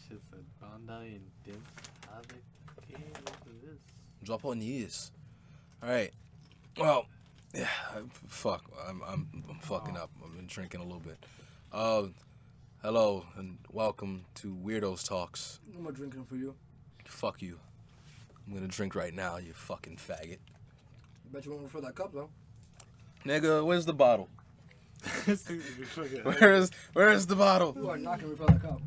shit said Bandai and Dim Havoc. Okay, what is this? Japanese. All right. Well, yeah. Fuck. I'm fucking up. I've been drinking a little bit. Hello and welcome to Weirdos Talks. No more drinking for you. Fuck you. I'm gonna drink right now, you fucking faggot. I bet you won't refill that cup though. Nigga, where's the bottle? Fucking Where's the bottle? You are not gonna refill that cup.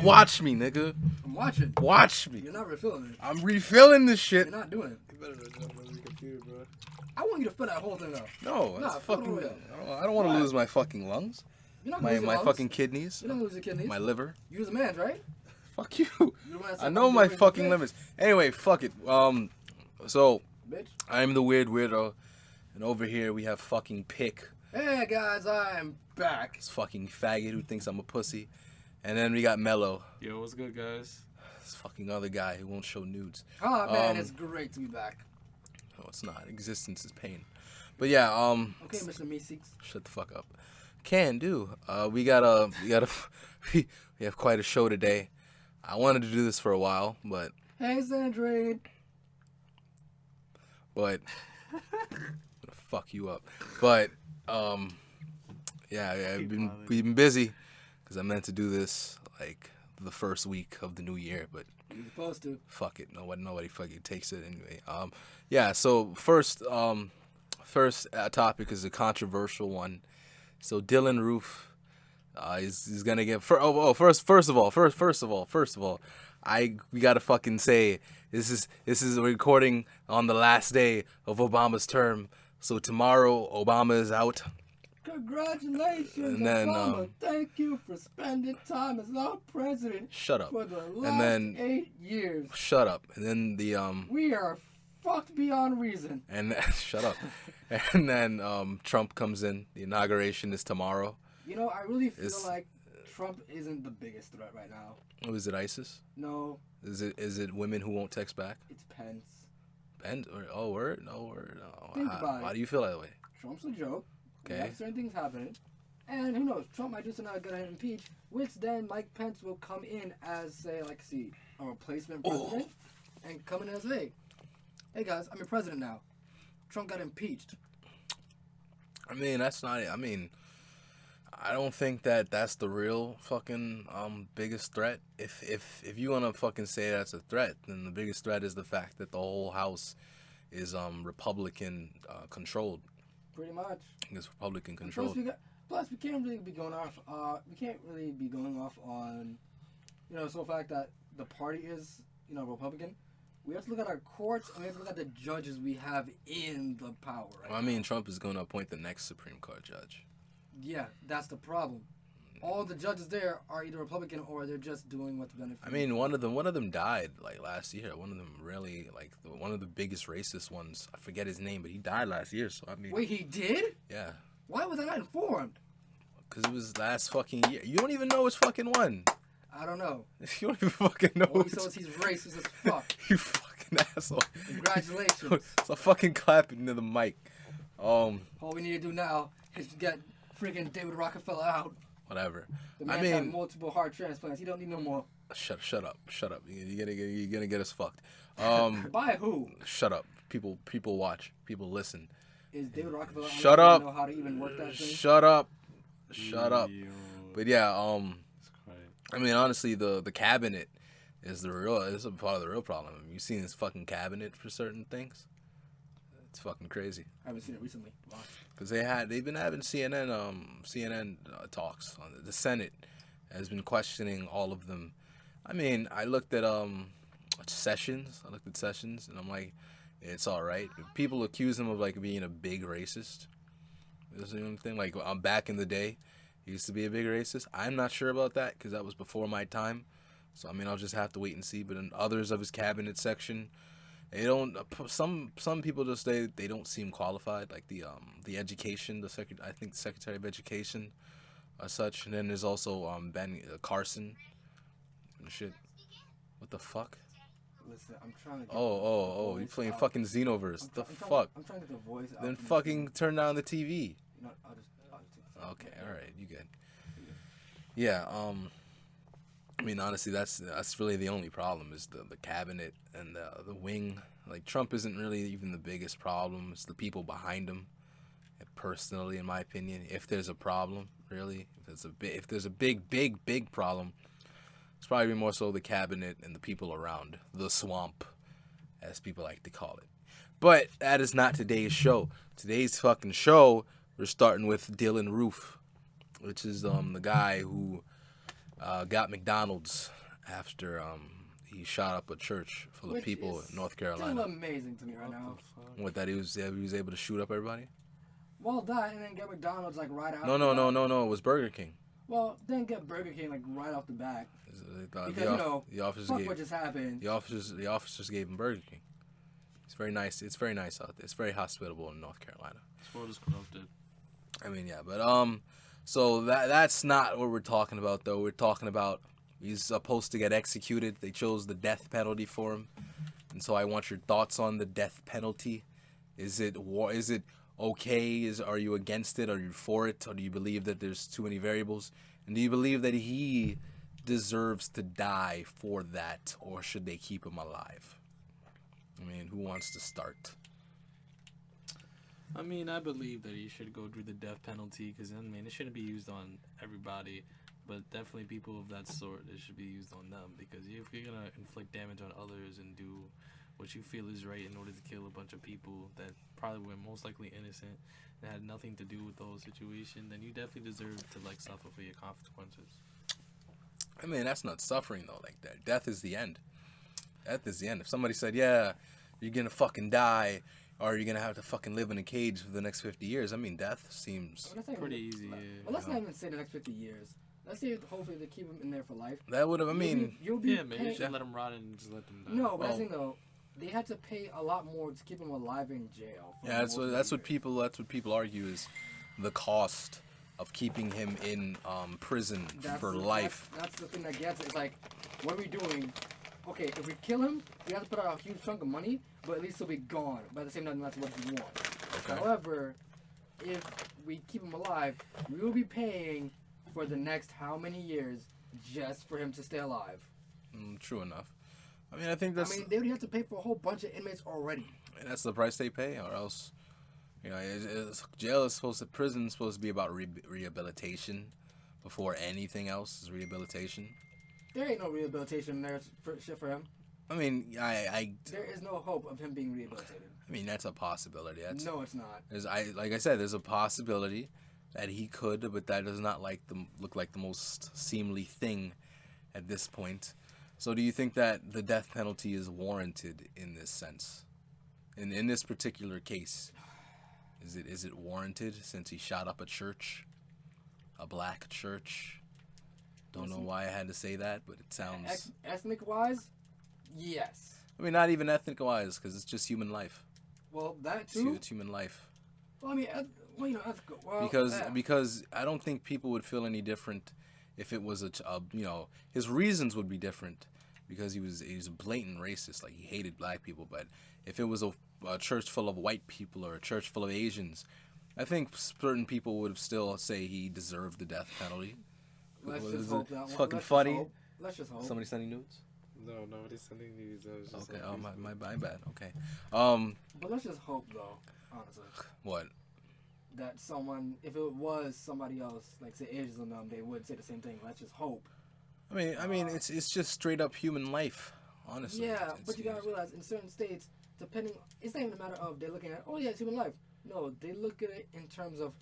Watch me, nigga. I'm watching. Watch me. You're not refilling it. I'm refilling this shit. You're not doing it. You better not jump on your computer, bro. I want you to fill that whole thing up. No, that's Nah, fucking. fuck I don't want to Why? lose my fucking lungs. You're not gonna lose your My lungs. fucking kidneys. You're not gonna lose your kidneys. My liver. You was a man, right? Fuck you. You the one that I said know I'm my doing fucking bitch. limits. Anyway, fuck it. So Bitch. I'm the weird weirdo, and over here we have fucking Pick, Hey guys, I'm back. this fucking faggot who thinks I'm a pussy, and then we got Mello, Yo, what's good, guys? this fucking other guy who won't show nudes. Oh man, Um, it's great to be back. No, it's not. Existence is pain. But yeah, Okay, Mr. Meeseeks. shut the fuck up. Can do. We got we have quite a show today. I wanted to do this for a while, but Hey Sandrine. I'm gonna fuck you up. But yeah, we've been busy because I meant to do this like the first week of the new year, but You're supposed to. fuck it, nobody fucking takes it anyway. Yeah. So first topic is a controversial one. So Dylan Roof is gonna get first of all, we gotta fucking say this is a recording on the last day of Obama's term. So tomorrow Obama is out. Congratulations, And then, Obama. Thank you for spending time as our president Shut up. for the last And then 8 years. shut up. And then the We are fucked beyond reason. and shut up. And then Trump comes in. The inauguration is tomorrow. You know, I really feel It's- like Trump isn't the biggest threat right now. Oh, is it ISIS? No, Is it women who won't text back? it's Pence. And oh word, no word. Oh, Think about why it. do you feel that way? Trump's a joke. We Okay. have certain things happening. And who knows, Trump might just not get impeached, which then Mike Pence will come in as, say, a replacement president and come in as, hey guys, I'm your president now. Trump got impeached. I mean, that's not it. I mean, I don't think that's the real fucking biggest threat. If you want to fucking say that's a threat, then the biggest threat is the fact that the whole house is Republican controlled. Pretty much. It's Republican Plus controlled. we can't really be going off. We can't really be going off on, so the fact that the party is, Republican. We have to look at our courts and we have to look at the judges we have in the power. Right Well, I mean, Trump is going to appoint the next Supreme Court judge. Yeah, that's the problem. All the judges there are either Republican or they're just doing what's beneficial. I mean, one of them died like last year. One of them really one of the biggest racist ones. I forget his name, but he died last year. So I mean, Wait, he did? yeah, Why was I not informed? because it was last fucking year. You don't even know which fucking one. I don't know. You don't even fucking know. All we saw is he's racist as fuck. You fucking asshole. Congratulations. So fucking clapping into the mic. All we need to do now is get freaking David Rockefeller out. Whatever. The I man's had mean, multiple heart transplants. He don't need no more. shut up. You're gonna get us fucked. By who? Shut up. People watch. People listen. Is David Rockefeller? Shut I up. don't know how to even work that thing. Shut up. Yo, But yeah, it's quiet. I mean, honestly, the cabinet is a part of the real problem. I mean, you seen this fucking cabinet for certain things? It's fucking crazy. I haven't seen it recently. Wow. Because they've been having CNN talks. The Senate has been questioning all of them. I mean, I looked at Sessions. And I'm like, it's all right. People accuse him of like being a big racist. Is the only thing. Like back in the day, he used to be a big racist. I'm not sure about that because that was before my time. So I mean, I'll just have to wait and see. But in others of his cabinet section, they don't. Some people just they don't seem qualified. Like the education, I think the Secretary of Education, such. And then there's also Ben Carson and shit. What the fuck? Listen, I'm trying to. Get Oh! the You voice playing out. fucking Xenoverse? The fuck? I'm trying to get the voice out. Then from this fucking thing. turn down the TV. You know, I'll just take this out. Okay, all right, you good? Yeah. I mean, honestly, that's really the only problem is the cabinet and the wing. Like Trump isn't really even the biggest problem. It's the people behind him. And personally, in my opinion, if there's a problem, really, if there's a big problem, it's probably more so the cabinet and the people around the swamp, as people like to call it. But that is not today's show. Today's fucking show, we're starting with Dylan Roof, which is the guy who got McDonald's after he shot up a church full of people in North Still Carolina. amazing to me right now. What, that he was able to shoot up everybody? Well, that and then get McDonald's like right after. No. It was Burger King. Well, then get Burger King like right off the bat. Because The officers fuck gave, what just happened. the officers gave him Burger King. It's very nice. It's very nice out there. It's very hospitable in North Carolina. This world is corrupted. I mean, yeah, but so that's not what we're talking about though. We're talking about he's supposed to get executed. They chose the death penalty for him, and so I want your thoughts on the death penalty. Is it okay? Are you against it? Are you for it? Or do you believe that there's too many variables? And do you believe that he deserves to die for that, or should they keep him alive? I mean, who wants to start? I mean, I believe that he should go through the death penalty because, I mean, it shouldn't be used on everybody, but definitely people of that sort, it should be used on them because if you're going to inflict damage on others and do what you feel is right in order to kill a bunch of people that probably were most likely innocent and had nothing to do with the whole situation, then you definitely deserve to, like, suffer for your consequences. I mean, that's not suffering, though, like that. Death is the end. Death is the end. If somebody said, yeah, you're going to fucking die, or you're going to have to fucking live in a cage for the next 50 years, I mean, death seems pretty easy, yeah. Well, let's not even say the next 50 years. Let's say hopefully they keep him in there for life. that would have, Maybe Maybe you should let him rot and just let them die. No, but I think though, they had to pay a lot more to keep him alive in jail. Yeah, that's what people argue is the cost of keeping him in prison for life. That's the thing that gets it. It's like, what are we doing? Okay, if we kill him, we have to put out a huge chunk of money, but at least he'll be gone. But at the same time, that's what we want. Okay. However, if we keep him alive, we will be paying for the next how many years just for him to stay alive. True enough. I mean, I think that's. I mean, they would have to pay for a whole bunch of inmates already. And that's the price they pay, or else, jail is prison is supposed to be about rehabilitation before anything else is rehabilitation. There ain't no rehabilitation there for him. I mean, There is no hope of him being rehabilitated. I mean, that's a possibility. No, it's not. Like I said, there's a possibility that he could, but that does not look like the most seemly thing at this point. So, do you think that the death penalty is warranted in this sense? In this particular case, is it warranted since he shot up a church, a black church? Don't know why I had to say that, but it sounds ethnic-wise, yes. I mean, not even ethnic-wise, because it's just human life. Well, that too. It's human life. Well, I mean, ethical. Well, because I don't think people would feel any different if it was his reasons would be different because he was a blatant racist, like he hated black people. But if it was a church full of white people or a church full of Asians, I think certain people would still say he deserved the death penalty. Let's just hope that it's one. fucking Let's funny. Just hope. Let's just hope. Somebody sending nudes? No, nobody's sending news. I was just Okay. Oh, my bad. Okay. But let's just hope, though, honestly, What? that someone, if it was somebody else, like say Asians and them, they would say the same thing. Let's just hope. I mean, it's just straight up human life, honestly. Yeah, It's- but you gotta realize in certain states, it's not even a matter of they're looking at, oh yeah, it's human life. No, they look at it in terms of,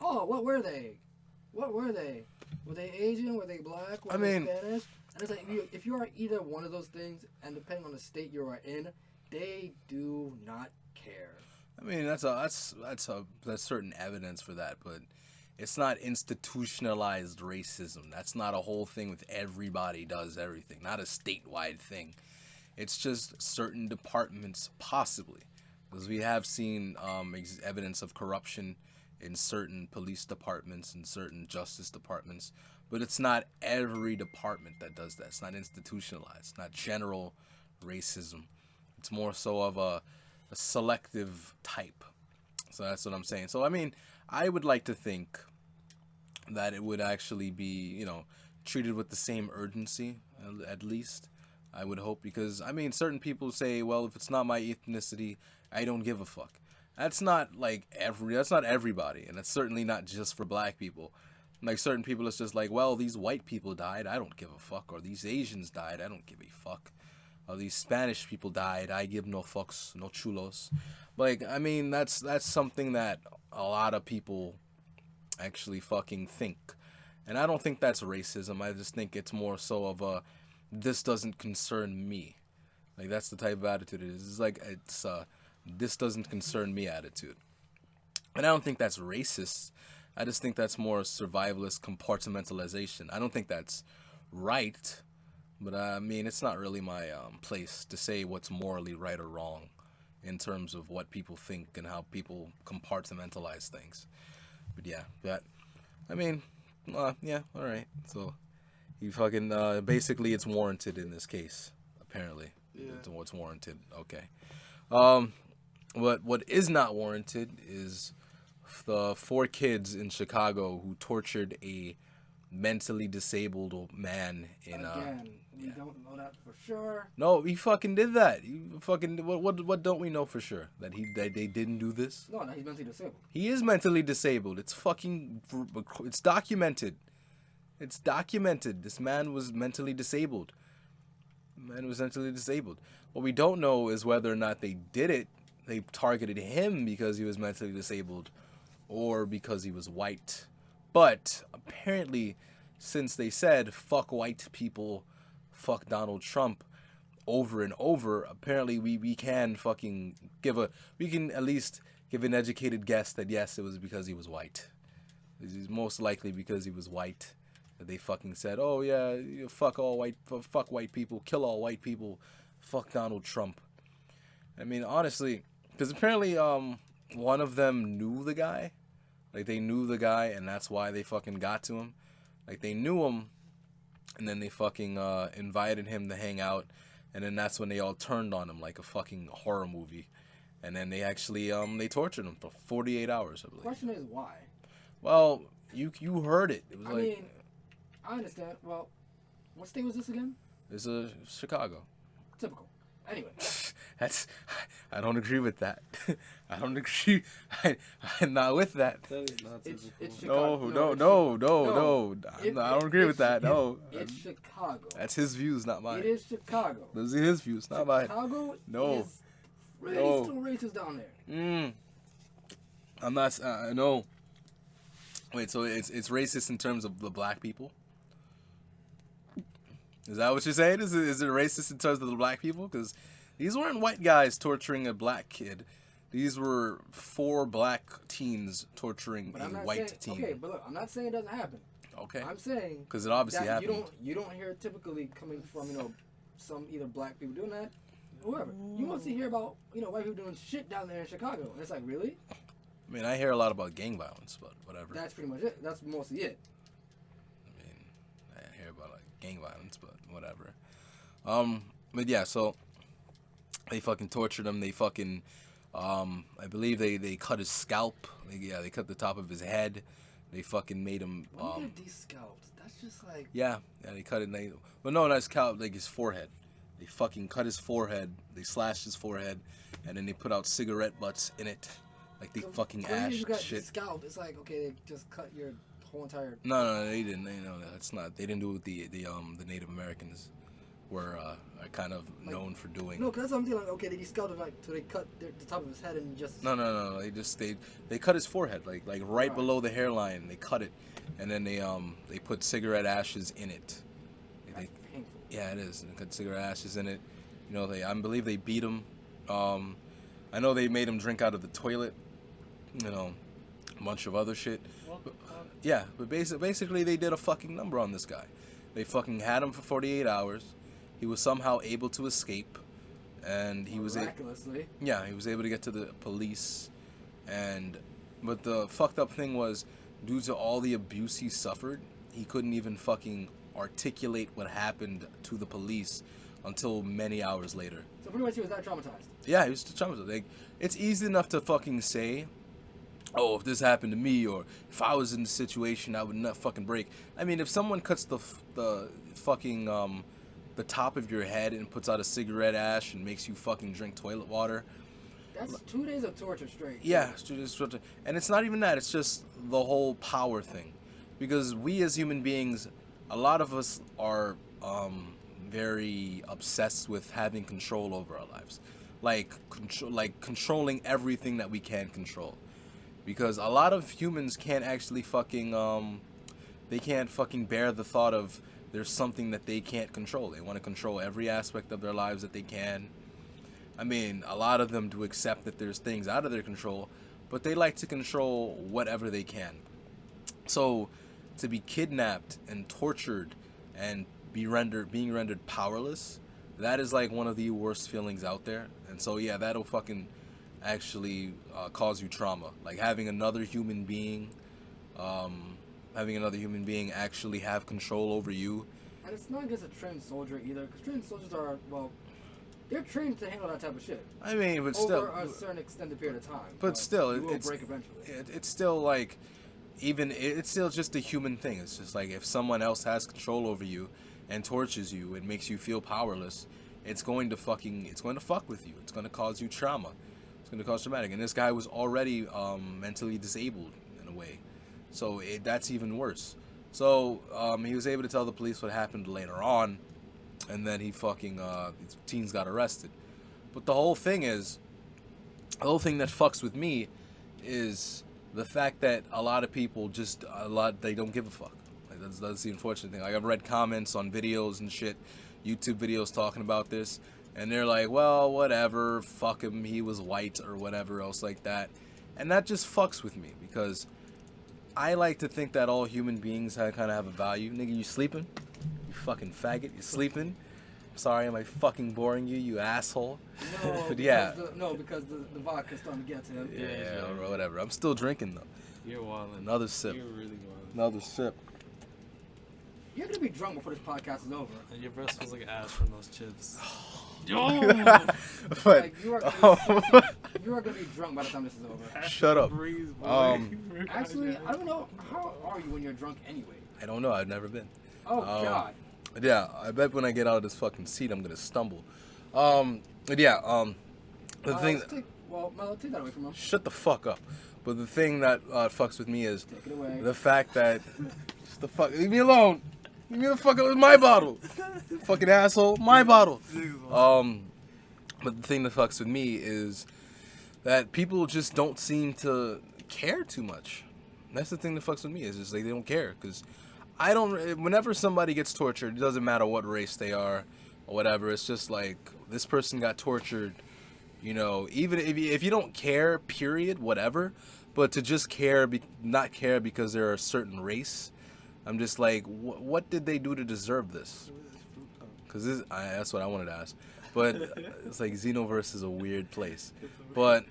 oh, what were they? What were they? Were they Asian? Were they black? Were they Spanish? And it's like, if you are either one of those things, and depending on the state you are in, they do not care. I mean, that's certain evidence for that, but it's not institutionalized racism. That's not a whole thing with everybody does everything. Not a statewide thing. It's just certain departments, possibly, because we have seen evidence of corruption in certain police departments and certain justice departments, but it's not every department that does that. It's not institutionalized. It's not general racism. It's more so of a selective type. So that's what I'm saying. So I mean, I would like to think that it would actually be, treated with the same urgency, at least. I would hope, because I mean, certain people say, well, if it's not my ethnicity, I don't give a fuck. That's not that's not everybody, and it's certainly not just for black people. Like, certain people, it's just like, well, these white people died, I don't give a fuck. Or these Asians died, I don't give a fuck. Or these Spanish people died, I give no fucks, no chulos. Like, I mean, that's something that a lot of people actually fucking think. And I don't think that's racism. I just think it's more so of a, this doesn't concern me. Like, that's the type of attitude it is. It's like, it's this doesn't concern me attitude. And I don't think that's racist. I just think that's more survivalist compartmentalization. I don't think that's right. But I mean, it's not really my place to say what's morally right or wrong in terms of what people think and how people compartmentalize things. But yeah, I mean, yeah, all right. So he fucking basically it's warranted in this case. Apparently, Yeah. It's warranted. Okay. What is not warranted is the 4 kids in Chicago who tortured a mentally disabled man in Again, we don't know that for sure. No, he fucking did that. He fucking what don't we know for sure? That they didn't do this? No, he's mentally disabled. He is mentally disabled. It's documented. It's documented. This man was mentally disabled. What we don't know is whether or not they did it. They targeted him because he was mentally disabled or because he was white. But apparently, since they said fuck white people, fuck Donald Trump over and over, apparently we can fucking we can at least give an educated guess that yes, it was because he was white. It's most likely because he was white that they fucking said, oh yeah, fuck white people, kill all white people, fuck Donald Trump. I mean, honestly, because apparently one of them knew the guy. Like, they knew the guy, and that's why they fucking got to him. Like, they knew him, and then they fucking invited him to hang out, and then that's when they all turned on him like a fucking horror movie. And then they actually, they tortured him for 48 hours, I believe. The question is why? Well, you heard it. It was I mean, I understand. Well, what state was this again? It's Chicago. Typical. Anyway. I don't agree with that. I don't agree. I'm not with that. That is not typical. It's Chicago. No. I don't agree with that. No. It's Chicago. That's his views, not mine. It is Chicago. Those are his views, not mine. Chicago No. is really still racist down there. I'm not. No. Wait. So it's racist in terms of the black people. Is that what you're saying? Is it racist in terms of the black people? Because these weren't white guys torturing a black kid. These were 4 black teens torturing a white teen. Okay, but look, I'm not saying it doesn't happen. Okay. I'm saying because it obviously that happened. You don't hear it typically coming from some either black people doing that, whoever. You mostly hear about white people doing shit down there in Chicago, and it's like, really? I mean, I hear a lot about gang violence, but whatever. That's pretty much it. That's mostly it. I mean, I hear about gang violence, but whatever. But yeah, so they fucking tortured him. They fucking, I believe they cut his scalp. They cut the top of his head. They fucking made him. When you get de-scalped, that's just like. Yeah, they cut it. Well, no, not his scalp, like his forehead. They fucking cut his forehead. They slashed his forehead, and then they put out cigarette butts in it, like they fucking when ash you got shit. de-scalped, it's like, okay, they just cut your whole entire. No, they didn't. That's not. They didn't do what the Native Americans were are kind of known for doing. No, because that's what I'm feeling. Okay, they de-scalped him, so they cut the top of his head and just. No. They cut his forehead, like right below the hairline. They cut it, and then they put cigarette ashes in it. Yeah, it is. They cut cigarette ashes in it. I believe they beat him. I know they made him drink out of the toilet. A bunch of other shit. But basically they did a fucking number on this guy. They fucking had him for 48 hours. He was somehow able to escape, and he was miraculously. he was able to get to the police, but the fucked up thing was, due to all the abuse he suffered, he couldn't even fucking articulate what happened to the police until many hours later. So pretty much he was that traumatized. Yeah, he was traumatized. Like, it's easy enough to fucking say, oh, if this happened to me, or if I was in the situation, I would not fucking break. I mean, if someone cuts the fucking the top of your head and puts out a cigarette ash and makes you fucking drink toilet water, That's 2 days of torture straight. yeah, and it's not even that. It's just the whole power thing, because we as human beings, a lot of us are very obsessed with having control over our lives, like controlling everything that we can control, because a lot of humans can't actually fucking they can't fucking bear the thought of there's something that they can't control. They want to control every aspect of their lives that they can. I mean, a lot of them do accept that there's things out of their control, but they like to control whatever they can. So, to be kidnapped and tortured and being rendered powerless, that is like one of the worst feelings out there. And so, yeah, that'll fucking actually cause you trauma. Like having another human being actually have control over you. And it's not just a trained soldier either, because trained soldiers are, well, they're trained to handle that type of shit. I mean, but over still, a certain extended period of time. But still, it will it's break eventually. It's still like, it's still just a human thing. It's just like if someone else has control over you and tortures you and makes you feel powerless, it's going to fuck with you. It's going to cause you trauma. It's going to cause traumatic. And this guy was already mentally disabled in a way, so that's even worse. So he was able to tell the police what happened later on, and then he fucking these teens got arrested. But the whole thing that fucks with me is the fact that a lot of people they don't give a fuck. Like that's the unfortunate thing. Like I've read comments on videos and shit, YouTube videos talking about this, and they're like, well, whatever, fuck him, he was white or whatever else like that. And that just fucks with me, because I like to think that all human beings kind of have a value. Nigga, you sleeping? You fucking faggot, you sleeping? Sorry, am I fucking boring you, you asshole? No, but yeah. Because the vodka's starting to get to him. Yeah, or whatever. I'm still drinking, though. You're wildin'. Another sip. You're really wildin'. Another sip. You're gonna be drunk before this podcast is over. And your breath smells like ash from those chips. But, Like, you are gonna be drunk by the time this is over. Shut up. Breeze, boy. Actually, I don't know. How are you when you're drunk anyway? I don't know. I've never been. Oh, God. Yeah, I bet when I get out of this fucking seat, I'm gonna stumble. But yeah, the thing. Melo, take that away from him. Shut the fuck up. But the thing that fucks with me is Take it away. the fact that just the fuck, leave me alone. Leave me the fuck alone. It's my bottle. Fucking asshole, my bottle. But the thing that fucks with me is that people just don't seem to care too much. That's the thing that fucks with me, is just like they don't care, because whenever somebody gets tortured, it doesn't matter what race they are or whatever, it's just like, this person got tortured, you know, even if you don't care, period, whatever, but to just not care because they're a certain race, I'm just like, what did they do to deserve this? Because that's what I wanted to ask. But it's like Xenoverse is a weird place. But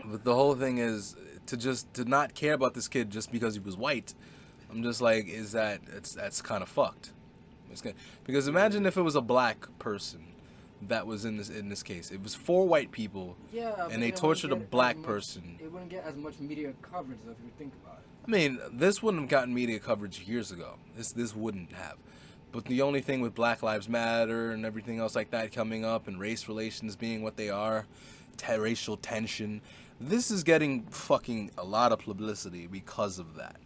the whole thing is to not care about this kid just because he was white. I'm just like, that's kind of fucked. Because imagine if it was a black person that was in this case. It was 4 white people, and they tortured a black person. It wouldn't get as much media coverage if you think about it. I mean, this wouldn't have gotten media coverage years ago. This wouldn't have. But the only thing with Black Lives Matter and everything else like that coming up, and race relations being what they are, racial tension, this is getting fucking a lot of publicity because of that.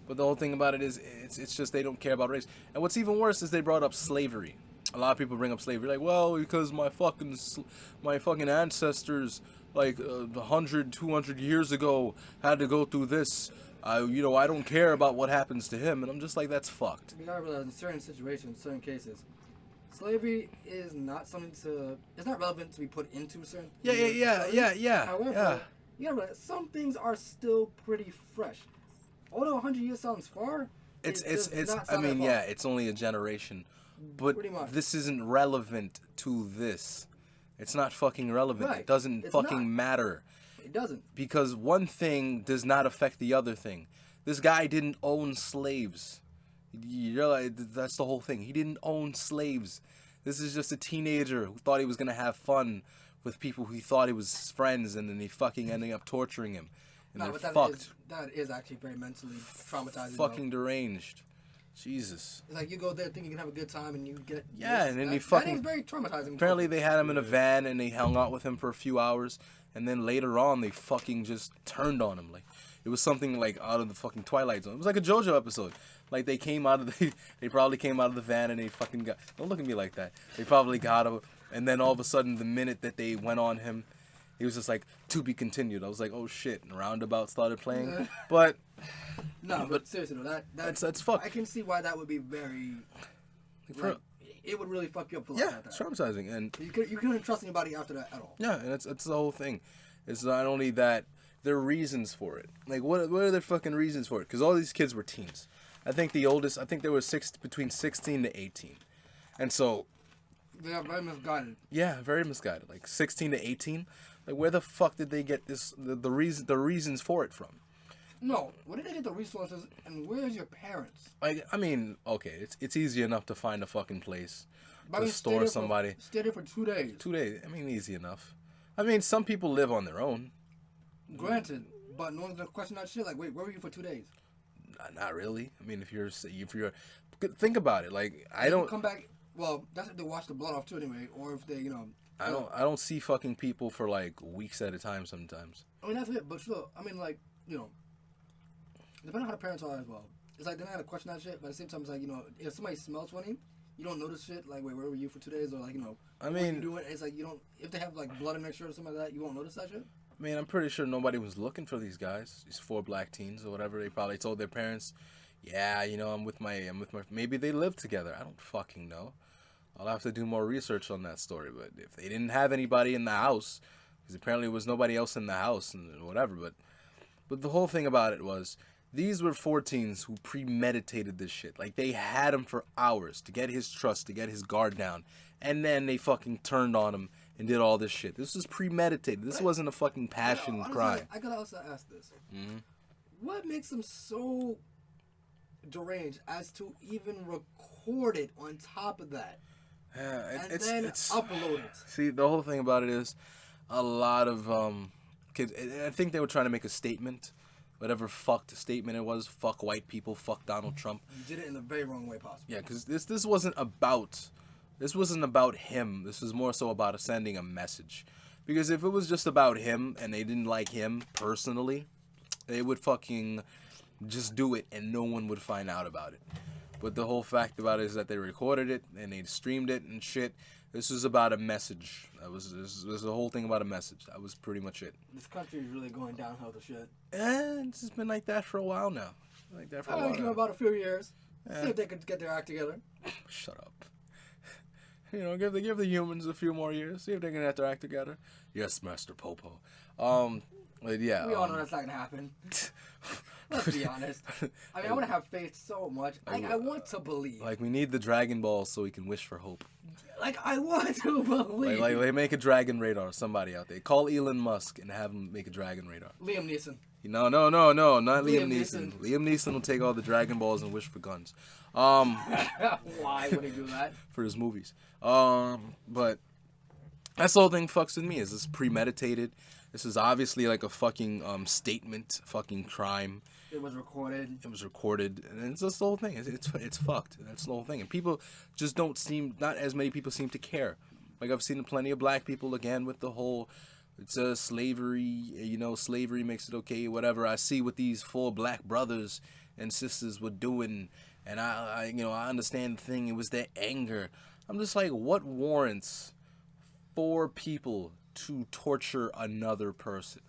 But the whole thing about it is, it's just they don't care about race. And what's even worse is they brought up slavery. A lot of people bring up slavery, like, well, because my fucking ancestors, like 100, 200 years ago, had to go through this. I don't care about what happens to him, and I'm just like, that's fucked. You gotta realize, in certain situations, certain cases, slavery is not it's not relevant to be put into certain. Yeah. However, you gotta realize, some things are still pretty fresh. Although 100 years sounds far, it's only a generation, but this isn't relevant to this. It's not fucking relevant. Right. It doesn't matter. It doesn't. Because one thing does not affect the other thing. This guy didn't own slaves. You realize that's the whole thing. He didn't own slaves. This is just a teenager who thought he was gonna have fun with people who he thought he was his friends, and then he fucking ending up torturing him. and they're but fucked. That is actually very mentally traumatizing. Fucking deranged. Jesus. It's like you go there thinking you can have a good time and you get... Yeah, and then that, you fucking... That is very traumatizing. Apparently they had him in a van and they hung out with him for a few hours. And then later on, they fucking just turned on him. Like, it was something like out of the fucking Twilight Zone. It was like a JoJo episode. Like, they came out of the... They probably came out of the van and they fucking got... Don't look at me like that. They probably got him. And then all of a sudden, the minute that they went on him, he was just like, to be continued. I was like, oh shit. And Roundabout started playing. But... No, but seriously, though, that's fucked. I can see why that would be very... Like, it would really fuck you up for life like that. It's traumatizing. And you couldn't trust anybody after that at all. Yeah, and that's the whole thing. It's not only that, there are reasons for it. Like, what are their fucking reasons for it? Because all these kids were teens. I think the oldest, there was between 16 to 18. And so... They are very misguided. Yeah, very misguided. Like, 16 to 18? Like, where the fuck did they get this, the reasons for it from? No, where did they get the resources, and where's your parents? Like, I mean, okay, it's easy enough to find a fucking place to store somebody. Stay there for 2 days. 2 days, I mean, easy enough. I mean, some people live on their own. Granted, but no one's gonna question that shit. Like, wait, where were you for 2 days? Not really. I mean, if you're, think about it. Like, I don't come back. Well, that's if they wash the blood off too, anyway, or if they, I don't see fucking people for like weeks at a time sometimes. I mean, that's it. But still, I mean, like, depending on how the parents are as well. It's like they're not gonna question that shit, but at the same time, it's like, if somebody smells funny, you don't notice shit. Like, wait, where were you for 2 days? Or like, I mean, what you doing? It's like you don't. If they have like blood in their shirt or something like that, you won't notice that shit. I mean, I'm pretty sure nobody was looking for these guys, these 4 black teens or whatever. They probably told their parents, yeah, I'm with my. Maybe they lived together. I don't fucking know. I'll have to do more research on that story. But if they didn't have anybody in the house, because apparently there was nobody else in the house and whatever. But the whole thing about it was, these were 14s who premeditated this shit. Like, they had him for hours to get his trust, to get his guard down. And then they fucking turned on him and did all this shit. This was premeditated. This wasn't a fucking passion honestly, crime. I gotta also ask this. Mm-hmm. What makes them so deranged as to even record it on top of that? And then upload it. See, the whole thing about it is, a lot of kids, I think they were trying to make a statement. Whatever fucked statement it was, fuck white people, fuck Donald Trump. You did it in the very wrong way possible. Yeah, because this wasn't about him. This was more so about sending a message. Because if it was just about him and they didn't like him personally, they would fucking just do it and no one would find out about it. But the whole fact about it is that they recorded it and they streamed it and shit. This was about a message. This was the whole thing about a message. That was pretty much it. This country is really going downhill to shit. And it's just been like that for a while now. Like that for a while. Give them about a few years. See if they could get their act together. Shut up. Give the humans a few more years. See if they can get their act together. Yes, Master Popo. But yeah. We all know that's not gonna happen. Let's be honest. I mean, I want to have faith so much. Like, I want to believe. Like, we need the Dragon Balls so we can wish for hope. Like, I want to believe. Like they make a dragon radar. Somebody out there. Call Elon Musk and have him make a dragon radar. Liam Neeson. No, not Liam Neeson. Liam Neeson will take all the Dragon Balls and wish for guns. Why would he do that? For his movies. But that's the whole thing fucks with me. Is this premeditated? This is obviously like a fucking statement, fucking crime. It was recorded. And it's just the whole thing. It's fucked. That's the whole thing. And people just not as many people seem to care. Like, I've seen plenty of black people, again, with the whole, it's slavery, slavery makes it okay, whatever. I see what these 4 black brothers and sisters were doing, and I understand the thing. It was their anger. I'm just like, what warrants 4 people to torture another person?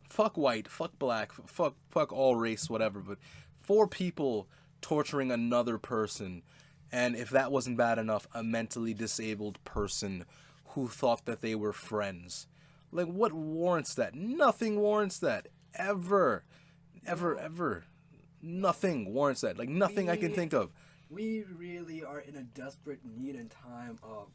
Fuck white, fuck black, fuck all race, whatever, but 4 people torturing another person, and if that wasn't bad enough, a mentally disabled person who thought that they were friends. Like, what warrants that? Nothing warrants that. Ever. Nothing warrants that. Like, nothing I can think of. We really are in a desperate need and time of...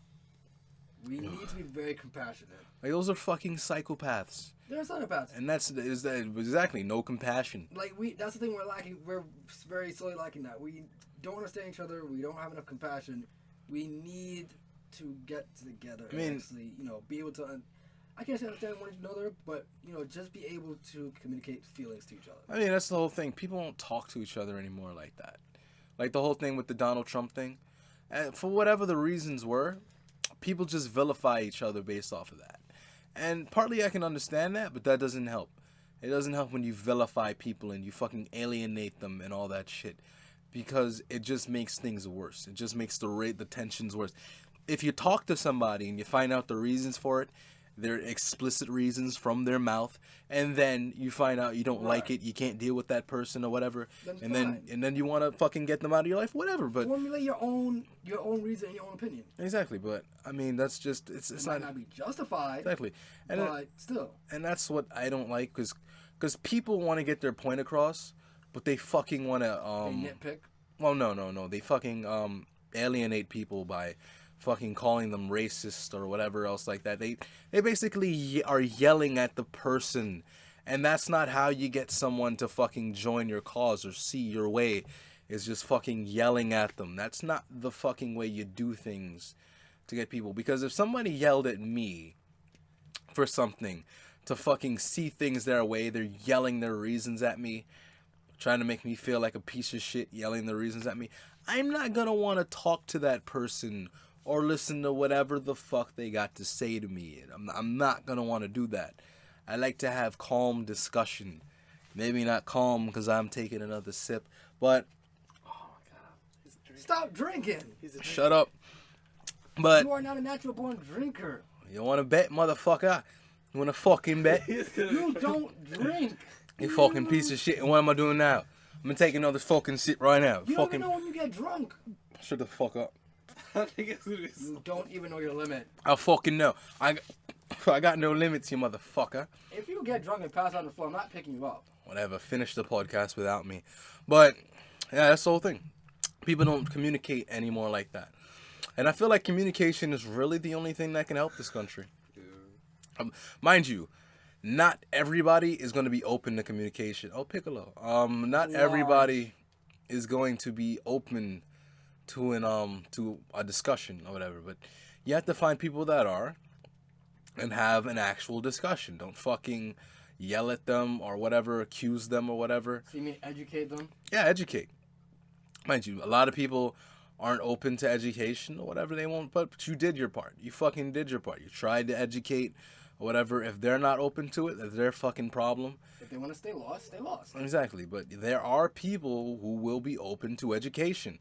We need to be very compassionate. Like, those are fucking psychopaths. They're psychopaths. And that's exactly no compassion. Like, that's the thing we're lacking. We're very slowly lacking that. We don't understand each other. We don't have enough compassion. We need to get together and actually, be able to... I can't say understand one another, but just be able to communicate feelings to each other. I mean, that's the whole thing. People don't talk to each other anymore like that. Like the whole thing with the Donald Trump thing. And for whatever the reasons were, people just vilify each other based off of that. And partly I can understand that, but that doesn't help. It doesn't help when you vilify people and you fucking alienate them and all that shit. Because it just makes things worse. It just makes the tensions worse. If you talk to somebody and you find out the reasons for it, they're explicit reasons from their mouth, and then you find out you don't like it, you can't deal with that person or whatever, and then you want to fucking get them out of your life, whatever. But formulate your own reason and your own opinion. Exactly, but I mean that's just it might not be justified. Exactly, but still. And that's what I don't like, because people want to get their point across, but they fucking want to they nitpick. Well, no, they fucking alienate people by fucking calling them racist or whatever else like that. They basically are yelling at the person, and that's not how you get someone to fucking join your cause or see your way, is just fucking yelling at them. That's not the fucking way you do things to get people. Because if somebody yelled at me for something to fucking see things their way, they're yelling their reasons at me, trying to make me feel like a piece of shit, yelling their reasons at me, I'm not gonna want to talk to that person or listen to whatever the fuck they got to say to me. I'm not going to want to do that. I like to have calm discussion. Maybe not calm because I'm taking another sip, but... Oh, my God. Stop drinking. Shut up. But you are not a natural born drinker. You want to bet, motherfucker? You want to fucking bet? You don't drink. You fucking piece of shit. And what am I doing now? I'm going to take another fucking sip right now. You don't even know when you get drunk. Shut the fuck up. You don't even know your limit. I fucking know. I got no limits, you motherfucker. If you get drunk and pass out on the floor, I'm not picking you up. Whatever. Finish the podcast without me. But, yeah, that's the whole thing. People don't communicate anymore like that. And I feel like communication is really the only thing that can help this country. Mind you, not everybody is going to be open to communication. Oh, Piccolo. Not everybody is going to be open to a discussion or whatever, but you have to find people that are and have an actual discussion. Don't fucking yell at them or whatever, accuse them or whatever. So you mean educate them? Yeah, educate. Mind you, a lot of people aren't open to education or whatever, they won't, but you did your part. You fucking did your part. You tried to educate or whatever. If they're not open to it, that's their fucking problem. If they want to stay lost, stay lost. Exactly, but there are people who will be open to education.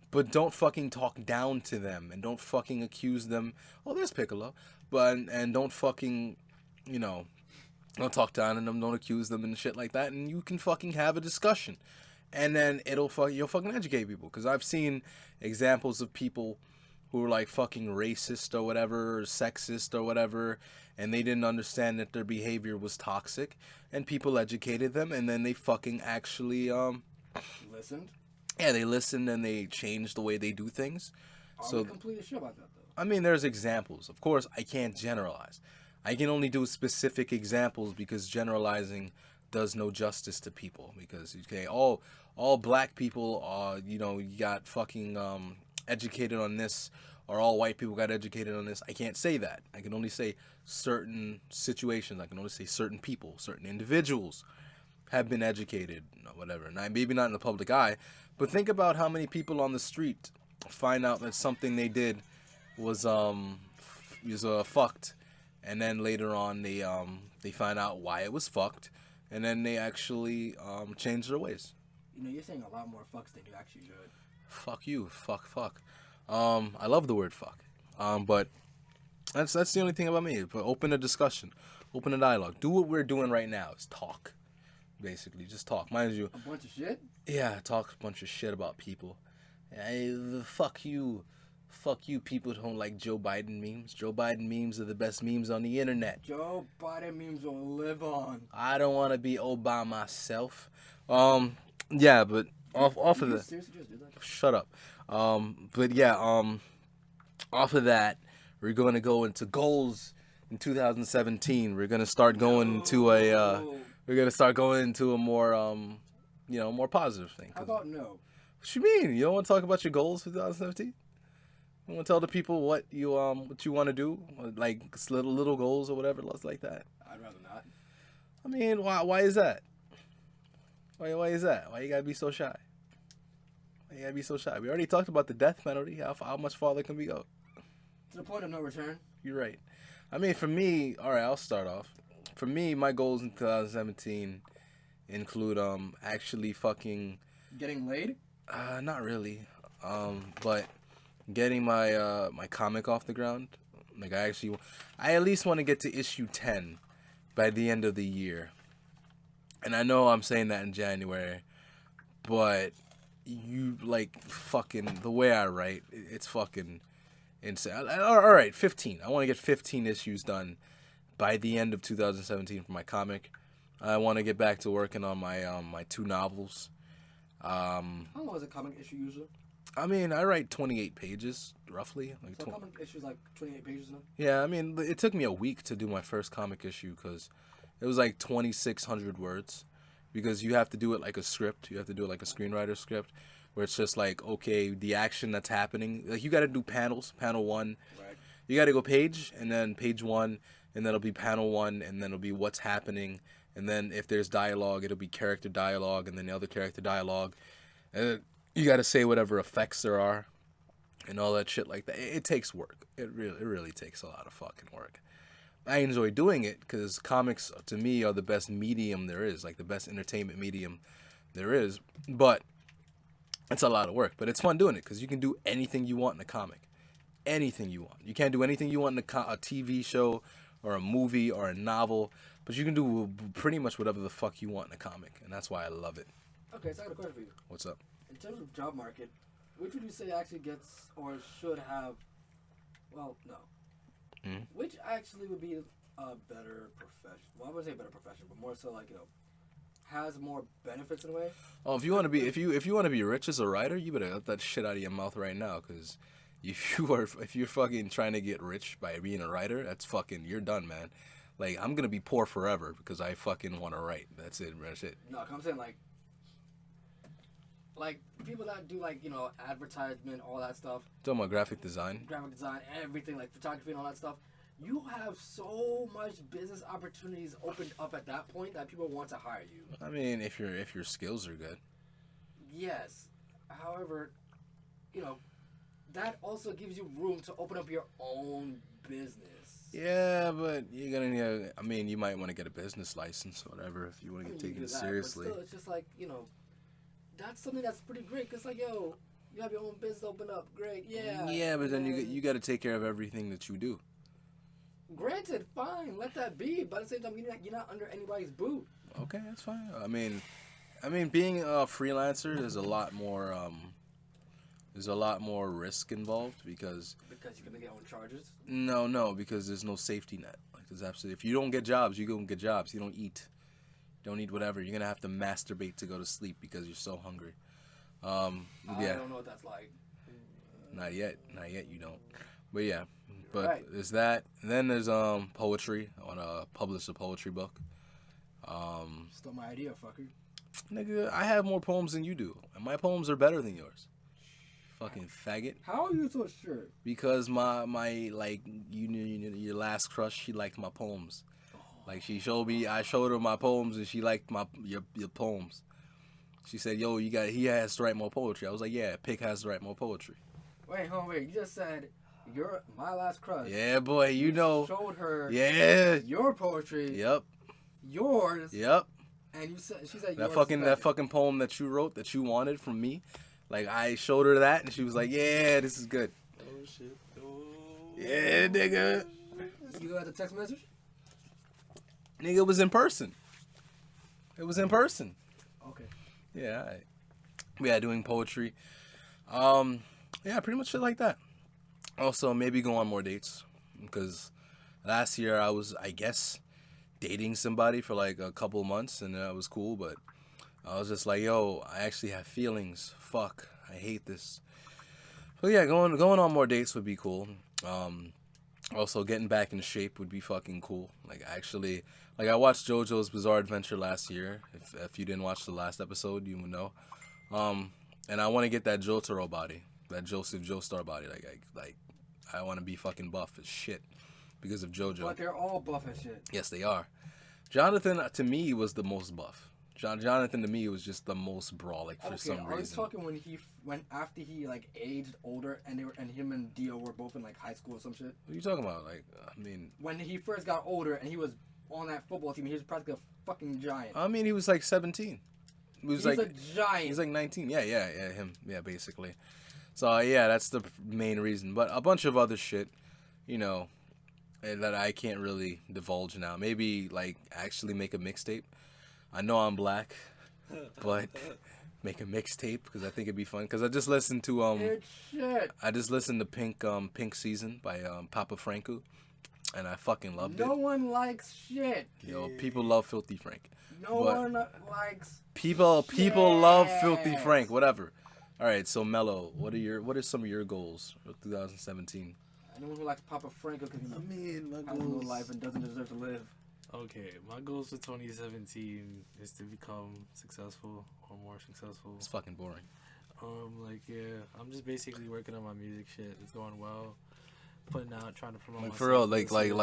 But don't fucking talk down to them, and don't fucking accuse them. Oh, there's Piccolo. And don't fucking, don't talk down to them, don't accuse them and shit like that. And you can fucking have a discussion. And then you'll fucking educate people. Because I've seen examples of people who were like fucking racist or whatever, or sexist or whatever, and they didn't understand that their behavior was toxic. And people educated them, and then they fucking actually, listened. Yeah, they listened and they changed the way they do things. Are we completely sure about that, though? I mean, there's examples. Of course, I can't generalize. I can only do specific examples because generalizing does no justice to people. Because, okay, all black people are, you got fucking educated on this, or all white people got educated on this. I can't say that. I can only say certain situations. I can only say certain people, certain individuals have been educated, whatever. Now, maybe not in the public eye, but think about how many people on the street find out that something they did was fucked, and then later on they find out why it was fucked, and then they actually change their ways. You're saying a lot more fucks than you actually should. Fuck you, fuck. I love the word fuck. But that's the only thing about me. But open a discussion, open a dialogue. Do what we're doing right now. Is talk. Basically, just talk. Mind you, a bunch of shit? Yeah, talk a bunch of shit about people. Fuck you people who don't like Joe Biden memes. Joe Biden memes are the best memes on the internet. Joe Biden memes will live on. I don't want to be Obama myself. Yeah, but off of that. Seriously just do that? Shut up. But yeah, off of that, we're going to go into goals in 2017. We're going to start going to we're going to start going into a more, more positive thing. How about no? What you mean? You don't want to talk about your goals for 2017? You want to tell the people what you want to do, like little goals or whatever, like that. I'd rather not. I mean, why is that? Why is that? Why you gotta be so shy? Why you gotta be so shy? We already talked about the death penalty. How much farther can we go? To the point of no return. You're right. I mean, for me, all right, I'll start off. For me, my goals in 2017 include actually fucking Getting laid? not really. But getting my my comic off the ground. Like I at least want to get to issue 10 by the end of the year. And I know I'm saying that in January, but you like fucking the way I write, it's fucking insane. All right, 15. I want to get 15 issues done by the end of 2017 for my comic. I want to get back to working on my my 2 novels. How long is a comic issue usually? I mean, I write 28 pages roughly. Like so a comic issue is like 28 pages now? Yeah, I mean, it took me a week to do my first comic issue because it was like 2,600 words. Because you have to do it like a script. You have to do it like a screenwriter script, where it's just like, okay, the action that's happening. Like you got to do panels. Panel 1. Right. You got to go page and then page 1, and then it'll be panel 1, and then it'll be what's happening, and then if there's dialogue, it'll be character dialogue, and then the other character dialogue, and you got to say whatever effects there are, and all that shit like that. It takes work. It really takes a lot of fucking work. I enjoy doing it because comics, to me, are the best medium there is, like the best entertainment medium there is. But it's a lot of work. But it's fun doing it because you can do anything you want in a comic. Anything you want. You can't do anything you want in a TV show or a movie or a novel, but you can do pretty much whatever the fuck you want in a comic. And that's why I love it. Okay, so I got a question for you. What's up? In terms of job market, which would you say actually gets or should have, well, no. Which actually would be a better profession? Well, I wouldn't say better profession, but more so like, has more benefits in a way. Oh, if you want to be if you want to be rich as a writer, you better get that shit out of your mouth right now, because if you're fucking trying to get rich by being a writer, that's fucking, you're done, man. Like, I'm gonna be poor forever because I fucking want to write. That's it. That's it. No, I'm saying like people that do like advertisement, all that stuff. Talking about graphic design, everything like photography and all that stuff. You have so much business opportunities opened up at that point that people want to hire you. I mean, if your skills are good. Yes. However, that also gives you room to open up your own business. Yeah, but you're gonna need. I mean, you might want to get a business license or whatever if you want to get taken seriously. But still, it's just like that's something that's pretty great. Cause like, you have your own business open up. Great, yeah. Yeah, but then you got to take care of everything that you do. Granted, fine, let that be. But at the same time, you're not under anybody's boot. Okay, that's fine. I mean, being a freelancer, there's a lot more. There's a lot more risk involved because you can make your own charges. No, because there's no safety net. Like, there's absolutely, if you don't get jobs, you don't get jobs. You don't eat. Don't eat whatever. You're gonna have to masturbate to go to sleep because you're so hungry. I don't know what that's like. Not yet. You don't. But yeah. But right. There's that. And then there's poetry. I want to publish a poetry book. Stole my idea, fucker. Nigga, I have more poems than you do, and my poems are better than yours. Fucking faggot. How are you so sure? Because my like your last crush, she liked my poems. Like, I showed her my poems, and she liked your poems. She said, "Yo, he has to write more poetry." I was like, "Yeah, Pick has to write more poetry." Wait, you just said you're my last crush. Yeah, boy, you know. Showed her. Yeah. Your poetry. Yep. Yours. Yep. And she said that yours fucking poem that you wrote that you wanted from me. Like, I showed her that, and she was like, "Yeah, this is good." Oh shit. Oh. Yeah, nigga. You got the text message? Nigga, it was in person. Okay. Yeah, all right. Yeah, doing poetry. Yeah, pretty much shit like that. Also, maybe go on more dates, because last year I was, I guess, dating somebody for like a couple months, and that was cool, but I was just like, yo, I actually have feelings. Fuck, I hate this. But yeah, going on more dates would be cool. Also, getting back in shape would be fucking cool. Like, actually, like, I watched JoJo's Bizarre Adventure last year. If you didn't watch the last episode, you would know. And I want to get that Jotaro body, that Joseph Joestar body. Like I want to be fucking buff as shit because of JoJo. But they're all buff as shit. Yes, they are. Jonathan to me was the most buff. Jonathan to me was just the most brolic for some reason. Are you talking when after he like aged older and him and Dio were both in like high school or some shit? What are you talking about? Like, I mean, when he first got older and he was on that football team, he was practically a fucking giant. I mean, he was like 17. He's like a giant. He's like 19. Yeah, him. Yeah, basically. So yeah, that's the main reason. But a bunch of other shit, you know, that I can't really divulge now. Maybe like actually make a mixtape. I know I'm black, but make a mixtape because I think it'd be fun. Because I just listened to I just listened to Pink Season by Papa Franco, and I fucking loved it. No one likes shit. Yo, people love Filthy Frank. No one likes. People love Filthy Frank. Whatever. All right, so Mello, what are some of your goals for 2017? Anyone who likes Papa Franco because he my has no goals. life and doesn't deserve to live. Okay, my goals for 2017 is to become successful or more successful. It's fucking boring. I'm just basically working on my music shit. It's going well. Putting out, trying to promote. Like myself for real,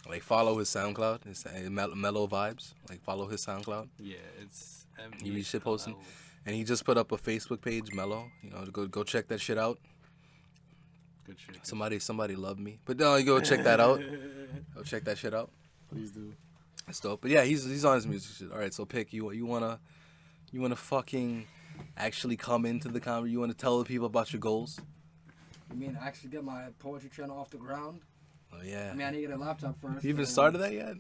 like follow his SoundCloud. It's Mellow Vibes. Like follow his SoundCloud. Yeah, it's. He shit posting, and he just put up a Facebook page, Mellow. You know, go check that shit out. Good shit. Somebody love me, but no, you go check that out. Go check that shit out. Please do. That's dope. But yeah, he's on his music shit. All right, so pick you wanna fucking actually come into the comedy. You wanna tell the people about your goals. You mean actually get my poetry channel off the ground? Oh yeah. I mean, I need to get a laptop first. You even started that yet?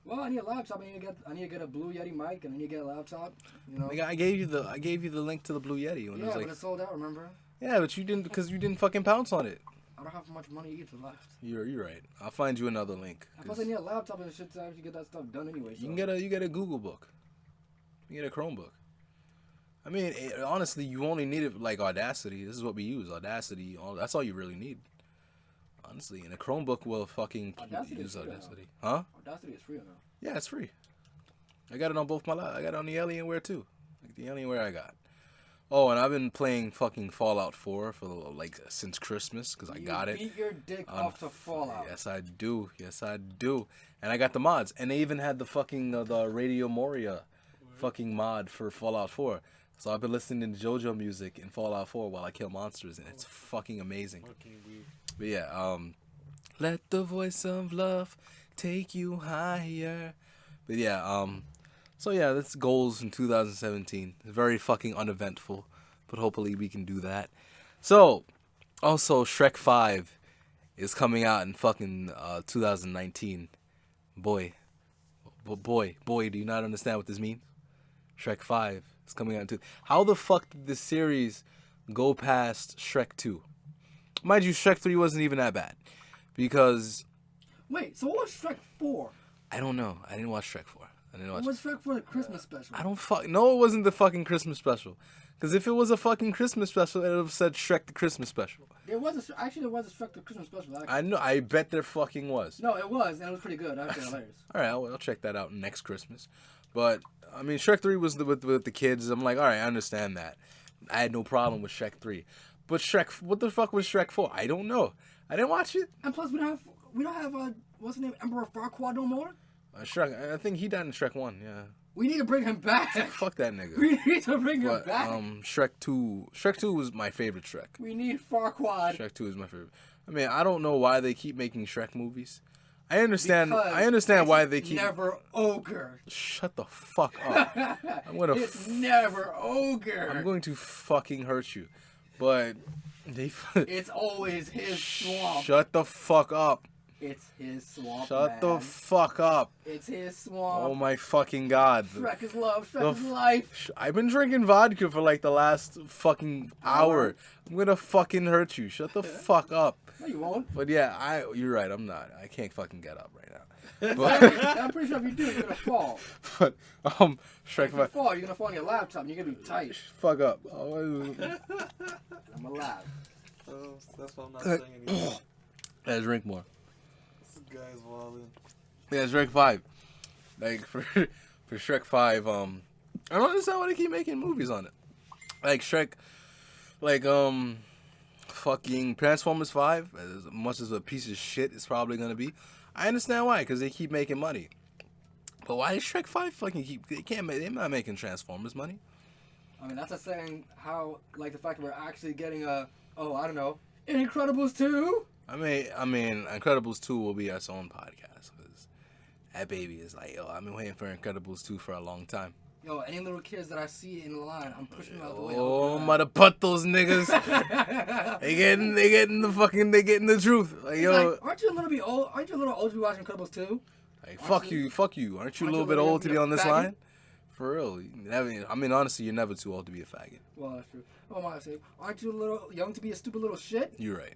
Well, I need a laptop. I need to get a Blue Yeti mic, and I need to get a laptop. You know. Like, I gave you the link to the Blue Yeti when it was like. But it's sold out. Remember? Yeah, but you didn't fucking pounce on it. I don't have much money either left. You're right. I'll find you another link. Plus, I need a laptop and shit to actually get that stuff done anyway. So. You get a Google book. You get a Chromebook. I mean, honestly, you only need it like Audacity. This is what we use, Audacity. That's all you really need. Honestly, and a Chromebook will fucking use Audacity. Huh? Audacity is free now. Yeah, it's free. I got it on both my I got it on the Alienware too. Like the Alienware I got. Oh, and I've been playing fucking Fallout 4 for like since Christmas because I got it. You beat your dick off to Fallout. Yes, I do. And I got the mods, and they even had the fucking the Radio Moria fucking mod for Fallout 4. So I've been listening to JoJo music in Fallout 4 while I kill monsters, and it's fucking amazing. But yeah, let the voice of love take you higher. But yeah, so yeah, that's goals in 2017. It's very fucking uneventful, but hopefully we can do that. So, also Shrek 5 is coming out in fucking 2019. Boy, do you not understand what this means? Shrek 5 is coming out too. How the fuck did this series go past Shrek 2? Mind you, Shrek 3 wasn't even that bad. Because... Wait, so what was Shrek 4? I don't know. I didn't watch Shrek 4. What was Shrek 4 the Christmas special? No, it wasn't the fucking Christmas special. Because if it was a fucking Christmas special, it would have said Shrek the Christmas special. There was a Shrek the Christmas special. Actually. I know. I bet there fucking was. No, it was, and it was pretty good. I was hilarious. All right, I'll check that out next Christmas. But I mean, Shrek 3 was with the kids. I'm like, all right, I understand that. I had no problem with Shrek 3. But what the fuck was Shrek 4? I don't know. I didn't watch it. And plus, we don't have what's his name, Emperor Farquaad no more. Shrek. I think he died in Shrek 1. Yeah. We need to bring him back. Fuck that nigga. We need to bring him back. Shrek 2. Shrek 2 was my favorite Shrek. We need Farquaad. Shrek 2 is my favorite. I mean, I don't know why they keep making Shrek movies. I understand why they keep. Never ogre. Shut the fuck up. It's never ogre. I'm going to fucking hurt you. But they. It's always his swamp. Shut the fuck up. It's his swamp. Shut the fuck up. It's his swamp. Oh my fucking god. Shrek is love. Shrek is life. I've been drinking vodka for like the last fucking hour. I'm gonna fucking hurt you. Shut the fuck up. No, you won't. But yeah, you're right. I'm not. I can't fucking get up right now. But, I'm pretty sure if you do, you're gonna fall. But Shrek. If you fall, you're gonna fall on your laptop and you're gonna be tight. Fuck up. I'm gonna laugh. That's why I'm not saying anything. Yeah, drink more. This guy's wildin'. Yeah, Shrek 5. Like for Shrek 5, I don't understand why they keep making movies on it. Like Shrek, like fucking Transformers 5, as much as a piece of shit it's probably gonna be, I understand why, because they keep making money. But why does Shrek 5 fucking keep? They're not making Transformers money. I mean, that's a saying how, like, the fact that we're actually getting I don't know, Incredibles 2? I mean, Incredibles 2 will be its own podcast, because that baby is like, yo, I've been waiting for Incredibles 2 for a long time. Yo, any little kids that I see in the line, I'm pushing them out the way. Oh, I'm about to put those niggas. they getting the truth. Like, yo, like, aren't you a little bit old? Aren't you a little old to be watching Incredibles 2? like, fuck you. Aren't you a little bit old to be on this faggot? line? For real. I mean, honestly, you're never too old to be a faggot. Well, that's true. Oh my God, aren't you a little young to be a stupid little shit? You're right.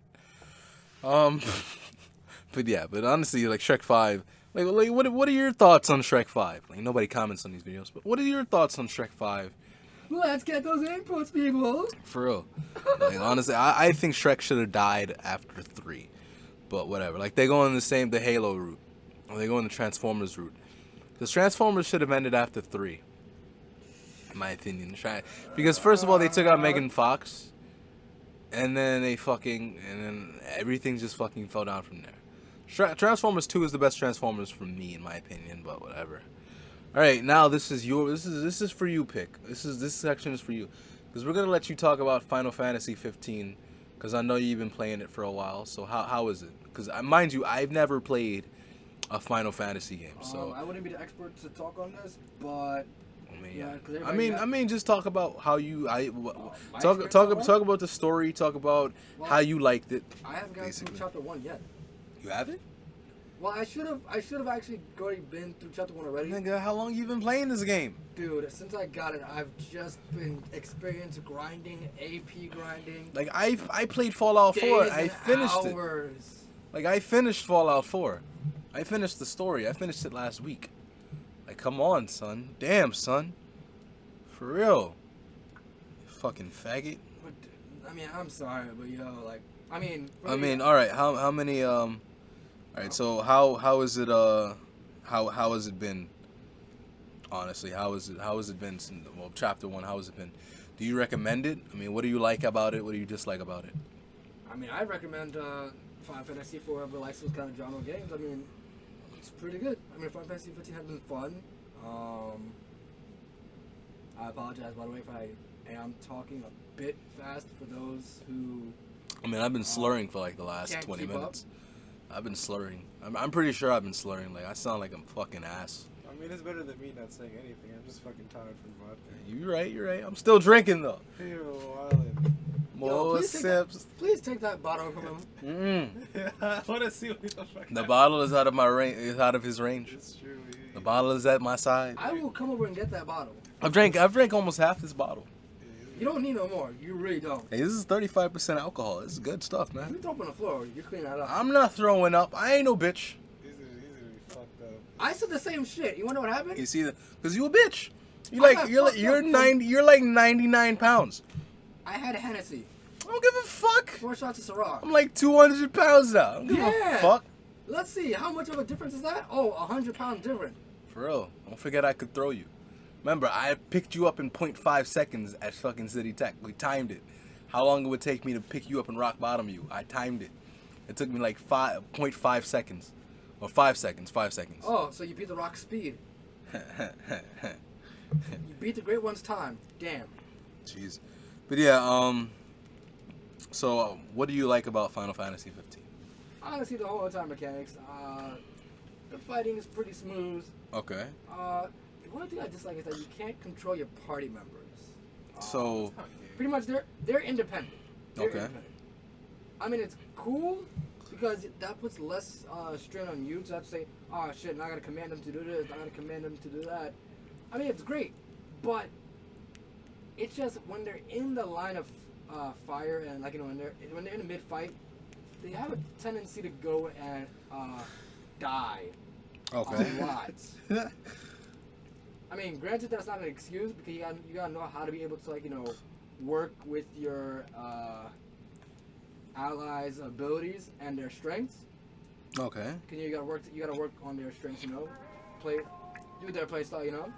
But honestly, like Shrek 5, like what are your thoughts on Shrek 5? Like nobody comments on these videos, but what are your thoughts on Shrek 5? Let's get those inputs, people. For real. Like honestly, I think Shrek should have died after 3. But whatever. Like they go on the Halo route. Or they go on the Transformers route. Because Transformers should have ended after 3. In my opinion. Because first of all, they took out Megan Fox. And then everything just fucking fell down from there. Transformers 2 is the best Transformers for me, in my opinion, but whatever. All right, now this is for you, Pick. This section is for you, because we're gonna let you talk about Final Fantasy 15, because I know you've been playing it for a while. So how is it? Because mind you, I've never played a Final Fantasy game, so I wouldn't be the expert to talk on this, but I mean, just talk about how you talk about the story, talk about how you liked it. I haven't gotten through chapter 1 yet. You haven't? Well, I should have actually already been through chapter 1 already. Nigga, how long you been playing this game? Dude, since I got it, I've just been experiencing grinding, AP grinding. Like I played Fallout 4. I finished hours. it. Like I finished Fallout 4. I finished the story. I finished it last week. Like come on, son. Damn, son. For real. You fucking faggot. But, I mean, I'm sorry, but like, I mean, all right. How many All right. So how is it how has it been? Honestly, how has it been since chapter 1? How has it been? Do you recommend it? I mean, what do you like about it? What do you dislike about it? I mean, I recommend Final Fantasy for whoever likes those kind of genre games. I mean, it's pretty good. I mean, Final Fantasy 15 has been fun. I apologize, by the way, if I am talking a bit fast for those who... I mean, I've been slurring for like the last 20 minutes. I've been slurring. I'm pretty sure I've been slurring. Like, I sound like I'm fucking ass. I mean, it's better than me not saying anything. I'm just fucking tired from vodka. You're right. I'm still drinking, though. Ew, Island. More sips. Please take that bottle from him. I want to see what the fuck. The bottle is out of my range. Is out of his range. It's true. The bottle is at my side. I will come over and get that bottle. I've drank almost half this bottle. You don't need no more. You really don't. Hey, this is 35% alcohol. This is good stuff, man. You throw up on the floor. You clean that up. I'm not throwing up. I ain't no bitch. He's gonna be fucked up. I said the same shit. You wanna know what happened? You see that? Cause you a bitch. You're like 99 pounds. I had a Hennessy. I don't give a fuck. 4 shots of Ciroc. I'm like 200 pounds now. I don't give a fuck. Let's see. How much of a difference is that? Oh, 100 pounds different. For real. Don't forget I could throw you. Remember, I picked you up in 0.5 seconds at fucking City Tech. We timed it. How long it would take me to pick you up and rock bottom you. I timed it. It took me like 0.5 seconds. Or 5 seconds. 5 seconds. Oh, so you beat the rock speed. You beat the Great One's time. Damn. Jeez. But yeah, so what do you like about Final Fantasy 15? Honestly, the whole time mechanics. The fighting is pretty smooth. Okay. The one thing I dislike is that you can't control your party members. So pretty much they're independent. They're Okay. independent. I mean, it's cool because that puts less strain on you to have to say, oh shit, now I gotta command them to do this, I gotta command them to do that. I mean, it's great, but it's just when they're in the line of fire and like when they're in a mid fight, they have a tendency to go and die. Okay. A lot. I mean, granted, that's not an excuse because you gotta know how to be able to work with your allies' abilities and their strengths. Okay. You gotta work on their strengths. Do their play style.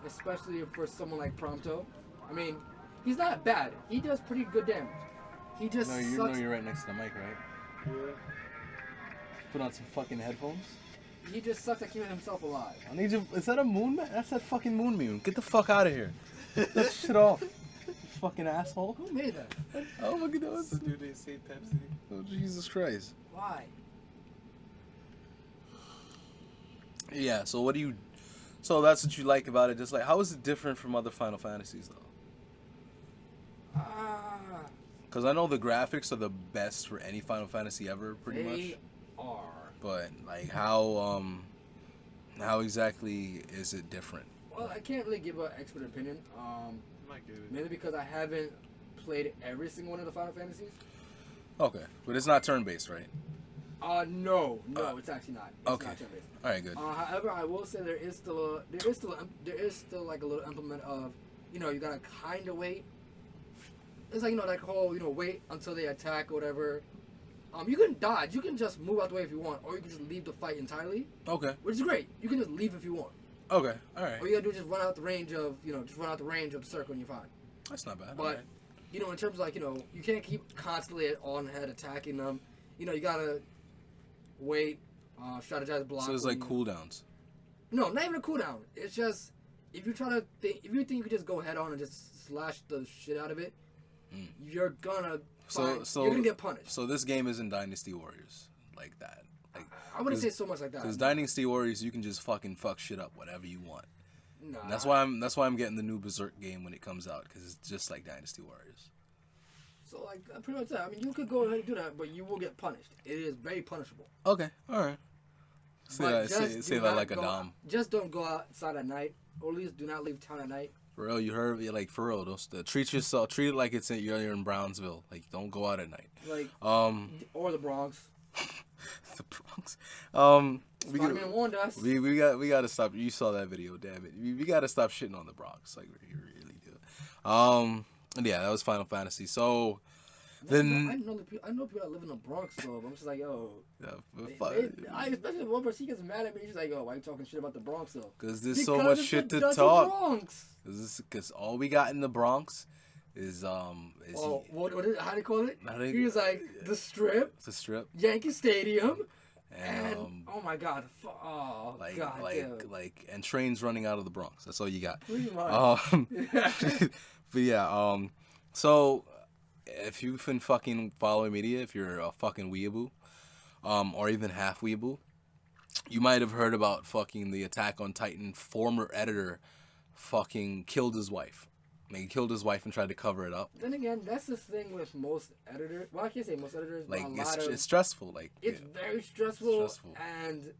Especially for someone like Prompto. I mean, He's not bad. He does pretty good damage. He just sucks. You're right next to the mic, right? Yeah. Put on some fucking headphones. He just sucks at keeping himself alive. I need you. Is that a moon man? That's that fucking moon meme. Get the fuck out of here. Get that shit off. You fucking asshole. Who made that? Oh, look at That's those. the dude they say Pepsi. Oh, Jesus Christ. Why? Yeah, so what do you... So that's what you like about it. Just like, how is it different from other Final Fantasies, though? Because I know the graphics are the best for any Final Fantasy ever, pretty much. They are. But, like, how exactly is it different? Well, I can't really give an expert opinion. Might get it. Mainly because I haven't played every single one of the Final Fantasies. Okay, but it's not turn-based, right? No, it's actually not. It's Okay. not turn-based. All right, good. However, I will say there is still like a little implement of, you gotta kind of wait. It's like that whole wait until they attack or whatever. You can dodge. You can just move out the way if you want, or you can just leave the fight entirely, Okay, which is great. You can just leave if you want. okay, all right. All you gotta do is just run out the range of the circle and you're fine. That's not bad. But all right. in terms of like you can't keep constantly on head attacking them. You gotta wait, strategize, block. So it's like cooldowns. No, not even a cooldown. It's just if you think you could just go head on and just slash the shit out of it, you're gonna you're gonna get punished. So this game isn't Dynasty Warriors like that. Like, I wouldn't say so much like that. Because Dynasty Warriors, you can just fucking fuck shit up whatever you want. Nah. And that's why I'm getting the new Berserk game when it comes out, because it's just like Dynasty Warriors. So like pretty much that. I mean, you could go ahead and do that, but you will get punished. It is very punishable. Okay, all right. But Say that like a dom. Just don't go outside at night, or at least do not leave town at night. For real, you heard me. Like, for real, treat it like you're in Brownsville. Like, don't go out at night. Like, or the Bronx. The Bronx. Spider-Man warned us. We got to stop. You saw that video, damn it. We got to stop shitting on the Bronx. Like, we really do. Yeah, that was Final Fantasy. So, then I know people that live in the Bronx, though. But I'm just like, yo. Yeah, especially if one person gets mad at me. She's like, yo, why are you talking shit about the Bronx, though? Because there's so much shit to talk. Because all we got in the Bronx is what is, how do you call it? He was like the Strip, Yankee Stadium, and oh my God, and trains running out of the Bronx. That's all you got. Pretty much. But yeah, so if you've been fucking following media, if you're a fucking weeaboo, or even half weeaboo, you might have heard about fucking the Attack on Titan former editor fucking killed his wife. Like, he killed his wife and tried to cover it up. Then again, that's the thing with most editors. Well, I can't say most editors, like, but it's stressful. Like, it's very stressful, and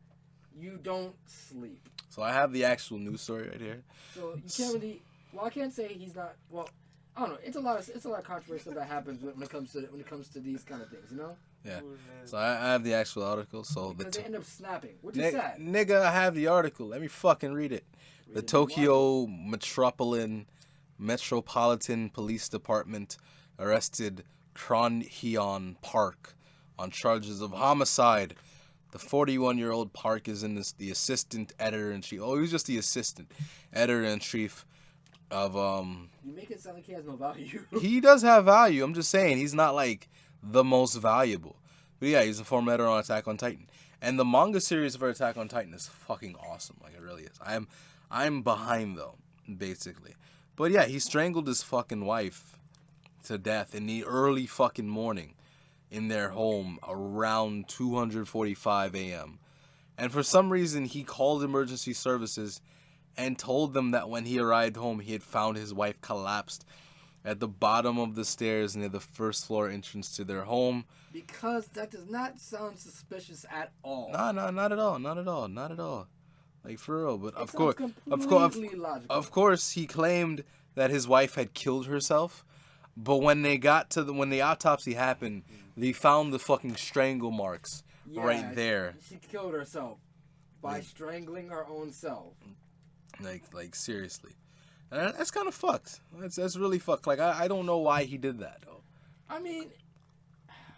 you don't sleep. So I have the actual news story right here. So you can't really. Well, I can't say he's not. Well, I don't know. It's a lot of controversy that happens when it comes to these kind of things. Yeah. So I have the actual article. So because they end up snapping, which is sad. Nigga, I have the article. Let me fucking read it. The Tokyo Metropolitan Police Department arrested Kron Hyun Park on charges of homicide. The 41-year-old Park is the assistant editor-in-chief. Oh, he was just the assistant editor-in-chief of You make it sound like he has no value. He does have value. I'm just saying he's not like the most valuable. But yeah, he's a former editor on Attack on Titan. And the manga series for Attack on Titan is fucking awesome. Like, it really is. I'm behind though, basically. But yeah, he strangled his fucking wife to death in the early fucking morning in their home around 2:45 a.m. And for some reason, he called emergency services and told them that when he arrived home, he had found his wife collapsed at the bottom of the stairs near the first floor entrance to their home. Because that does not sound suspicious at all. Nah, not at all. Like, for real. But of course, he claimed that his wife had killed herself. But when the autopsy happened, they found the fucking strangle marks right there. She killed herself by strangling her own self. Like seriously, and that's kind of fucked. That's really fucked. Like, I don't know why he did that though. I mean,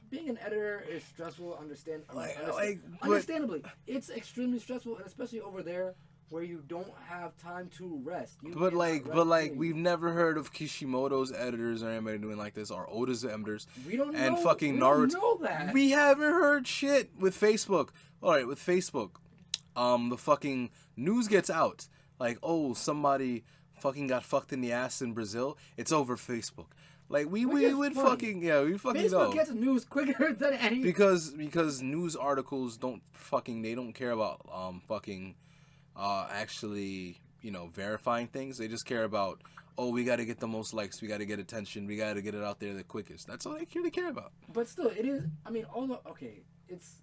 being an editor is stressful. Understandably, it's extremely stressful, and especially over there. where you don't have time to rest. You But cannot like, rest but like, daily. we've never heard of Kishimoto's editors or anybody doing like this, or Oda's editors. we don't and know, fucking we Naruto. don't know that. We haven't heard shit with Facebook. All right, with Facebook, the fucking news gets out. Like, oh, somebody fucking got fucked in the ass in Brazil. It's over Facebook. Like we Which is would funny. fucking we fucking Facebook know. gets news quicker than any. Because news articles don't care about fucking actually verifying things. They just care about, oh, we got to get the most likes, we got to get attention, we got to get it out there the quickest. That's all they care about. But still, it is. I mean, it's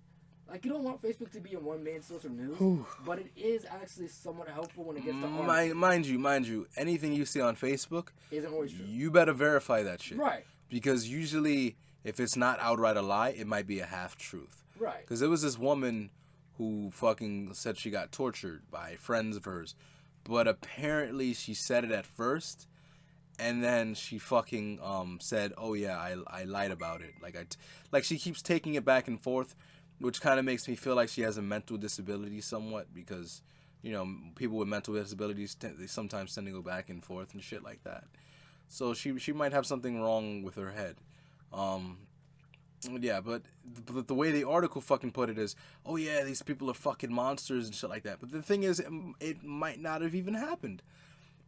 like you don't want Facebook to be in one main source of news, but it is actually somewhat helpful when it gets to articles. Mind you, anything you see on Facebook, Isn't always true. you better verify that shit. Right. Because usually, if it's not outright a lie, it might be a half truth. Right. Because there was this woman who fucking said she got tortured by friends of hers, but apparently she said it at first, and then she fucking said, "Oh yeah, I lied about it." Like she keeps taking it back and forth, which kind of makes me feel like she has a mental disability somewhat, because people with mental disabilities they sometimes tend to go back and forth and shit like that. So she might have something wrong with her head. Yeah, but the way the article fucking put it is, oh yeah, these people are fucking monsters and shit like that. But the thing is, it might not have even happened.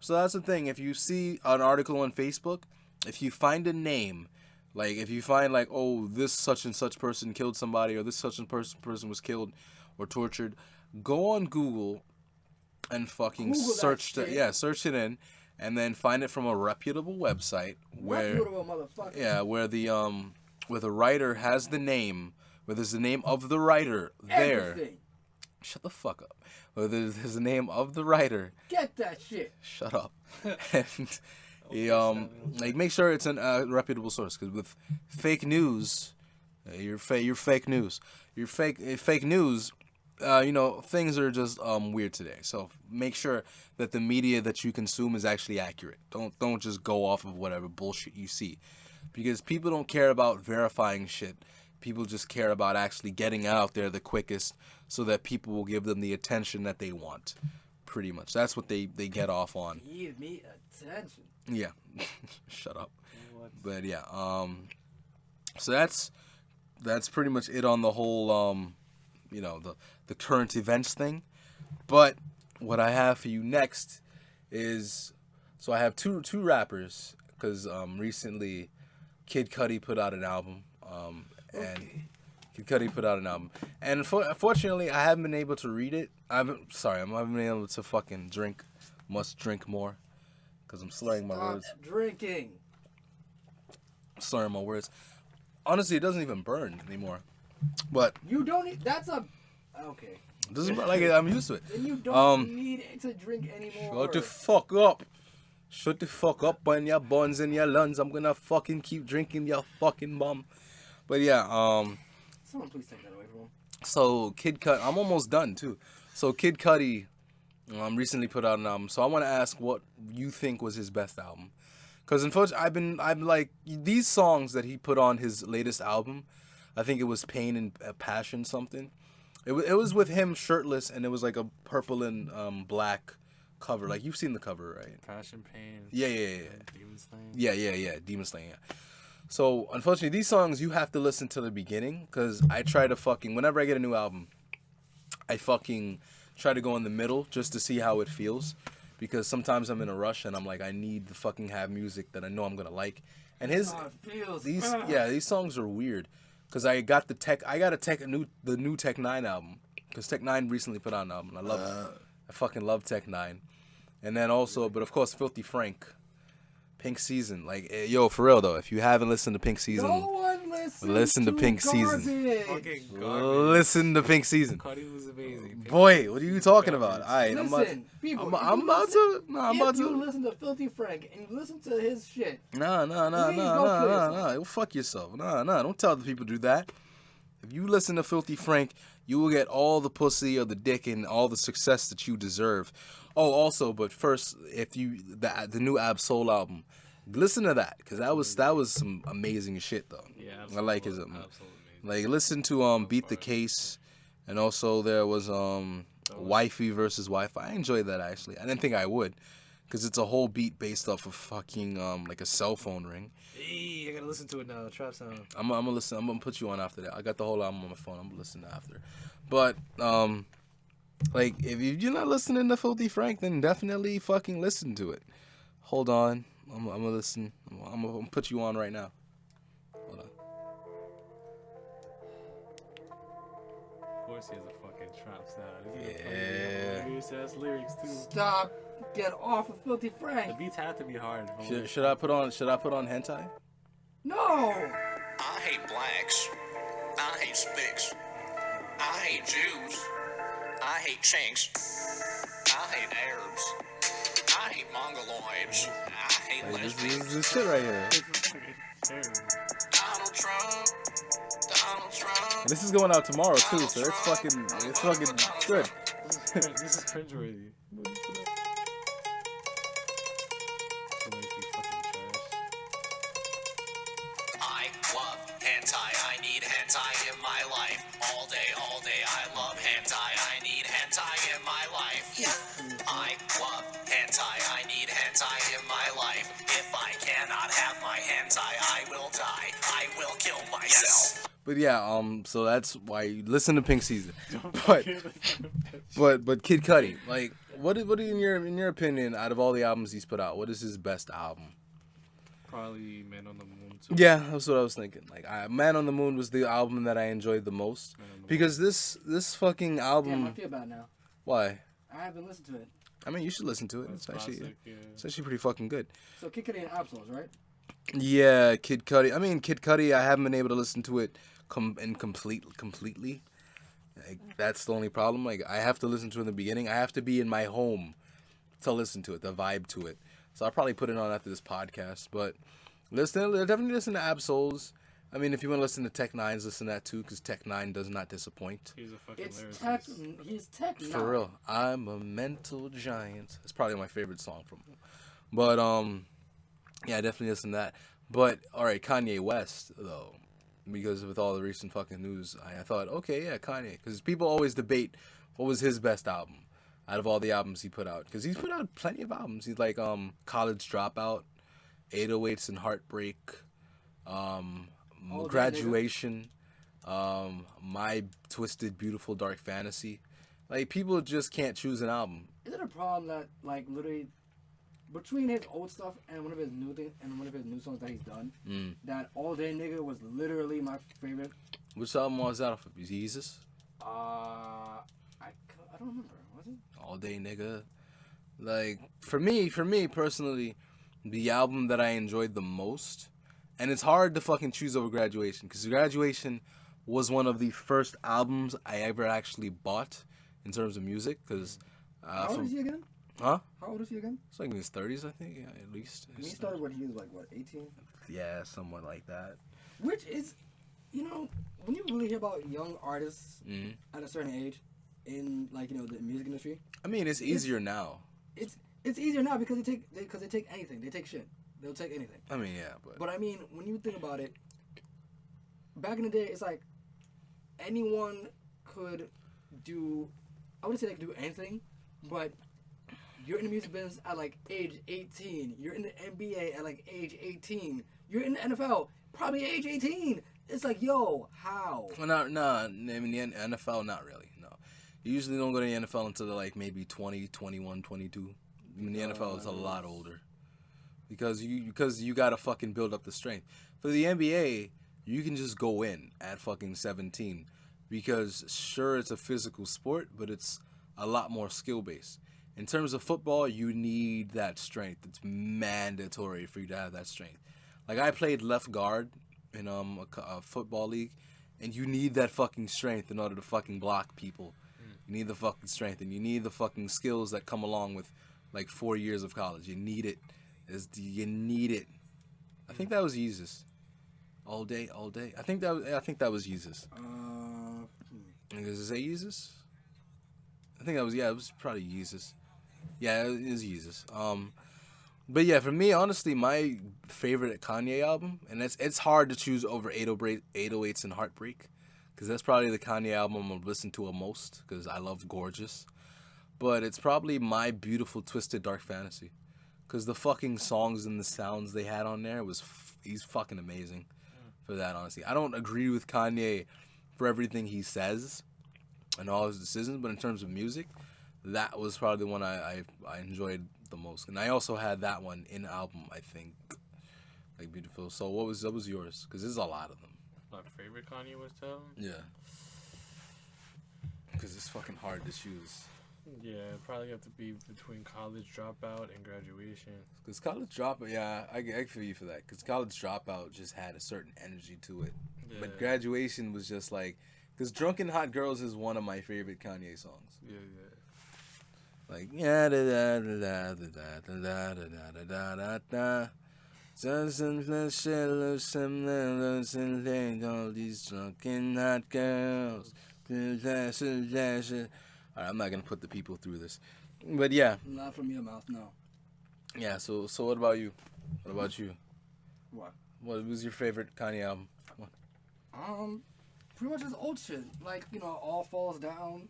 So that's the thing. If you see an article on Facebook, if you find a name, like if you find like, oh, this such and such person killed somebody, or this such and person was killed or tortured, go on Google and fucking Google that search shit. search it in, and then find it from a reputable website where Reputable motherfucker. yeah, where the writer has the name, where there's the name of the writer there. Everything. Shut the fuck up. Where there's the name of the writer. Get that shit. Shut up. And like make sure it's a reputable source, because with fake news, you're fake news. You're fake news. Things are just weird today. So make sure that the media that you consume is actually accurate. Don't just go off of whatever bullshit you see, because people don't care about verifying shit. People just care about actually getting out there the quickest, so that people will give them the attention that they want. Pretty much, that's what they get off on. Give me attention. Yeah, shut up. What? But yeah, so that's pretty much it on the whole the current events thing. But what I have for you next is, so I have two rappers, because recently Kid Cudi put out an album, and Kid Cudi put out an album, and unfortunately I haven't been able to read it. I haven't been able to fucking must drink more, because I'm slurring my Stop words. drinking. Slurring my words. Honestly, it doesn't even burn anymore. But You don't need. That's a. Okay. it doesn't burn, like I'm used to it. Then you don't need to drink anymore. Shut the fuck up. Shut the fuck up on your buns and your lungs. I'm gonna fucking keep drinking your fucking bum. But yeah, Someone please take that away from him. so Kid Cudi, I'm almost done too. So Kid Cudi recently put out an album. So I want to ask what you think was his best album. Because unfortunately, I'm like, these songs that he put on his latest album, I think it was Pain and Passion something. It was with him shirtless, and it was like a purple and black cover. Like, you've seen the cover, right? Passion, Pain. Yeah. Demon Slayer. Yeah. Demon Slayer, yeah. So, unfortunately, these songs, you have to listen to the beginning, because I try to whenever I get a new album, I fucking try to go in the middle just to see how it feels. Because sometimes I'm in a rush and I'm like, I need to fucking have music that I know I'm gonna like. And How it feels. these songs are weird. Cause I got the new Tech 9 album. Cause Tech 9 recently put out an album. I fucking love Tech 9. And then also, but of course, Filthy Frank, Pink Season. Like, yo, for real though, if you haven't listened to Pink Season, No one listen to Pink Season. Fucking garbage. Listen to Pink Season. Cudi was amazing. Boy, what are you talking about? Alright, Listen, people. I'm if about you to. listen to Filthy Frank and you listen to his shit, Nah. Fuck yourself. Nah. Don't tell the people to do that. If you listen to Filthy Frank, you will get all the pussy or the dick and all the success that you deserve. Oh, also, but first, if you the new Ab Soul album, listen to that, because that was some amazing shit though. Yeah, I like his absolutely. like listen to Beat the Case, and also there was Wifey versus Wi-Fi. I enjoyed that actually. I didn't think I would, because it's a whole beat based off of fucking like a cell phone ring. Hey, I gotta listen to it now. Trap sound. I'm gonna listen. I'm gonna put you on after that. I got the whole album on my phone. I'm gonna listen after. But like if you're not listening to Filthy Frank, then definitely fucking listen to it. Hold on. I'm gonna listen. I'm gonna put you on right now. Hold on. Of course, he has a fucking trap sound. Yeah. Hilarious ass lyrics too. Stop. Get off of Filthy The Frank. beats have to be hard. Should I put on hentai? No. I hate blacks. I hate spics. I hate Jews. I hate chinks. I hate Arabs. I hate Mongoloids. I hate Like, lesbians. this shit right here. Donald Trump. Donald Trump. And this is going out tomorrow too, so it's fucking good. This is cringeworthy. So makes me fucking trash. I love hentai. I need hentai in my life. All day, I love hentai. I need hentai in my life. I love hentai. I need hentai in my life. If I cannot have my hentai, I will die. I will kill myself. But yeah, so that's why you listen to Pink Season. But Kid Cudi, like, what in your opinion, out of all the albums he's put out, what is his best album? Probably Man on the Moon too. Yeah, that's what I was thinking. Like, Man on the Moon was the album that I enjoyed the most, because this fucking album. Damn, I feel bad now. Why? I haven't listened to it. I mean, you should listen to it. That's It's classic, it's actually pretty fucking good. So Kid Cudi and Absols, right? Yeah, Kid Cudi. I mean, Kid Cudi, I haven't been able to listen to it completely. Like, that's the only problem. Like, I have to listen to it in the beginning. I have to be in my home to listen to it, the vibe to it. So I'll probably put it on after this podcast. But definitely listen to Absols. I mean, if you want to listen to Tech Nine's, listen to that too, because Tech Nine does not disappoint. He's a fucking It's lyricist. tech. He's tech. For real. I'm a mental giant. It's probably my favorite song from him. But, yeah, definitely listen to that. But, alright, Kanye West, though. Because with all the recent fucking news, I thought, okay, yeah, Kanye. Because people always debate what was his best album out of all the albums he put out. Because he's put out plenty of albums. He's like College Dropout, 808s and Heartbreak, Graduation, My Twisted Beautiful Dark Fantasy. Like, people just can't choose an album. Is it a problem that, like, literally, between his old stuff and one of his new things and one of his new songs that he's done, that All Day Nigga was literally my favorite? Which album was that off of? Yeezus? I don't remember. Was it? All Day Nigga. Like, for me personally, the album that I enjoyed the most, and it's hard to fucking choose over Graduation, because Graduation was one of the first albums I ever actually bought in terms of music, because... How old is he again? Huh? How old is he again? It's like in his 30s, I think, yeah, at least. He started when he was like, what, 18? Yeah, somewhat like that. Which is, you know, when you really hear about young artists at a certain age in, like, you know, the music industry. I mean, it's easier now. It's easier now because they take anything. They take shit. They'll take anything. I mean, yeah, But I mean, when you think about it, back in the day, it's like anyone could do. I wouldn't say they could do anything, but you're in the music business at like age 18. You're in the NBA at like age 18. You're in the NFL probably age 18. It's like, yo, how? Well, I mean, the NFL, not really, no. You usually don't go to the NFL until they're like maybe 20, 21, 22. I mean, the NFL is a lot older. Because you gotta fucking build up the strength. For the NBA, you can just go in at fucking 17. Because sure, it's a physical sport, but it's a lot more skill-based. In terms of football, you need that strength. It's mandatory for you to have that strength. Like, I played left guard in a football league, and you need that fucking strength in order to fucking block people. You need the fucking strength, and you need the fucking skills that come along with, like, 4 years of college. You need it. You need it. I think that was Yeezus. All day. I think that was Yeezus. Does it say Yeezus? I think that was, it was probably Yeezus. Yeah, it is Yeezus. But yeah, for me, honestly, my favorite Kanye album, and it's hard to choose over 808s and Heartbreak, because that's probably the Kanye album I'm gonna listen to the most, because I love Gorgeous. but it's probably My Beautiful Twisted Dark Fantasy. Because the fucking songs and the sounds they had on there he's fucking amazing for that, honestly. I don't agree with Kanye for everything he says and all his decisions, but in terms of music, that was probably the one I enjoyed the most. And I also had that one in album, I think. Like, beautiful. So what was yours? Because there's a lot of them. My favorite Kanye was Tell? Yeah. Because it's fucking hard to choose. Yeah, it'd probably have to be between College Dropout and Graduation. Because College Dropout, yeah, I feel you for that. Because College Dropout just had a certain energy to it. Yeah. But Graduation was just like... Because Drunken Hot Girls is one of my favorite Kanye songs. Yeah. Like, yeah, da da da da da da da da da da da. All these drunken hot girls. Alright, I'm not gonna put the people through this, but yeah. Not from your mouth, no. Yeah. So what about you? What about you? What? What was your favorite Kanye album? Pretty much just old shit. Like, All Falls Down.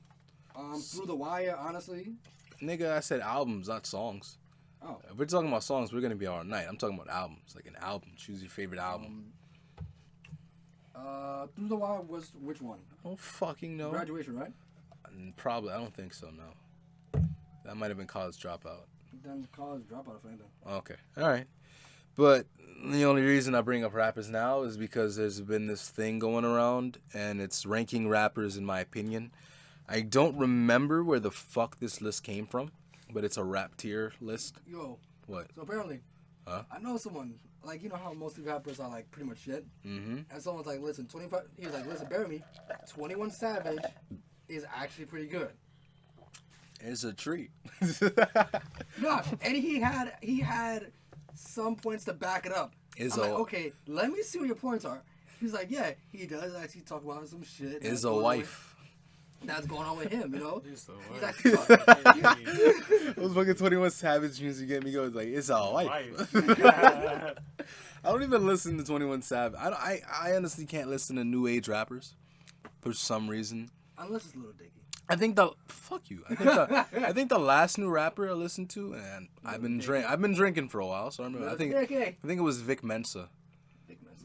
Through the Wire, honestly. Nigga, I said albums, not songs. Oh. If we're talking about songs, we're gonna be all night. I'm talking about albums, like an album. Choose your favorite album. Through the Wire was which one? I don't fucking know. Graduation, right? Probably. I don't think so. No. That might have been College Dropout. Then College Dropout, if anything. Okay. All right. But the only reason I bring up rappers now is because there's been this thing going around, and it's ranking rappers in my opinion. I don't remember where the fuck this list came from, but it's a rap tier list. Yo. What? So apparently, Huh? I know someone, like, you know how most of the rappers are, like, pretty much shit? Mm-hmm. And someone's like, listen, 25, he was like, listen, bear with me, 21 Savage is actually pretty good. It's a treat. No, and he had some points to back it up. I'm like, okay, let me see what your points are. He's like, yeah, he does actually talk about some shit. Is a wife. That's going on with him, He's the He's worst. actually talking. Those fucking 21 Savage music get me going. It's like, it's a wife. I don't even listen to 21 Savage. I honestly can't listen to new age rappers for some reason. Unless it's Little Dicky. I think fuck you. I think the last new rapper I listened to, and I've been drinking for a while, so I remember. I think it was Vic Mensa.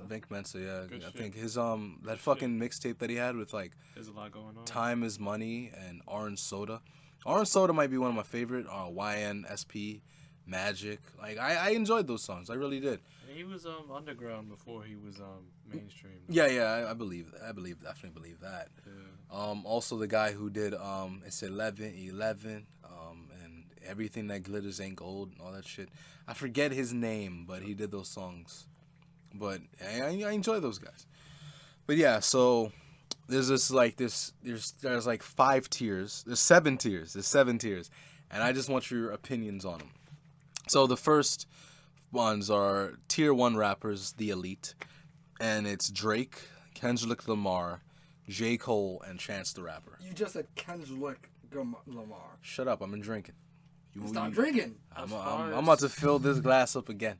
Vic Mensa, yeah. Good I shit. think his that fucking mixtape that he had with like There's a lot going on. Time Is Money and Orange Soda. Orange Soda might be one of my favorite. YNSP, Magic. Like I enjoyed those songs. I really did. And he was underground before he was mainstream. Yeah. I definitely believe that. Yeah. Also the guy who did it's 11, and Everything That Glitters Ain't Gold and all that shit. I forget his name, but he did those songs. But I enjoy those guys. But yeah, so there's there's like 5 tiers. There's 7 tiers. And I just want your opinions on them. So the first ones are tier 1 rappers, the elite. And it's Drake, Kendrick Lamar, J. Cole, and Chance the Rapper. You just said Kendrick Lamar. Shut up, I've been drinking. Stop drinking. I'm about to fill this glass up again.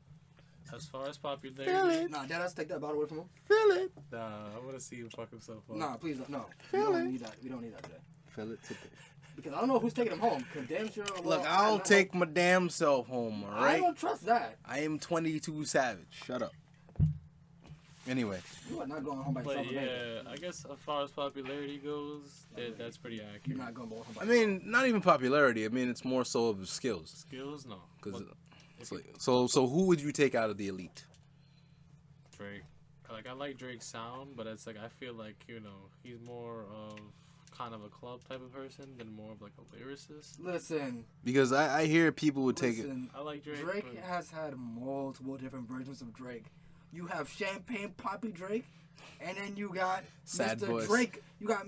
As far as popularity, Feel it. Nah, Dad, let's take that bottle away from him. Fill it. nah, I want to see him fuck himself up. Nah, please, no. Feel We it. don't need that. We don't need that today. Fill it today. Because I don't know who's taking him home. Cause damn sure. Look, I'll take my damn self home, I alright? don't trust that. I am 22 Savage. Shut up. Anyway. You are not going home by yourself. But yeah, I guess as far as popularity goes, that's pretty You're accurate. not going home by I yourself. mean, not even popularity. I mean, it's more so of skills. Skills, no. Cause But it's like, so who would you take out of the elite? Drake. Like, I like Drake's sound, but it's like I feel like, he's more of kind of a club type of person than more of like a lyricist. Listen. Because I hear people would take it. Listen, I like Drake. Drake but has had multiple different versions of Drake. You have Champagne Poppy Drake, and then you got Sad Mr. Boys. Drake. You got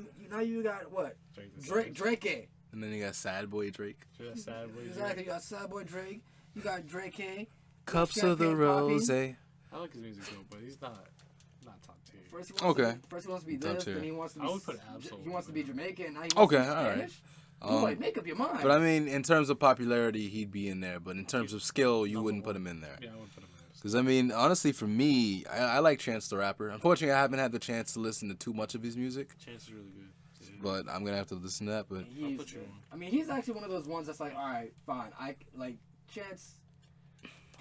what? Drake the Drake. And then you got Sad Boy Drake. Savage. Sad boy Exactly. Drake. You got Sad Boy Drake. You got Drake. Cups of the Champagne Rose. Poppy. I like his music though, but he's not top tier. First he wants Okay. First he wants to be Top this, tier. then he wants to be. I would put Absol He wants to be Jamaican. Now he wants Okay, to be all right. Spanish. You like make up your mind. But I mean, in terms of popularity, he'd be in there. But in terms of skill, you wouldn't put him in there. Yeah, I would put him in. Because, I mean, honestly, for me, I like Chance the Rapper. Unfortunately, I haven't had the chance to listen to too much of his music. Chance is really good. Yeah. but I'm gonna have to listen to that. But I'll He's, put you on. I mean, he's actually one of those ones that's like, all right, fine. I like Chance.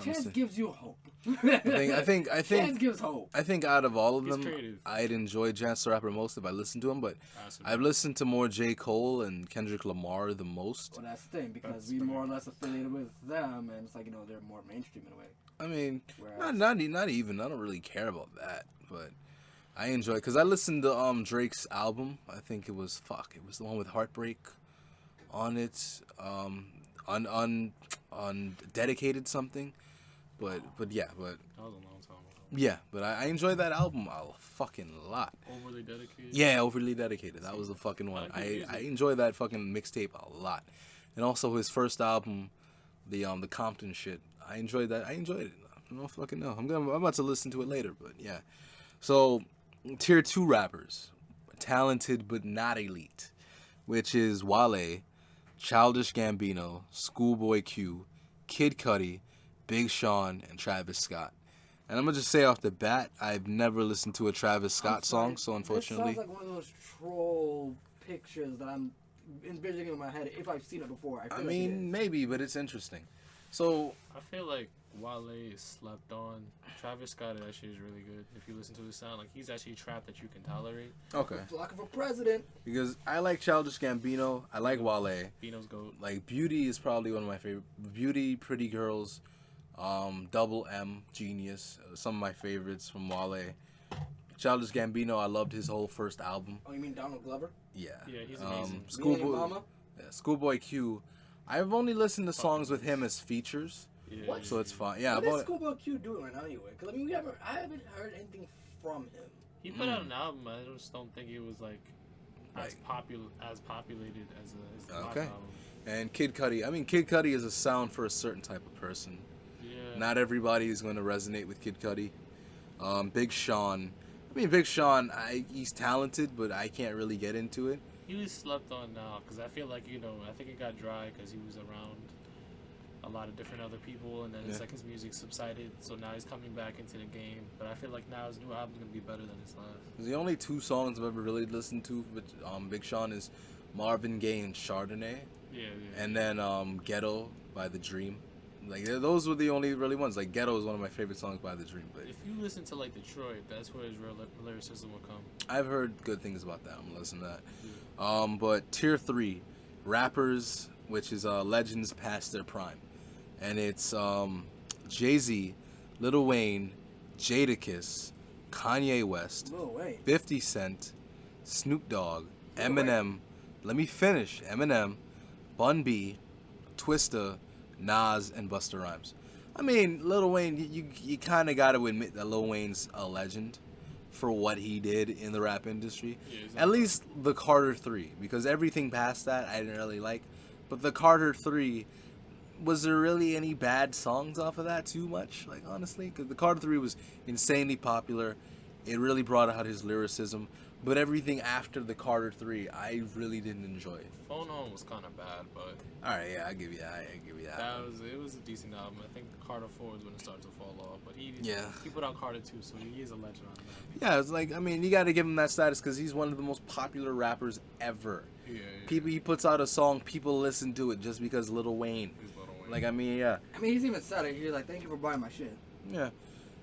Chance Honestly. gives you hope. I think Chance gives hope. I think out of all of He's them, creative. I'd enjoy Chance the Rapper most if I listened to him. But I've listened to more J. Cole and Kendrick Lamar the most. Well, that's the thing because That's we fair. more or less affiliated with them, and it's like they're more mainstream in a way. I mean, Whereas, not even. I don't really care about that, but I enjoy because I listened to Drake's album. I think it was the one with Heartbreak on it. On dedicated something, but yeah, but That was a long time ago. yeah, but I enjoyed that album a fucking lot. Overly dedicated. Yeah, Overly Dedicated. That was the fucking one. I like his I music. enjoyed that fucking mixtape a lot, and also his first album, the Compton shit. I enjoyed that. I enjoyed it. I don't fucking know. I'm about to listen to it later, but yeah. So, tier 2 rappers, talented but not elite, which is Wale, Childish Gambino, Schoolboy Q, Kid Cudi, Big Sean, and Travis Scott. And I'm gonna just say off the bat, I've never listened to a Travis Scott song, so unfortunately, this sounds like one of those troll pictures that I'm envisioning in my head if I've seen it before. I I feel mean, maybe, but it's interesting. So, I feel like Wale is slept on. Travis Scott actually is really good. If you listen to his sound, like he's actually trap that you can tolerate. okay, it's like for president. because I like Childish Gambino, I like Wale. Bino's goat. Like Beauty is probably one of my favorite. Beauty, Pretty Girls, Double M, Genius, some of my favorites from Wale. Childish Gambino, I loved his whole first album. Oh, you mean Donald Glover? Yeah. Yeah, he's amazing. Schoolboy Mama? Schoolboy Q. I've only listened to songs with him as features, Yeah, What? so it's fine. Yeah, What is but Schoolboy Q doing right now anyway? Because I mean, I haven't heard anything from him. He put out an album. I just don't think it was like as Like- populated as the last Okay. album. and Kid Cudi. I mean, Kid Cudi is a sound for a certain type of person. Yeah. Not everybody is going to resonate with Kid Cudi. Big Sean. I mean, Big Sean, he's talented, but I can't really get into it. He was slept on now because I feel like I think it got dry because he was around a lot of different other people, and then it's Yeah. like his music subsided. So now he's coming back into the game. But I feel like now his new album's gonna be better than his last. The only two songs I've ever really listened to with Big Sean is Marvin Gaye and Chardonnay, Yeah. and then Ghetto by The Dream. Like those were the only really ones. Like Ghetto is one of my favorite songs by The Dream. But If you listen to like Detroit, that's where his real lyricism will come. I've heard good things about that. I'm gonna listen to that. But tier 3 rappers, which is legends past their prime, and it's Jay-Z, Lil Wayne, Jadakiss, Kanye West, Lil Wayne. 50 Cent, Snoop Dogg, Eminem. Let me finish. Eminem, Bun B, Twista, Nas, and Busta Rhymes. I mean, Lil Wayne, you kind of got to admit that Lil Wayne's a legend for what he did in the rap industry. Yeah, he's At least the Carter 3, because everything past that I didn't really like. But the Carter 3, was there really any bad songs off of that too much? Like, honestly? Because the Carter 3 was insanely popular. It really brought out his lyricism. But everything after the Carter 3, I really didn't enjoy it. Phone On was kind of bad, but Alright, yeah, I give you that. I give you that. it was a decent album. I think Carter 4 is when it started to fall off, but he Yeah. put out Carter 2, so he is a legend on that. Yeah, it's like, I mean, you got to give him that status because he's one of the most popular rappers ever. Yeah. People, he puts out a song, people listen to it just because Lil Wayne. He's Lil Wayne. Like, I mean, yeah. I mean, he's even said it. He's like, thank you for buying my shit. Yeah.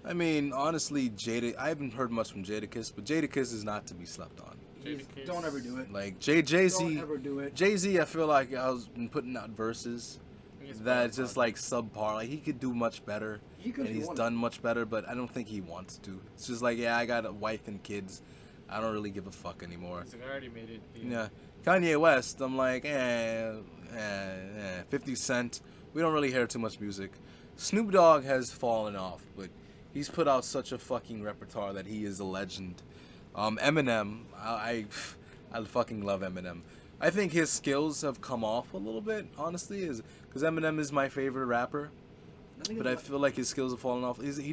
I mean, honestly, I haven't heard much from Jadakiss, but Jadakiss is not to be slept on. Jadakiss. Don't ever do it. Like, Don't Jay-Z, ever do it. Jay-Z, I feel like I was been putting out verses He's that's bad, just like subpar. Like, he could do much better, He could and if he he's wanted. done much better, but I don't think he wants to. It's just like, yeah, I got a wife and kids. I don't really give a fuck anymore. He's like, I already made it. Yeah. Kanye West, I'm like, 50 Cent. We don't really hear too much music. Snoop Dogg has fallen off, but he's put out such a fucking repertoire that he is a legend. Eminem, I fucking love Eminem. I think his skills have come off a little bit, honestly, because Eminem is my favorite rapper. But I feel like his skills have fallen off. He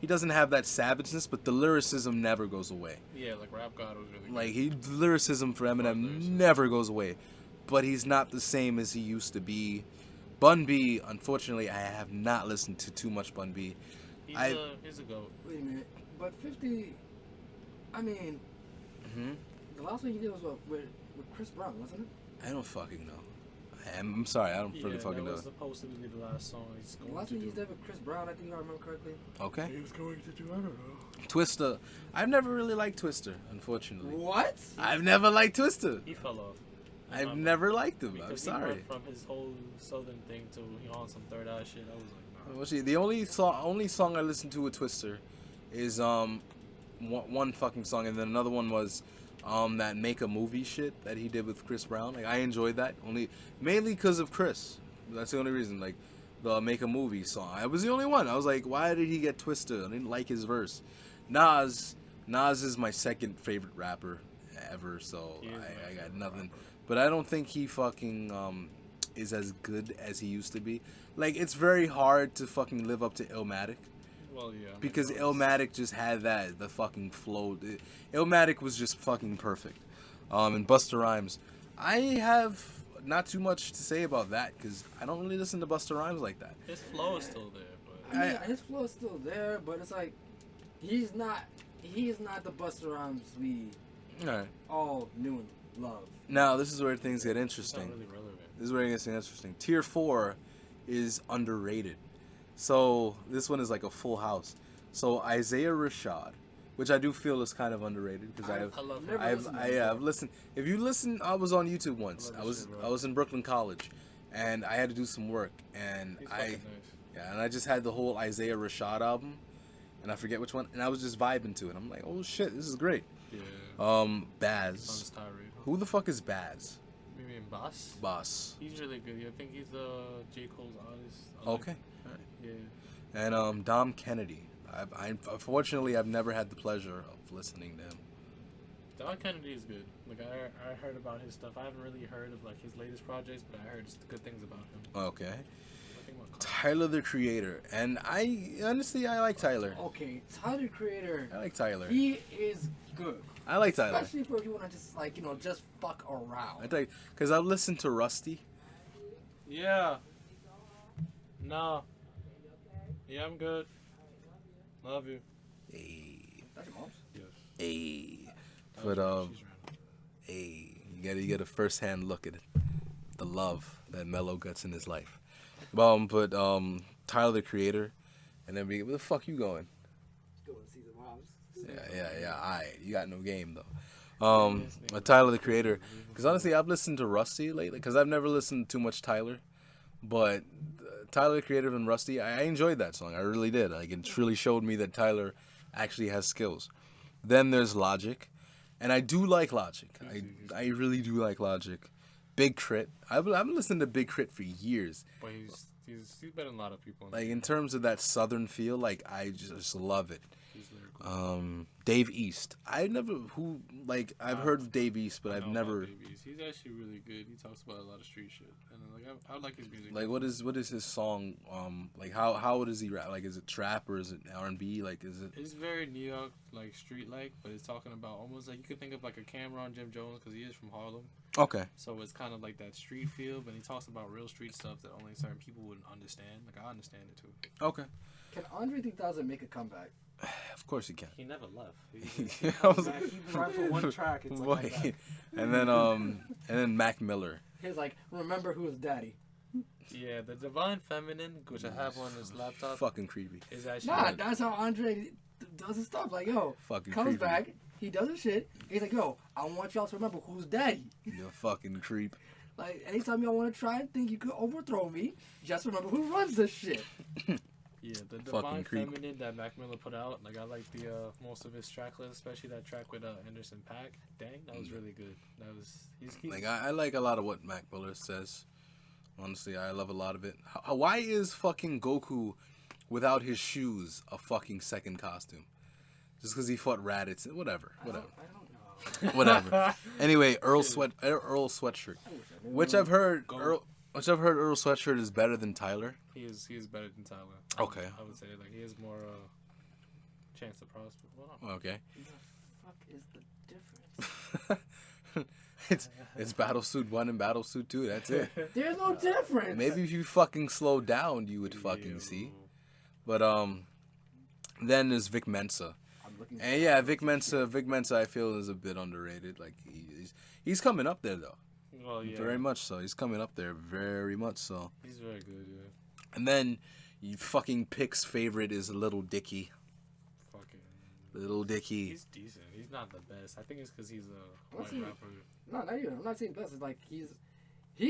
doesn't have that savageness, but the lyricism never goes away. Yeah, like Rap God was really good. Like lyricism for Eminem lyricism. never goes away, but he's not the same as he used to be. Bun B, unfortunately, I have not listened to too much Bun B. He's a goat. Wait a minute. But 50, I mean, Mhm. the last one he did was what, with with Chris Brown, wasn't it? I don't fucking know. I'm sorry, I don't really fucking that know. was supposed to be the last song he's The going last to thing do. he's did with Chris Brown, I think I remember correctly. Okay. He was going to do, I don't know. Twister. I've never really liked Twister, unfortunately. What? I've never liked Twister. He fell off. I've never liked him. I'm Because sorry. he went from his whole southern thing to on some third eye shit. I was like, nah. Well, see, the only song I listened to with Twister is one fucking song, and then another one was that Make a Movie shit that he did with Chris Brown. Like I enjoyed that mainly because of Chris. That's the only reason. Like the Make a Movie song, I was the only one. I was like, why did he get Twister? I didn't like his verse. Nas is my second favorite rapper ever, so I got nothing. But I don't think he fucking is as good as he used to be. Like it's very hard to fucking live up to Illmatic. Well, yeah. Because Illmatic just had the fucking flow. Illmatic was just fucking perfect. And Busta Rhymes, I have not too much to say about that because I don't really listen to Busta Rhymes like that. His flow is still there, but I mean, his flow is still there, but it's like he's not the Busta Rhymes we Alright. all knew and loved. Now this is where things get it's not interesting. really relevant. This is where it gets interesting. Tier 4 is underrated. So this one is like a full house. So Isaiah Rashad, which I do feel is kind of underrated because I love him. never listened to him I've before. listened. If you listen, I was on YouTube once. I love this shit, bro. I was in Brooklyn College, and I had to do some work, and He's I fucking nice. yeah, and I just had the whole Isaiah Rashad album, and I forget which one, and I was just vibing to it. I'm like, oh shit, this is great. Yeah. Baz. Son's Tyree. Who the fuck is Baz? You mean Boss? Boss. He's really good. I think he's J. Cole's artist. Okay. Alright. Yeah. And Dom Kennedy. Unfortunately, I've never had the pleasure of listening to him. Don Kennedy is good. Like I heard about his stuff. I haven't really heard of like his latest projects, but I heard just good things about him. Okay. I think about Tyler the Creator, and I honestly like Tyler. Okay, Tyler the Creator, I like Tyler. he is good. I like Tyler. Especially for if you want to just like just fuck I around. think because I've listened to Rusty. Yeah. No. Yeah, I'm good. Love you. Hey, That's your mom's. Yes. hey, She's but random. hey, you get a first hand look at it, the love that Mello gets in his life. But Tyler the Creator, and then where the fuck you going? Go and see the moms. Yeah. Alright, you got no game though. Tyler the Creator, because honestly, I've listened to Rusty lately, because I've never listened too much Tyler, but Tyler the Creator and Rusty, I enjoyed that song. I really did. Like it really showed me that Tyler actually has skills. Then there's Logic, and I do like Logic. I really do like Logic. Big Crit. I've been listening to Big Crit for years. But he's better than a lot of people. Like in terms of that southern feel, like I just love it. He's lyrical. Dave East. I've heard of Dave East, but I I've know never. about babies. He's actually really good. He talks about a lot of street shit, and like I like his music. Like what is his song? Like how does he rap? Like is it trap or is it R&B? Like is it? It's very New York, like street like, but it's talking about almost like you could think of like a Cameron Jim Jones because he is from Harlem. Okay. So it's kind of like that street feel, but he talks about real street stuff that only certain people wouldn't understand. Like I understand it too. Okay. Can Andre 3000 make a comeback? Of course he can. He never left. I was Back, he rapped for one track. It's like Wait. that. and then Mac Miller. He's like, remember who's daddy. Yeah, the Divine Feminine, which I have on this laptop, Fucking creepy. is actually Nah, that's how Andre does his stuff. Like, yo, Fucking comes creepy. back, he does his shit. He's like, yo, I want y'all to remember who's daddy. You fucking creep. Like, anytime y'all want to try and think you could overthrow me, just remember who runs this shit. Yeah, the Fucking Divine creep. Feminine that Mac Miller put out. Like I like the most of his track list, especially that track with Anderson .Paak. Dang, that was really good. That was he's Like I like a lot of what Mac Miller says. Honestly, I love a lot of it. Why is fucking Goku without his shoes a fucking second costume? Just because he fought Raditz? Whatever. I don't know. Whatever. Anyway, Earl Sweatshirt, which I've heard Earl Sweatshirt is better than Tyler. he is better than Tyler. Okay. I would say like he has more chance to prosper. Well, Okay. What the fuck is the difference? It's Battlesuit 1 and Battlesuit 2. That's it. There's no difference. Maybe if you fucking slow down, you would fucking see. But then there's Vic Mensa. I'm looking fucking. And yeah, Vic Mensa, I feel is a bit underrated. Like he's coming up there though. Well, yeah. Very much so. He's coming up there very much so. He's very good, yeah. And then you fucking Pick's favorite is Little Dicky. Fucking. Little Dicky. He's decent. He's not the best. I think it's because he's a What's white he- rapper. No, not even. I'm not saying best. It's like he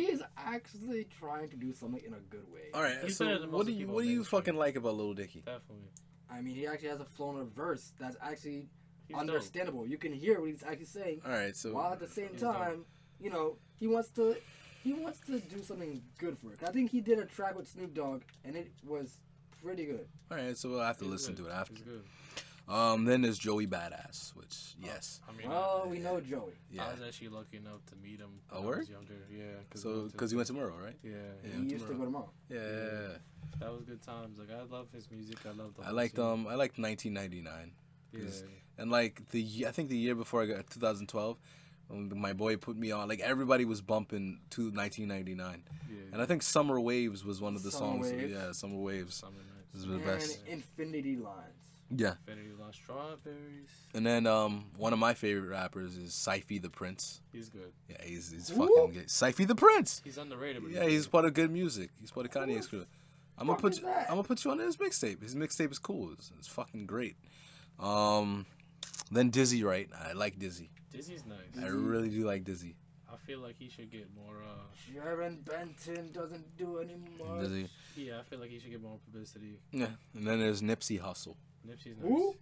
is actually trying to do something in a good way. All right. He's So better than what most do of you people what do you mainstream. fucking like about Little Dicky? Definitely. I mean, he actually has a flow in a verse that's actually He's dope. understandable. You can hear what he's actually saying, All right. So while at the same He's dope. time, you know, he wants to do something good for it. I think he did a track with Snoop Dogg, and it was pretty good. all right. So we'll have to He's listen good. to it after. He's good. Then there's Joey Badass, which yes. I mean, Oh, we know Joey. Yeah. I was actually lucky enough to meet him Oh, when I word? was younger. Yeah. So because you went to Murrow, right? Yeah. Yeah. He used to go to mall. Yeah. That was good times. Like I love his music. I love the. I whole liked scene. I liked 1999. Yeah. 'cause- And like I think the year before I got 2012, my boy put me on. Like everybody was bumping to 1999, Yeah. and I think Summer Waves was one of the Summer songs. Waves. Yeah, Summer Waves Summer Nights. is the And best. Infinity Lines. Yeah, Infinity Lost Strawberries. and then one of my favorite rappers is Syfy the Prince. He's good. Yeah, he's Who? fucking good. Syfy the Prince. He's underrated. But Yeah, he's good. part of good music. He's part of Kanye's crew. I'm gonna fuck put is that? I'm gonna put you on his mixtape. His mixtape is cool. It's fucking great. Then Dizzy, right? I like Dizzy. Dizzy's nice. I really do like Dizzy. I feel like he should get more. Sharon Benton doesn't do anymore. Dizzy. Yeah, I feel like he should get more publicity. Yeah, and then there's Nipsey Hussle. Nipsey's nice. Who?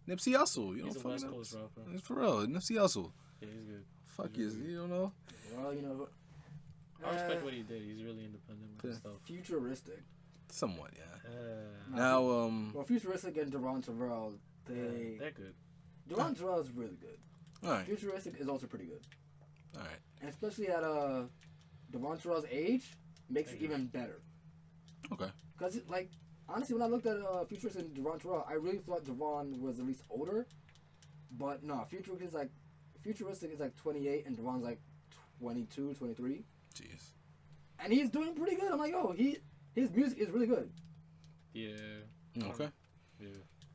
Nipsey Hussle, you He's don't a West fucking know. Coast rapper. It's for real, Nipsey Hussle. Yeah, he's good. Fuck you, you don't know. Well, you know. I respect what he did. He's really independent with his Yeah. stuff. Futuristic. Somewhat, yeah. No, Now, Well, Futuristic and Devon Terrell, They're good. Devon Terrell is really good. all right, Futuristic is also pretty good, all right. and especially at Devon Terrell's age, makes it even better. Okay. Cause like honestly, when I looked at Futuristic and Devon Terrell, I really thought Devon was at least older, but no, Futuristic is like 28 and Devon's like 22, 23, Jeez. and he's doing pretty good. I'm like, oh, his music is really good. Yeah. Okay. Yeah.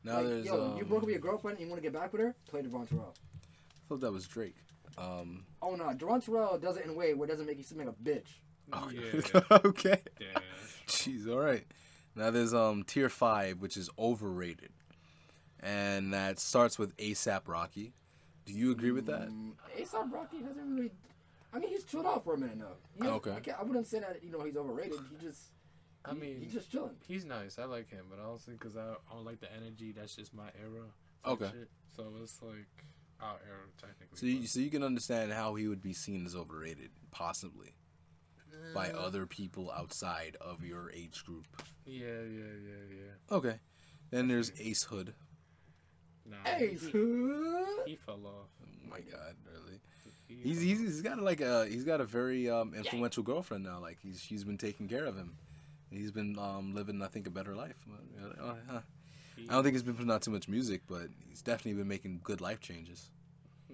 Now Like, there's. yo, you broke up with your girlfriend and you want to get back with her? Play Devon Terrell. I thought that was Drake. Oh no, Devon Terrell does it in a way where it doesn't make you seem like a bitch. Oh, Yeah. okay. Yeah. Jeez. All right. Now there's Tier 5, which is overrated, and that starts with ASAP Rocky. Do you agree with that? A$AP Rocky hasn't really. I mean, he's chilled out for a minute now. Okay. I wouldn't say that he's overrated. I mean, he's just chilling. he's nice. I like him, but honestly, because I don't like the energy. That's just my era. Okay. Shit. So it's like our era technically. So you can understand how he would be seen as overrated, possibly, by other people outside of your age group. Yeah. Okay. Then there's Ace Hood. Nah. Hey, He fell off. Oh my God, really? He He's got he's got a very influential girlfriend now. Like she's been taking care of him. He's been living, I think, a better life. I don't think he's been putting out too much music, but he's definitely been making good life changes.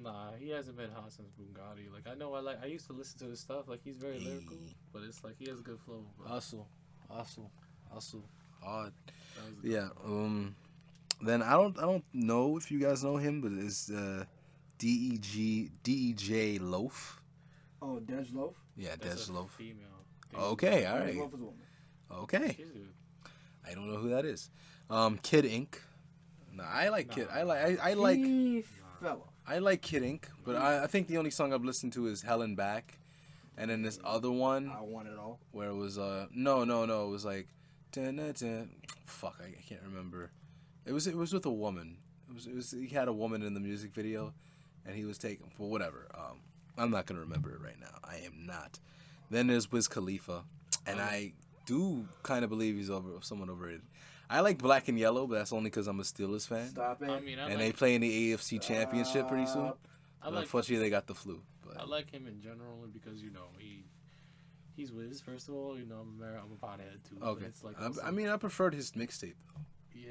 Nah, he hasn't been hot since Bugatti. Like I used to listen to his stuff. Like he's very lyrical, but it's like he has a good flow. But Hustle. Hard. that was a good Yeah. flow. Then I don't know if you guys know him, but it's DEJ Loaf. oh, Dej Loaf. Yeah, That's Dej a Loaf. Female. Okay, all Dej right. Loaf is a woman. Okay. She's good. I don't know who that is. Kid Ink. No, I like Kid. I like He fell off. I like Kid Ink, but I think the only song I've listened to is Hell and Back, and then this other one I want it all. where it was no, it was like dun, dun, dun. Fuck, I can't remember. It was with a woman. It was he had a woman in the music video, and he was taken for whatever. I'm not gonna remember it right now. I am not. Then there's Wiz Khalifa, and I do kind of believe he's somewhat overrated. I like Black and Yellow, but that's only because I'm a Steelers fan. Stop it. I mean, And they play in the AFC Championship pretty soon. Stop. But unfortunately, they got the flu. But I like him in general only because he's Wiz. First of all, I'm a pothead too. but okay, It's like I mean, I preferred his mixtape. yeah,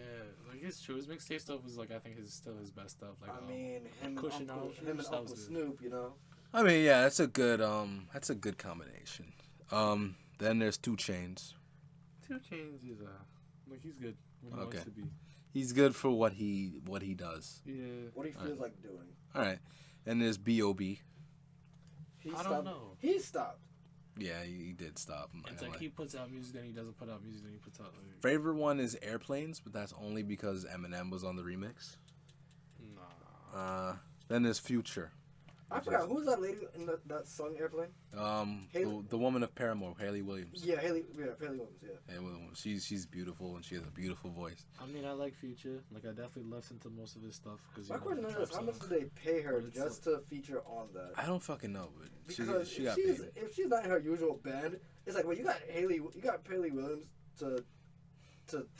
like it's true. His mixtape stuff was like I think is still his best stuff. Like I mean, him and Cushion Uncle, out him and shoes, that Uncle was good. Snoop, I mean, yeah, that's a good combination. Then there's 2 Chainz. 2 Chainz is like he's good when he Okay. wants to be. He's good for what he does. Yeah. What he feels like doing. All right. And there's B.O.B. I don't know. He stopped. Yeah, he did stop. It's like he puts out music, then he doesn't put out music, then he puts out. Like, Favorite one is Airplanes, but that's only because Eminem was on the remix. nah. Then there's Future. I forgot who was that lady in that song Airplane. The woman of Paramore, Hayley Williams. Yeah, Haley Williams. Yeah. She's beautiful and she has a beautiful voice. I mean, I like Future. Like, I definitely listen to most of his stuff. My question is, how much do they pay her just to feature on that? I don't fucking know, but Because she got paid. if she's not in her usual band, it's like, well, you got Haley Williams to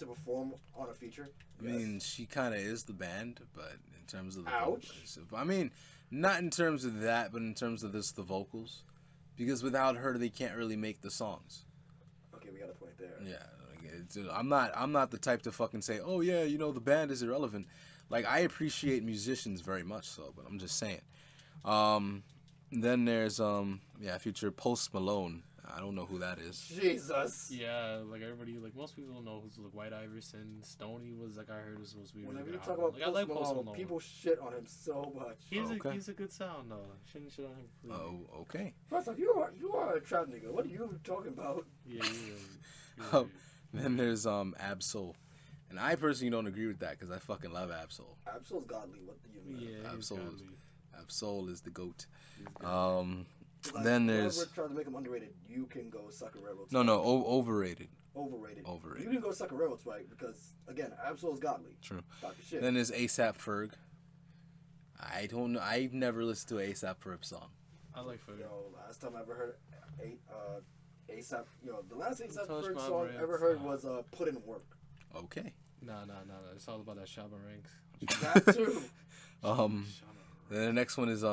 perform on a feature. I mean, she kind of is the band, but in terms of the Ouch. vocals, I mean, not in terms of that, but in terms of the vocals, because without her, they can't really make the songs. Okay, we got a point there. Yeah, I'm not the type to fucking say, oh yeah, the band is irrelevant. Like, I appreciate musicians very much so, but I'm just saying. Then there's Future Post Malone. I don't know who that is. Jesus. Yeah, like everybody, like most people know who's like White Iverson. Stoney was like I heard was supposed to be. Whenever really you good talk about album. Like, Post Malone, people shit on him so much. He's a good sound though. Shouldn't shit on him. Completely. Oh, okay. First off, you are a trap nigga. What are you talking about? Yeah. You're Then there's Absol, and I personally don't agree with that because I fucking love Absol. Absol's godly. What do you mean? Yeah. Absol is the goat. Like, Then there's whoever tries to make him underrated, you can go suck a railroad. Overrated. Overrated. Overrated. You can go suck a railroad spike because again, Absol's godly. True. Talk your shit. Then there's ASAP Ferg. I don't know. I've never listened to an ASAP Ferg song. I like Ferg. Yo, last time I ever heard ASAP. The last ASAP Touch Ferg my song I breath. ever heard was "Put in Work." Okay. Nah. It's all about that Shabba Ranks. That too. Then the next one is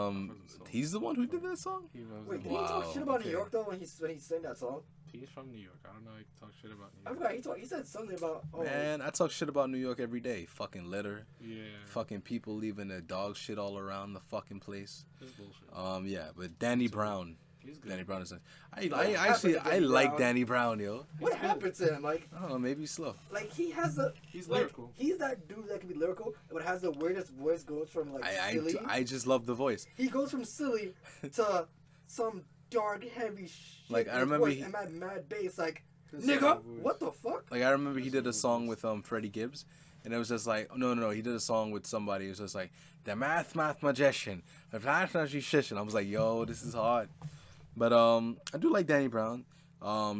he's the one who did that song. Wait, did he talk shit about New York though when he sang that song? He's from New York. I don't know. He talk shit about New I York. forgot. He said something about. Oh, Man, I talk shit about New York every day. Fucking litter. Yeah. Fucking people leaving their dog shit all around the fucking place. That's bullshit. Yeah, but Danny Brown. He's good. Danny Brown is. I Danny like Brown? Danny Brown, yo. what happened to him? Like, I don't know, maybe he's slow. like he has the. He's like, lyrical. He's that dude that can be lyrical, but has the weirdest voice. Goes from like silly. I just love the voice. He goes from silly to some dark, heavy shit. Like, I in his remember voice he- and mad bass. Like, His nigga, voice. what the fuck? Like, I remember he did a song with Freddie Gibbs, and it was just like, no, he did a song with somebody. It was just like, the math magician, the flash magician. I was like, yo, this is hard. But I do like Danny Brown.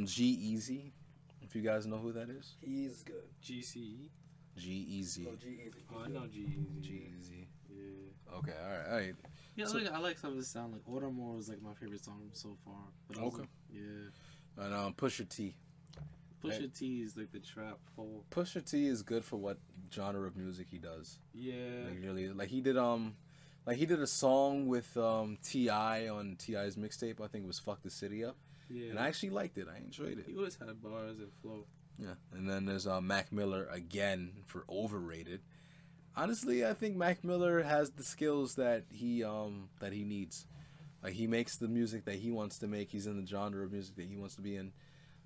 G-Eazy, if you guys know who that is. He's good. GCE. G-Eazy. Oh, G-Eazy. Oh, I know G-Eazy. G-Eazy. Yeah. Okay, all right. Yeah, So- I like some of this sound. Like Audemars was like my favorite song so far. But also, Okay. Yeah. And Pusha T. Pusha T is like the trap whole. Pusha T is good for what genre of music he does. Yeah. Like really, like he did a song with T.I. on T.I.'s mixtape. I think it was "Fuck the City Up," Yeah. and I actually liked it. I enjoyed it. He always had bars and flow. Yeah, and then there's Mac Miller again for overrated. Honestly, I think Mac Miller has the skills that he needs. Like, he makes the music that he wants to make. He's in the genre of music that he wants to be in.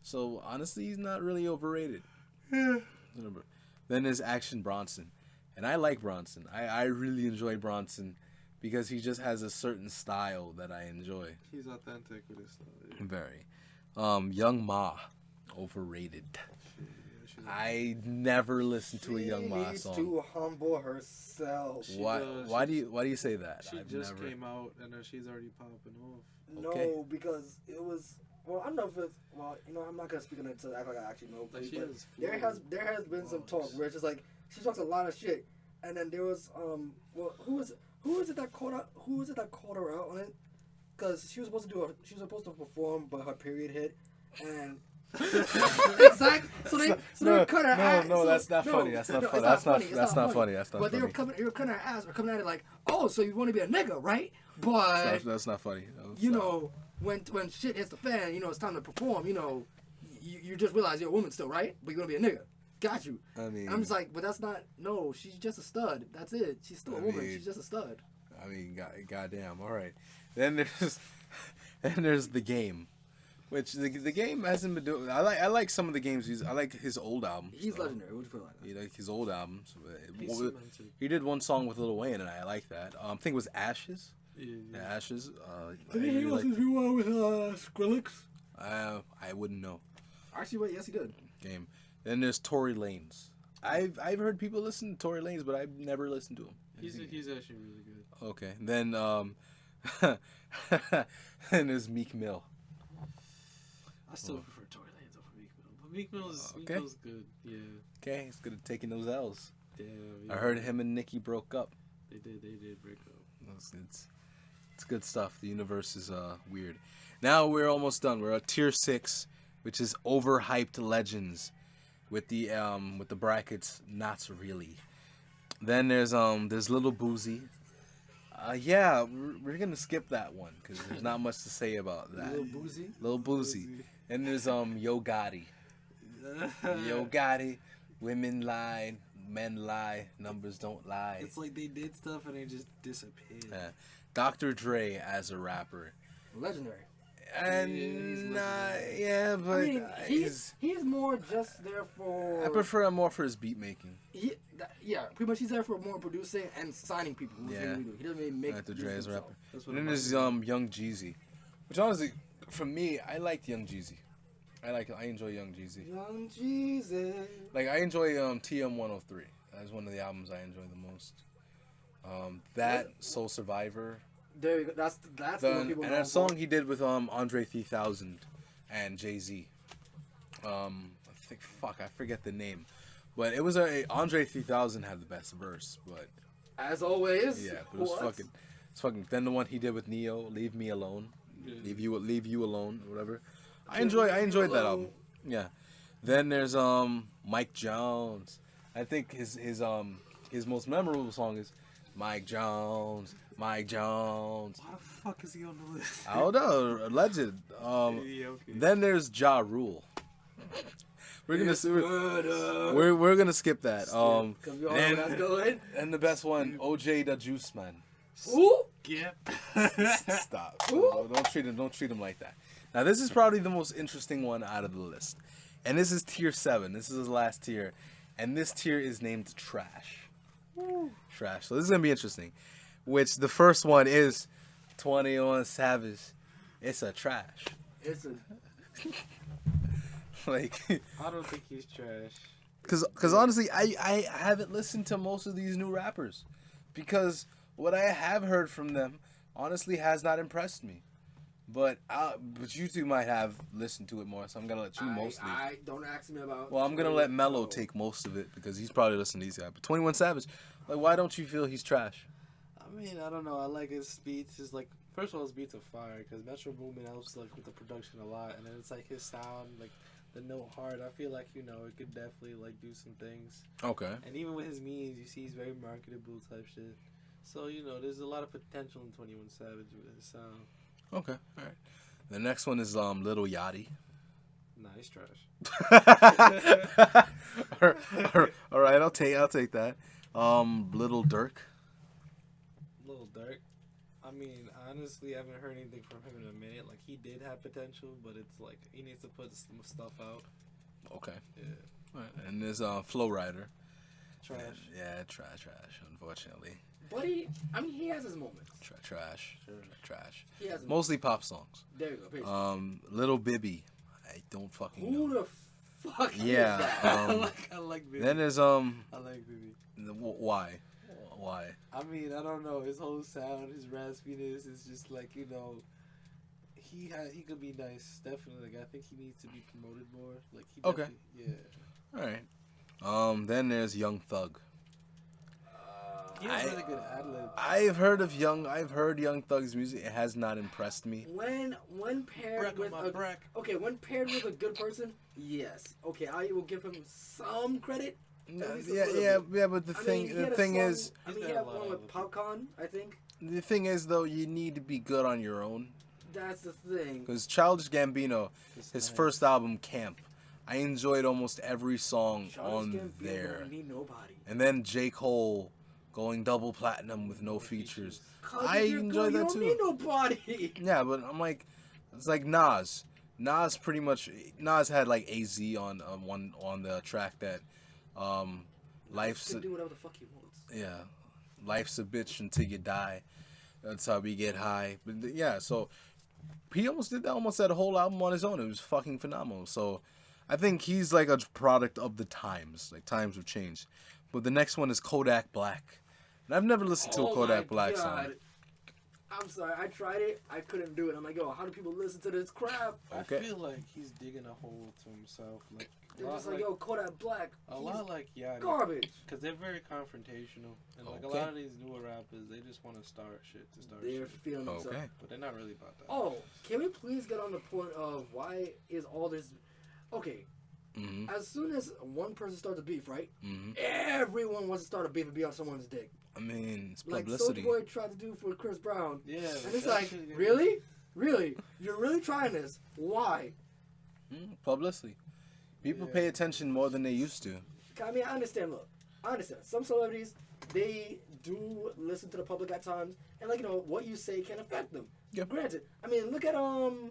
So honestly, he's not really overrated. Then there's Action Bronson, and I like Bronson. I really enjoy Bronson because he just has a certain style that I enjoy. He's authentic with his style. Very. Young Ma, overrated. I never listened to a Young Ma She needs song. to humble herself. Why do you say that? She I've just never. came out and she's already popping off. Okay. No, because it was. Well, I don't know if it's. Well, I'm not gonna speak on it to act like I actually know. Like, she but has there has been some talk flows. where it's just like she talks a lot of shit, and then there was well, who is it that called her out on it? Because she was supposed to perform, but her period hit, and exactly. So they cut her ass. No, that's not funny. That's not funny. That's not funny. But they were cutting her ass or coming at it like, oh, so you want to be a nigga, right? But That's not funny. No, you stop. know, when shit hits the fan, it's time to perform. You just realize you're a woman still, right? But you're gonna be a nigga. Got you. I mean, I'm just like, but that's not. No, she's just a stud. That's it. She's still a woman. She's just a stud. goddamn. All right. Then there's The Game. Which the game hasn't been doing. I like some of the games. I like his old albums. He's though. legendary. What do you feel like that? You like his old albums. He's What- cemented. He did one song with Lil Wayne, and I like that. I think it was Ashes. Yeah. Yeah, Ashes. I Did he really also like. do one with Skrillex? I wouldn't know. Actually, wait, yes, he did. Game. Then there's Tory Lanez. I've heard people listen to Tory Lanez, but I've never listened to him. He's actually really good. Okay. Then and there's Meek Mill. I still prefer Tory Lanez over Meek Mill, but Meek Mill's Okay. Mill's good. Yeah. Okay, he's good at taking those L's. Damn. I yeah. heard him and Nicki broke up. They did break up. It's good stuff. The universe is weird. Now we're almost done. We're at tier 6, which is overhyped legends, with the brackets not really. Then there's Little Boozy. Yeah, we're gonna skip that one because there's not much to say about that. Little Boozy. And there's Yo Gotti. Yo Gotti. Women lie, men lie, numbers don't lie. It's like they did stuff and they just disappeared. Yeah. Dr. Dre as a rapper. Legendary. And yeah, but I mean, he's more just there for. I prefer him more for his beat making. Yeah, pretty much he's there for more producing and signing people. Yeah. He doesn't really make. Dr. Dre as a rapper. That's And what then there's Young Jeezy, which honestly, for me, I liked Young Jeezy. I enjoy Young Jeezy. Young Jesus. Like I enjoy TM 103. That's one of the albums I enjoy the most. Soul Survivor. There you go. That's the one people and know that song for. he did with Andre 3000 and Jay-Z. I forget the name, but it was Andre 3000 had the best verse, but As always. yeah, but it's fucking. Then the one he did with Neo, Leave Me Alone, Leave You Alone, or whatever. I enjoyed that album. Yeah. Then there's Mike Jones. I think his most memorable song is Mike Jones. Mike Jones. Why the fuck is he on the list? I don't know, legend. Yeah, okay. Then there's Ja Rule. We're gonna skip that. Cause we all know that's good. And the best one, OJ the Juice Man. Ooh. Yep. Stop. Don't treat him like that. Now this is probably the most interesting one out of the list, and this is tier 7. This is his last tier, and this tier is named Trash. Trash. So this is gonna be interesting. Which the first one is 21 Savage. It's a trash. It's a. Like, I don't think he's trash. cause honestly, I haven't listened to most of these new rappers, because what I have heard from them honestly has not impressed me. But you two might have listened to it more, so I'm gonna let you mostly. I don't ask me about. Well, I'm gonna let Mello take most of it because he's probably listening to these guys. But 21 Savage, like, why don't you feel he's trash? I mean, I don't know. I like his beats. His like, first of all, his beats are fire because Metro Boomin helps like with the production a lot, and then it's like his sound, like the note hard. I feel like it could definitely like do some things. Okay. And even with his memes, you see he's very marketable type shit. So there's a lot of potential in 21 Savage with his sound. Okay. All right. The next one is Lil Yachty. Nah, he's trash. All right, I'll take that. Little Durk. Lil Durk. I mean, honestly, I haven't heard anything from him in a minute. Like, he did have potential, but it's like he needs to put some stuff out. Okay. Yeah. All right. And there's Flow Rider. Trash. Yeah, trash. Unfortunately, But he has his moments. trash. Sure. Trash. He has his Mostly pop songs. There you go. Page. Little Bibby. I don't fucking Who know. the fuck Yeah. is that? I like Bibi. Then there's I like Bibi. Why? I mean, I don't know. His whole sound, his raspiness is just like, he could be nice. Definitely. Like, I think he needs to be promoted more. Like, he Okay. Yeah. All right. Then there's Young Thug. He has really good ad-libs. I've heard Young Thug's music. It has not impressed me. When paired with when paired with a good person, yes. Okay, I will give him some credit. No, At least a yeah. little bit. But the I mean, he had a thing song- is, I mean, He's he got had a lot one of with Popcorn, I think. the thing is though, you need to be good on your own. That's the thing. Because Childish Gambino, his first album, Camp, I enjoyed almost every song Childish on Gambino there. don't need nobody. And then J. Cole going double platinum with no features. 'Cause I if you're enjoyed good, that you too. don't need nobody. Yeah, but I'm like, it's like Nas. Nas had like AZ on the track that life's He can do whatever the fuck he wants. yeah, life's a bitch until you die. That's how we get high. But yeah, so he almost did that whole album on his own. It was fucking phenomenal. So I think he's like a product of the times. Like times have changed. But the next one is Kodak Black. And I've never listened to a Kodak Black song. I'm sorry, I tried it. I couldn't do it. I'm like, yo, how do people listen to this crap? Okay. I feel like he's digging a hole to himself. Like They're just like, yo, Kodak Black. a lot like Garbage. because they're very confrontational, and like a Okay. lot of these newer rappers, they just want to start shit to start They're shit, feeling themselves. Okay. but they're not really about that. Oh, can we please get on the point of why is all this? Okay, Mm-hmm. as soon as one person starts a beef, right? Mm-hmm. Everyone wants to start a beef and be on someone's dick. I mean, it's Like publicity. Soulja Boy tried to do for Chris Brown. Yeah, And it's that like, shit get- really? Really? You're really trying this? Why? Publicity. People Yeah. pay attention more than they used to. I mean, I understand. Look, I understand. Some celebrities, they do listen to the public at times, and like what you say can affect them. Yeah. Granted, I mean, look at oh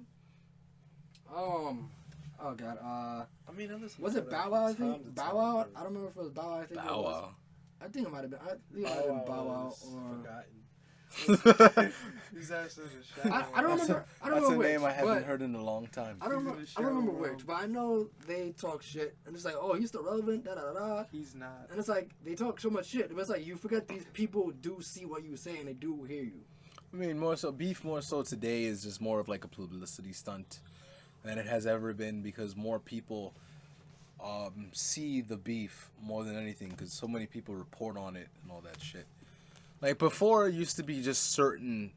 god, I mean, I listen was to it that Bow Wow? I from time think to Bow time, Wow. but I don't remember if it was Bow Wow. I think it Bow was. Wow. I think it might have been. I think it might have been Bow Wow is or. forgotten. He's actually a shadow. I don't remember. I don't That's a remember name I which, haven't but heard in a long time. I don't He's in remember. the I don't remember shadow which, but I know they talk shit, and it's like, oh, he's still relevant. Da da da da. He's not. And it's like they talk so much shit, but it's like you forget these people do see what you say and they do hear you. I mean, more so today is just more of like a publicity stunt than it has ever been because more people see the beef more than anything because so many people report on it and all that shit. Like before, it used to be just certain,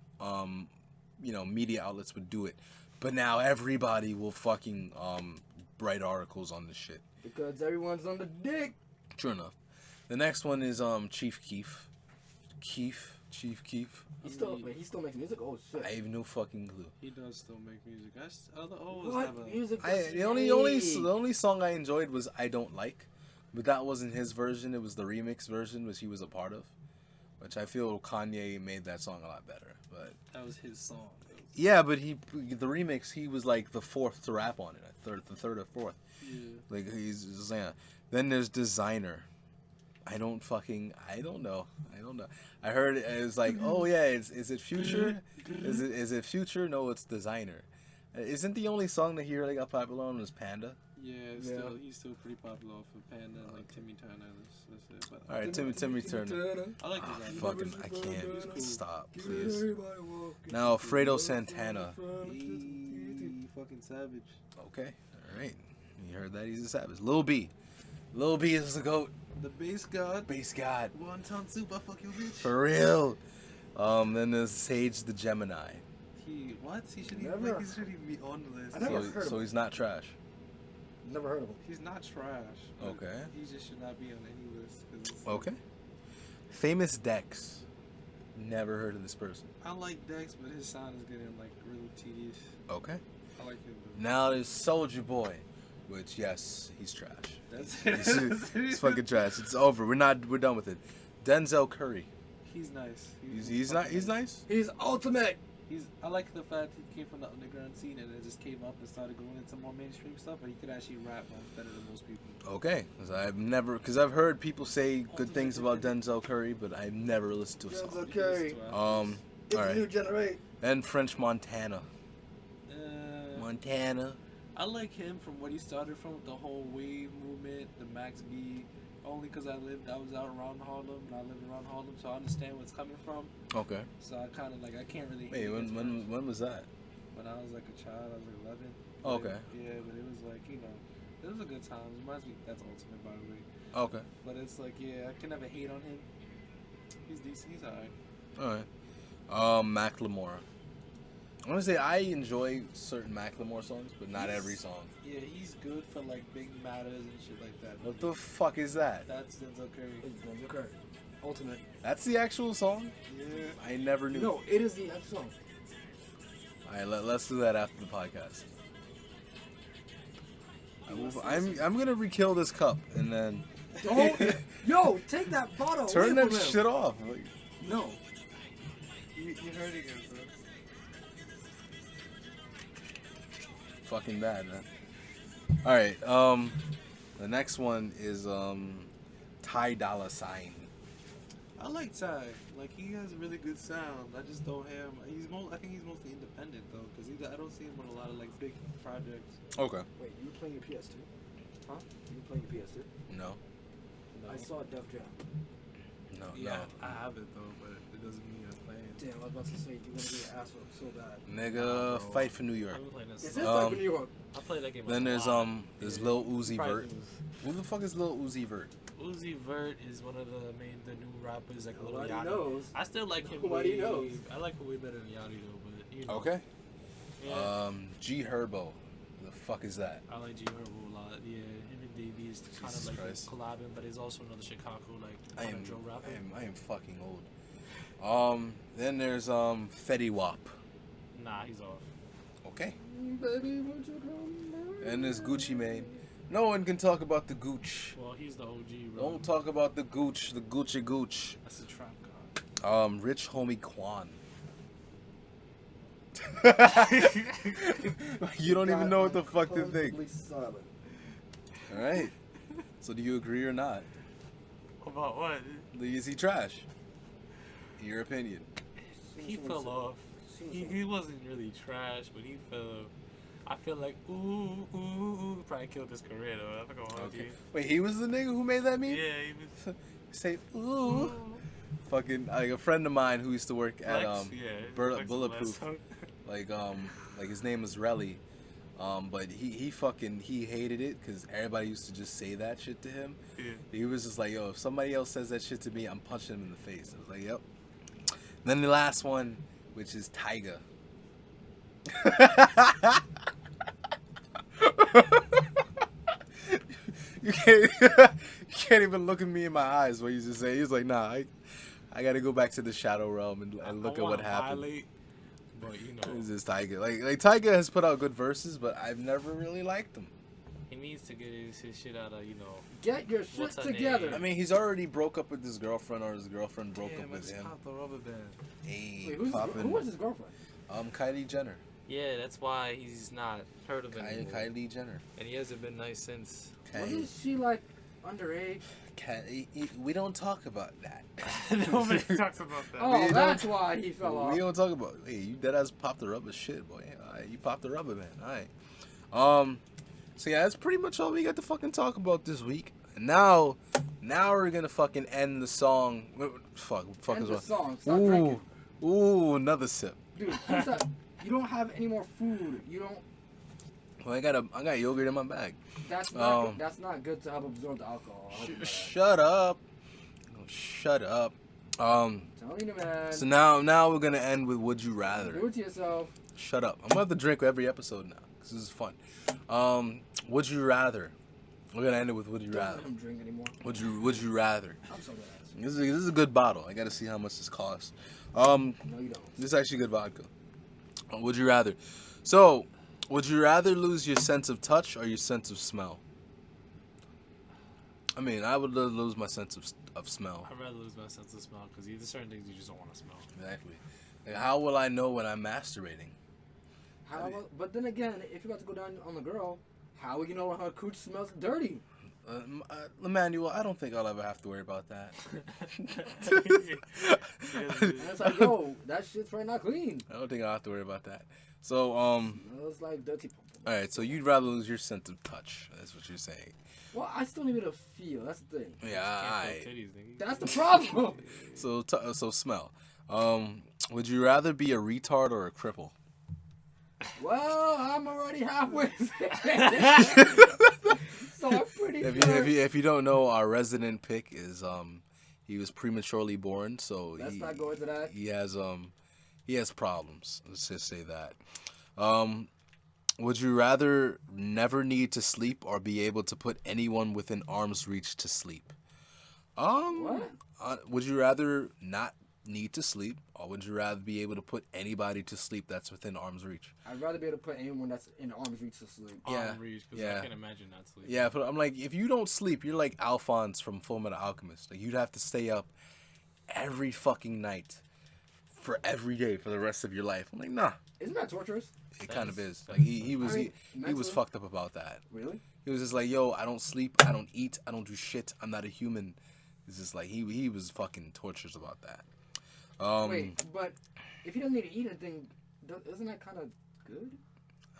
media outlets would do it, but now everybody will fucking write articles on this shit. Because everyone's on the dick. True enough. The next one is Chief Keef. Chief Keef. He still makes music. Oh shit. I have no fucking clue. He does still make music. Other always have What a. music? The does he the make? only song I enjoyed was I Don't Like, but that wasn't his version. It was the remix version, which he was a part of, which I feel Kanye made that song a lot better. But That was his song. yeah, but the remix he was like the fourth to rap on it, the third or fourth. Yeah. Like he's just, yeah. Then there's Designer. I don't know. I heard it was like, oh yeah, is it Future? Is it Future? No, it's Designer. Isn't the only song that he really got popular on was Panda? Yeah, he's still pretty popular off of Panda and like Timmy Turner. That's it. But All right, Timmy Turner. I like Ah, Designer. fucking, I He's can't cool. stop, please. Now, Alfredo Santana. He fucking savage. Okay, all right. You heard that? He's a savage. Lil B. Lil B is the GOAT. The bass god. Bass God. One ton soup, I fuck your bitch. For real. Then there's Sage the Gemini. He shouldn't Never- even he shouldn't even be on the list. I never So, heard of so him. he's not trash. Never heard of him. He's not trash. but Okay. He just should not be on any list. 'Cause it's- Okay. Famous Dex. Never heard of this person. I like Dex, but his sound is getting like really tedious. Okay. I like him. Now there's Soldier Boy, which yes, he's trash. That's It's fucking trash. It's over. We're done with it. Denzel Curry. He's nice. He's nice. He's ultimate. I like the fact he came from the underground scene and it just came up and started going into more mainstream stuff, but he could actually rap much better than most people. Okay, because I've heard people say good things about Denzel Curry, but I've never listened to a song. Denzel Curry. It's It's a new alright. generation. Then French Montana. Montana. I like him from what he started from with the whole wave movement, the Max B. Only because I was out around Harlem, and I lived around Harlem, so I understand where it's coming from. Okay. So I kind of like, I can't really. Wait, hate against French. when was that? When I was like a child, I was like 11. Oh, okay. Yeah, but it was like, it was a good time. It reminds me, that's Ultimate, by the way. Okay. But it's like, yeah, I can never hate on him. He's decent. He's alright. Alright. Macklemore. I want to say I enjoy certain Macklemore songs, but not every song. Yeah, he's good for like big matters and shit like that. What the fuck is that? That's Denzel Curry. It's Denzel Curry. Ultimate. That's the actual song? Yeah. I never knew. No, it is the actual song. Alright, let's do that after the podcast. I'm gonna re-kill this cup and then Don't. Yo, take that bottle turn away that from him. shit off. No. You're hurting him, bro. fucking bad, man. All right. The next one is Ty Dolla Sign. I like Ty. Like he has a really good sound. I just don't hear him. I think he's mostly independent though, because I don't see him on a lot of like big projects. Okay. Wait, you were playing your PS2? Huh? You were playing your PS2? No. No. I saw Def Jam. No. Yeah, No. I have it though, but it doesn't mean I'm playing. Damn, I was about to say you're gonna get your ass whooped so bad. Nigga, bro. fight for New York. I've been playing this. Is it Um, like New York? I played that game. Then a there's lot. there's Yeah. Lil Uzi Probably Vert. lose. Who the fuck is Lil Uzi Vert? Uzi Vert is one of the new rappers, like a little Nobody Yachty. knows. I still like him. Nobody way, knows. I like him way better than Yachty though, but you know. Okay. Yeah. G Herbo. Who the fuck is that? I like G Herbo a lot. Yeah, him and Davey is kind Jesus of like Christ. collabing, but he's also another Chicago like I kind am of drill rapper. I am fucking old. Then there's Fetty Wap. Nah, he's off. Okay. Baby, won't you come back? And there's Gucci Mane. No one can talk about the Gooch. Well, he's the OG, bro. Don't talk about the Gooch, the Gucci Gooch. That's the trap god. Rich homie Quan. You don't even know what the fuck to think. Comfortably silent. All right. So do you agree or not? About what? Is he trash? In your opinion? He fell off. He wasn't really trash, but he fell. I feel like ooh, probably killed his career though. I'm not gonna hold Okay. you. Wait, he was the nigga who made that meme? Yeah, he was. Say ooh. Fucking like a friend of mine who used to work at Flex, yeah, Flex is the Bulletproof. last song. Like his name was Relly. But he hated it because everybody used to just say that shit to him. Yeah. He was just like, yo, if somebody else says that shit to me, I'm punching him in the face. I was like, yep. Then the last one, which is Tyga. you can't even look at me in my eyes. What you just say? He's like, nah, I got to go back to the shadow realm and look I at what wanna happened. violate, but you know, This is Tyga. Like Tyga has put out good verses, but I've never really liked them. he needs to get his shit out of Get your shit What's her together. name? I mean, he's already broke up with his girlfriend, or his girlfriend broke Damn, up I with just him. popped the rubber band. Hey, Wait, who was his girlfriend? Kylie Jenner. Yeah, that's why he's not heard of it anymore. Kylie Jenner. And he hasn't been nice since. Wasn't she like underage? We don't talk about that. Nobody talks about that. Oh, We that's why he fell off. We don't talk about. Hey, you dead ass popped the rubber shit, boy. All right, you popped the rubber, man. All right. So yeah, that's pretty much all we got to fucking talk about this week. And now we're gonna fucking end the song. Fuck End is the what? song. Stop drinking. Ooh, another sip. Dude, who's that? You don't have any more food. You don't. Well, I got yogurt in my bag. That's not. Good. That's not good to help absorb the alcohol. I'll do that. Shut up. Oh, shut up. Telling you, man. So now we're gonna end with Would You Rather. Do it to yourself. Shut up. I'm gonna have to drink every episode now because this is fun. Would you rather? We're gonna end it with Would you Don't rather? let him drink anymore. Would you rather? I'm so glad. This is a good bottle. I gotta see how much this costs. No, you don't. This is actually good vodka. Would you rather? So, would you rather lose your sense of touch or your sense of smell? I mean, I would lose my sense of smell. I'd rather lose my sense of smell because there's certain things you just don't want to smell. Exactly. Like, how will I know when I'm masturbating? But then again, if you're about to go down on the girl, how will you know when her cooch smells dirty? Emmanuel, I don't think I'll ever have to worry about that. And it's like, yo, that shit's right now clean. I don't think I'll have to worry about that. So, Smells like dirty. all right. So you'd rather lose your sense of touch? That's what you're saying. Well, I still need to feel. That's the thing. Yeah. All right. That's the problem. So smell. Would you rather be a retard or a cripple? Well, I'm already halfway there. So I'm pretty sure. If you don't know, our resident pick is he was prematurely born, so Let's not go into that. he has problems. Let's just say that. Would you rather never need to sleep or be able to put anyone within arm's reach to sleep? What? Would you rather not need to sleep, or would you rather be able to put anybody to sleep that's within arm's reach? I'd rather be able to put anyone that's in arm's reach to sleep. Yeah, Arm reach, because yeah. I can't imagine not sleeping. Yeah, but I'm like, if you don't sleep, you're like Alphonse from Fullmetal Alchemist. Like, you'd have to stay up every fucking night, for every day for the rest of your life. I'm like, nah. Isn't that torturous? It kind of That's- is. Like he was I mean, he was mentally- fucked up about that. Really? He was just like, yo, I don't sleep, I don't eat, I don't do shit. I'm not a human. It's just like he was fucking torturous about that. Wait, but if he doesn't need to eat anything, isn't that kind of good?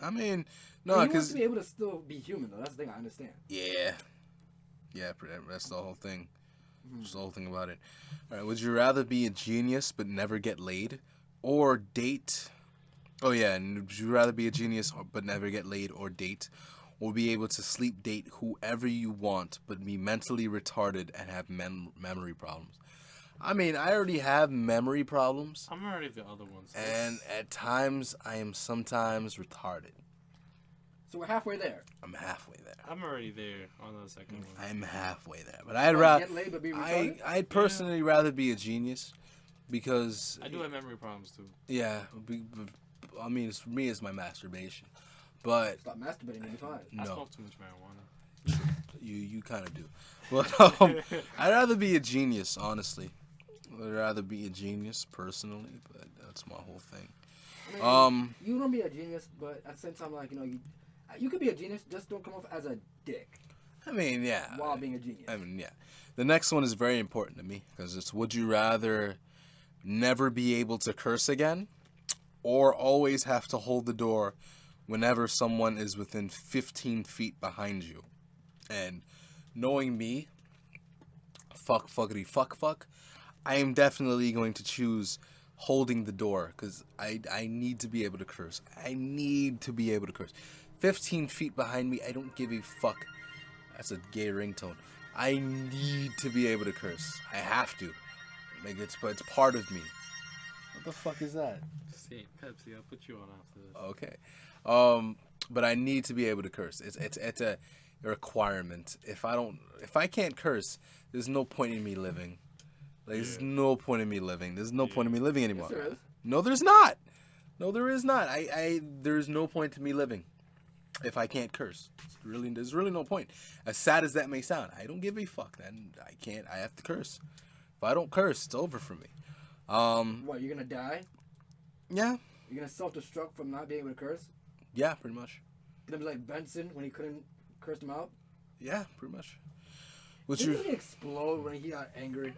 I mean, I mean, no, he wants because to be able to still be human, though. That's the thing I understand. yeah, that's the whole thing. That's the whole thing about it. All right, would you rather be a genius but never get laid, or date? Oh yeah, and would you rather be a genius but never get laid, or date, or be able to sleep date whoever you want but be mentally retarded and have memory problems? I mean, I already have memory problems, I'm already the other ones. and at times I am sometimes retarded. So we're halfway there. I'm halfway there. I'm already there on the second one. I'm halfway there, but I'd Like, rather. get laid but be retarded? I'd personally rather be a genius, because I do have memory problems too. yeah. I mean, for me, it's my masturbation, but Stop masturbating, you'll be fine. I no, smoke too much marijuana. you kind of do. But I'd rather be a genius, honestly. I'd rather be a genius personally, but that's my whole thing. I mean, you don't be a genius, but at the same time, like, you could be a genius, just don't come off as a dick I mean, yeah. while being a genius. I mean, yeah. The next one is very important to me, because it's, would you rather never be able to curse again, or always have to hold the door whenever someone is within 15 feet behind you? And knowing me, fuck, I am definitely going to choose holding the door, because I need to be able to curse. 15 feet behind me, I don't give a fuck. That's a gay ringtone. I need to be able to curse. I have to. Like, it's part of me. What the fuck is that? St. Pepsi, I'll put you on after this. Okay. But I need to be able to curse. It's a requirement. If I can't curse, there's no point in me living. Like, there's no point in me living. There's no point in me living anymore. Yes, there is. No, there's not. No, there is not. There's no point to me living if I can't curse. There's really no point. As sad as that may sound, I don't give a fuck. Then I have to curse. If I don't curse, it's over for me. What, you're gonna die? Yeah. You're gonna self-destruct from not being able to curse? Yeah, pretty much. You're gonna be like Benson when he couldn't curse him out? Yeah, pretty much. Didn't he explode when he got angry?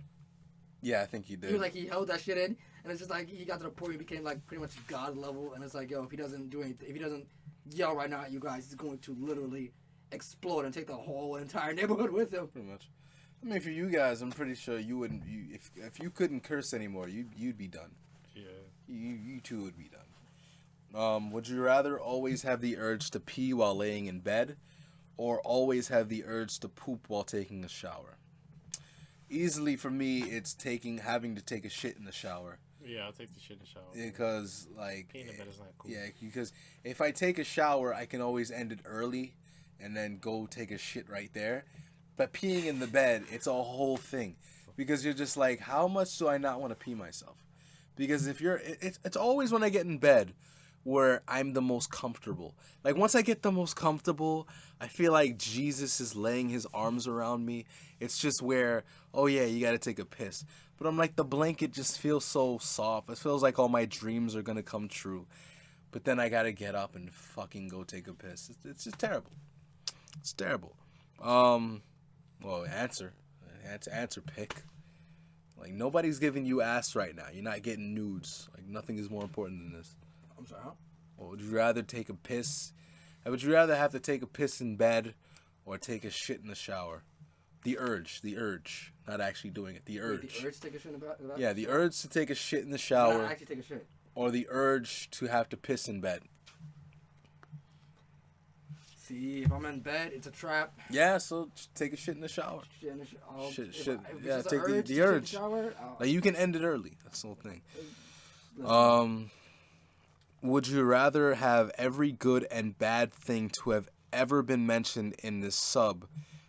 Yeah, I think he did. He held that shit in, and it's just like he got to the point where he became like pretty much God level, and it's like, yo, if he doesn't do anything, if he doesn't yell right now at you guys, he's going to literally explode and take the whole entire neighborhood with him. Pretty much. I mean, for you guys, I'm pretty sure you wouldn't. If you couldn't curse anymore, you'd be done. Yeah. You too would be done. Would you rather always have the urge to pee while laying in bed, or always have the urge to poop while taking a shower? Easily for me, it's having to take a shit in the shower. Yeah, I'll take the shit in the shower. Because, like, Peeing in bed is not cool. yeah, because if I take a shower, I can always end it early and then go take a shit right there. But peeing in the bed, it's a whole thing, because you're just like, how much do I not want to pee myself? Because if it's always when I get in bed where I'm the most comfortable. Like, once I get the most comfortable, I feel like Jesus is laying his arms around me. It's just where, oh yeah, you gotta take a piss. But I'm like, the blanket just feels so soft. It feels like all my dreams are gonna come true. But then I gotta get up and fucking go take a piss. It's just terrible. It's terrible. Well, answer pick. Like, nobody's giving you ass right now. You're not getting nudes. Like, nothing is more important than this. I'm sorry, huh? Or would you rather take a piss? Would you rather have to take a piss in bed or take a shit in the shower? The urge, not actually doing it. The urge. Wait, the urge to take a shit about Yeah, the urge to take a shit in the Not shower, actually take a shit. or the urge to have to piss in bed. See, if I'm in bed, it's a trap. Yeah, so just take a shit in the shower. Shit in the Shit, if shit. it's Yeah, just take an the to shit in urge. shower, Like, you can end it early. That's the whole thing. listen, Would you rather have every good and bad thing to have ever been mentioned in this sub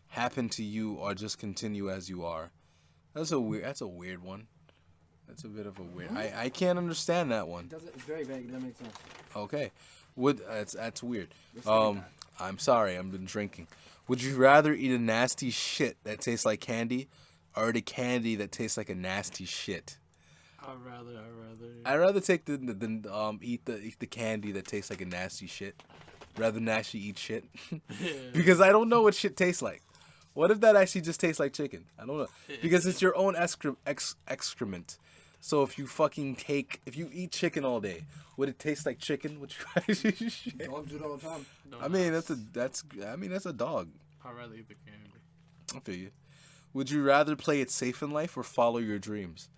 happen to you, or just continue as you are? That's a weird one. That's a bit of a weird. I can't understand that one. it's very vague. That makes sense. Okay. That's weird. Let's look at that. I'm sorry, I've been drinking. Would you rather eat a nasty shit that tastes like candy, or eat a candy that tastes like a nasty shit? I'd rather. I'd rather take eat the candy that tastes like a nasty shit, rather than actually eat shit, because I don't know what shit tastes like. What if that actually just tastes like chicken? I don't know, because it's your own excrement. So if you eat chicken all day, would it taste like chicken? Would you actually shit? Dogs do it all the time. No, I mean, that's a dog. I'd rather eat the candy. I feel you. Would you rather play it safe in life or follow your dreams?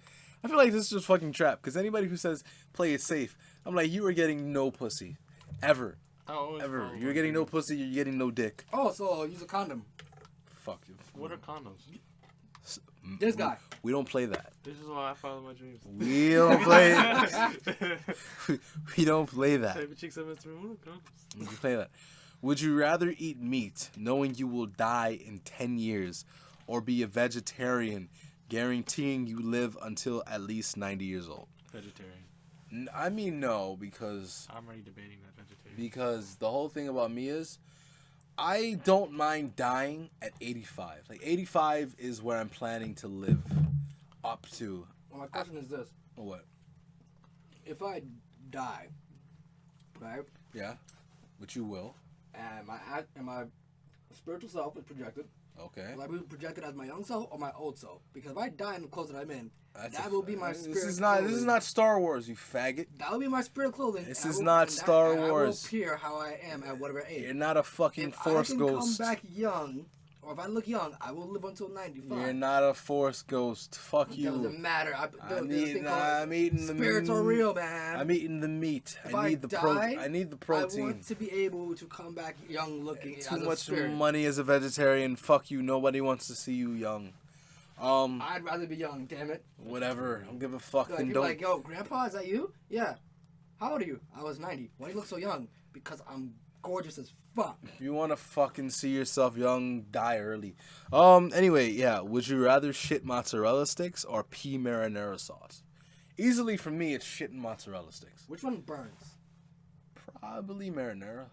I feel like this is just fucking trap. Because anybody who says play it safe, I'm like, you are getting no pussy, ever. Ever. You're getting no pussy. You're getting no dick. Oh, so use a condom. Fuck you. What are condoms? This guy. We don't play that. This is why I follow my dreams. We don't play it. We don't play that. Type of chicks I'm into. What are condoms? We play that. Would you rather eat meat knowing you will die in 10 years or be a vegetarian guaranteeing you live until at least 90 years old? Vegetarian. I mean, no, because I'm already debating that vegetarian. because the whole thing about me is I don't mind dying at 85. Like 85 is where I'm planning to live up to. Well, my question is this: What? if I die, right, Yeah, which you will. and my spiritual self is projected, Okay. will I be projected as my young self or my old self? Because if I die in the clothes that I'm in, That's that a- will be my spirit. This is not Star Wars, you faggot. That will be my spirit clothing. This and I is will- not and Star and I will Wars. appear how I am at whatever age. You're not a fucking If Force I can ghost. come back young, or if I look young, I will live until 95. You're not a Force ghost. Fuck It you. doesn't matter. I'm eating the spirits are real, man. I'm eating the meat. If I need the protein. die, I need the I protein. want to be able to come back young looking. Too as a much spirit. money as a vegetarian. Fuck you. Nobody wants to see you young. I'd rather be young, damn it. Whatever. I don't give a fuck. Like, Then people don't. like, yo, Grandpa, is that you? Yeah. How old are you? I was 90. Why do you look so young? Because I'm gorgeous as fuck. If you want to fucking see yourself young, die early. Anyway, yeah. Would you rather shit mozzarella sticks or pea marinara sauce? Easily for me, it's shit and mozzarella sticks. Which one burns? Probably marinara.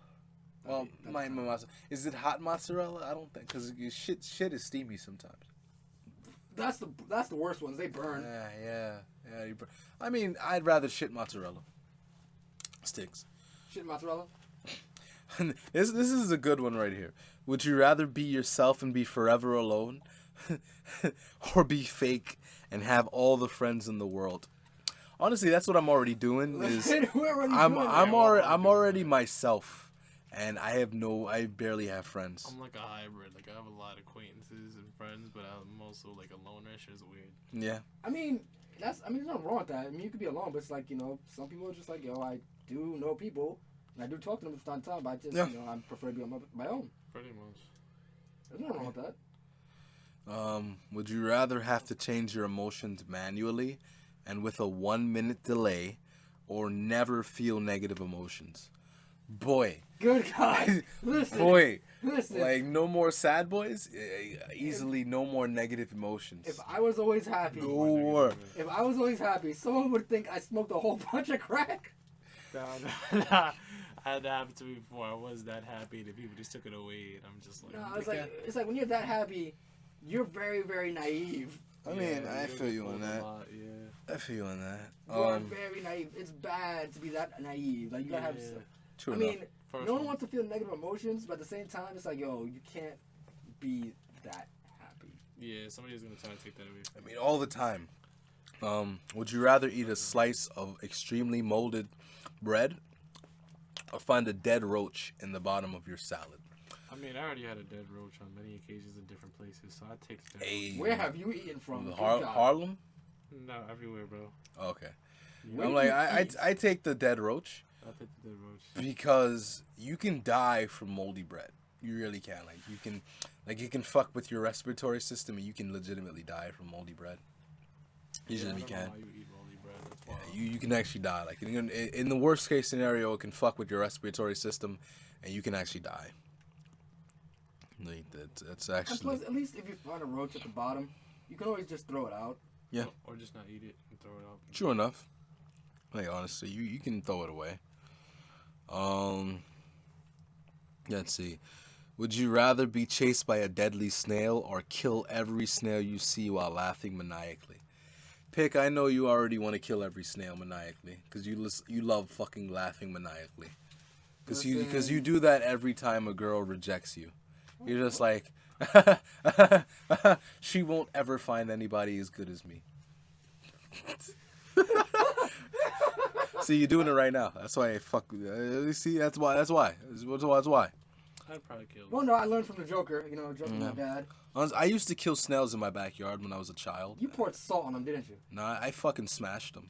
Well, That'd my be mozzarella. Is it hot mozzarella? I don't think, because shit is steamy sometimes. That's the worst ones. They burn. Yeah. I mean, I'd rather shit mozzarella sticks. Shit mozzarella. This is a good one right here. Would you rather be yourself and be forever alone, or be fake and have all the friends in the world? Honestly, that's what I'm already doing. Is I'm already myself, and I barely have friends. I'm like a hybrid. Like I have a lot of acquaintances and friends, but I'm also like a loner. Shit is weird. Yeah. I mean, there's nothing wrong with that. I mean, you could be alone, but it's like, some people are just like, yo, I do know people, and I do talk to them from time to time, but I just, I prefer to be on my own. Pretty much. There's nothing wrong with that. Would you rather have to change your emotions manually and with a 1 minute delay, or never feel negative emotions? Boy. Good God. Listen. Boy. Listen. Like, no more sad boys? Easily no more negative emotions. If I was always happy. Go war. If I was always happy, someone would think I smoked a whole bunch of crack. Nah. I had that happen to me before. I was that happy that people just took it away, and I'm just like, No, it's like when you're that happy, you're very, very naive. I mean, I feel you on that. Yeah. I feel you on that. You're very naive. It's bad to be that naive. Like, you gotta have. True I enough. mean, First no one one. wants to feel negative emotions, but at the same time, it's like, yo, you can't be that happy. Yeah, somebody's gonna try to take that away I from me. mean, all the time. Would you rather eat a slice of extremely molded bread or find a dead roach in the bottom of your salad? I mean, I already had a dead roach on many occasions in different places, so I'd take the dead Hey. Where have you eaten from? Good Harlem? God. roach. No, everywhere, bro. Okay. Where I'm do like, you eat? I take the dead roach I'll take the dead roach. because you can die from moldy bread. You really can. It can fuck with your respiratory system, and you can legitimately die from moldy bread. Usually I you don't know can. why you eat moldy bread. That's Yeah, wild. you can actually die. Like in the worst case scenario, it can fuck with your respiratory system, and you can actually die. Like that's And actually plus, at least if you find a roach at the bottom, you can always just throw it out. Yeah. Or just not eat it and throw it out. true enough. Like honestly, you can throw it away. Let's see. Would you rather be chased by a deadly snail or kill every snail you see while laughing maniacally? Pick, I know you already want to kill every snail maniacally because you love fucking laughing maniacally. Because you do that every time a girl rejects you. You're just like, she won't ever find anybody as good as me. See, you're doing it right now. That's why I fuck. See, that's why. That's why. I'd probably kill. Well, no, I learned from the Joker. You know, Joker, my dad. I used to kill snails in my backyard when I was a child. You poured salt on them, didn't you? Nah, I fucking smashed them.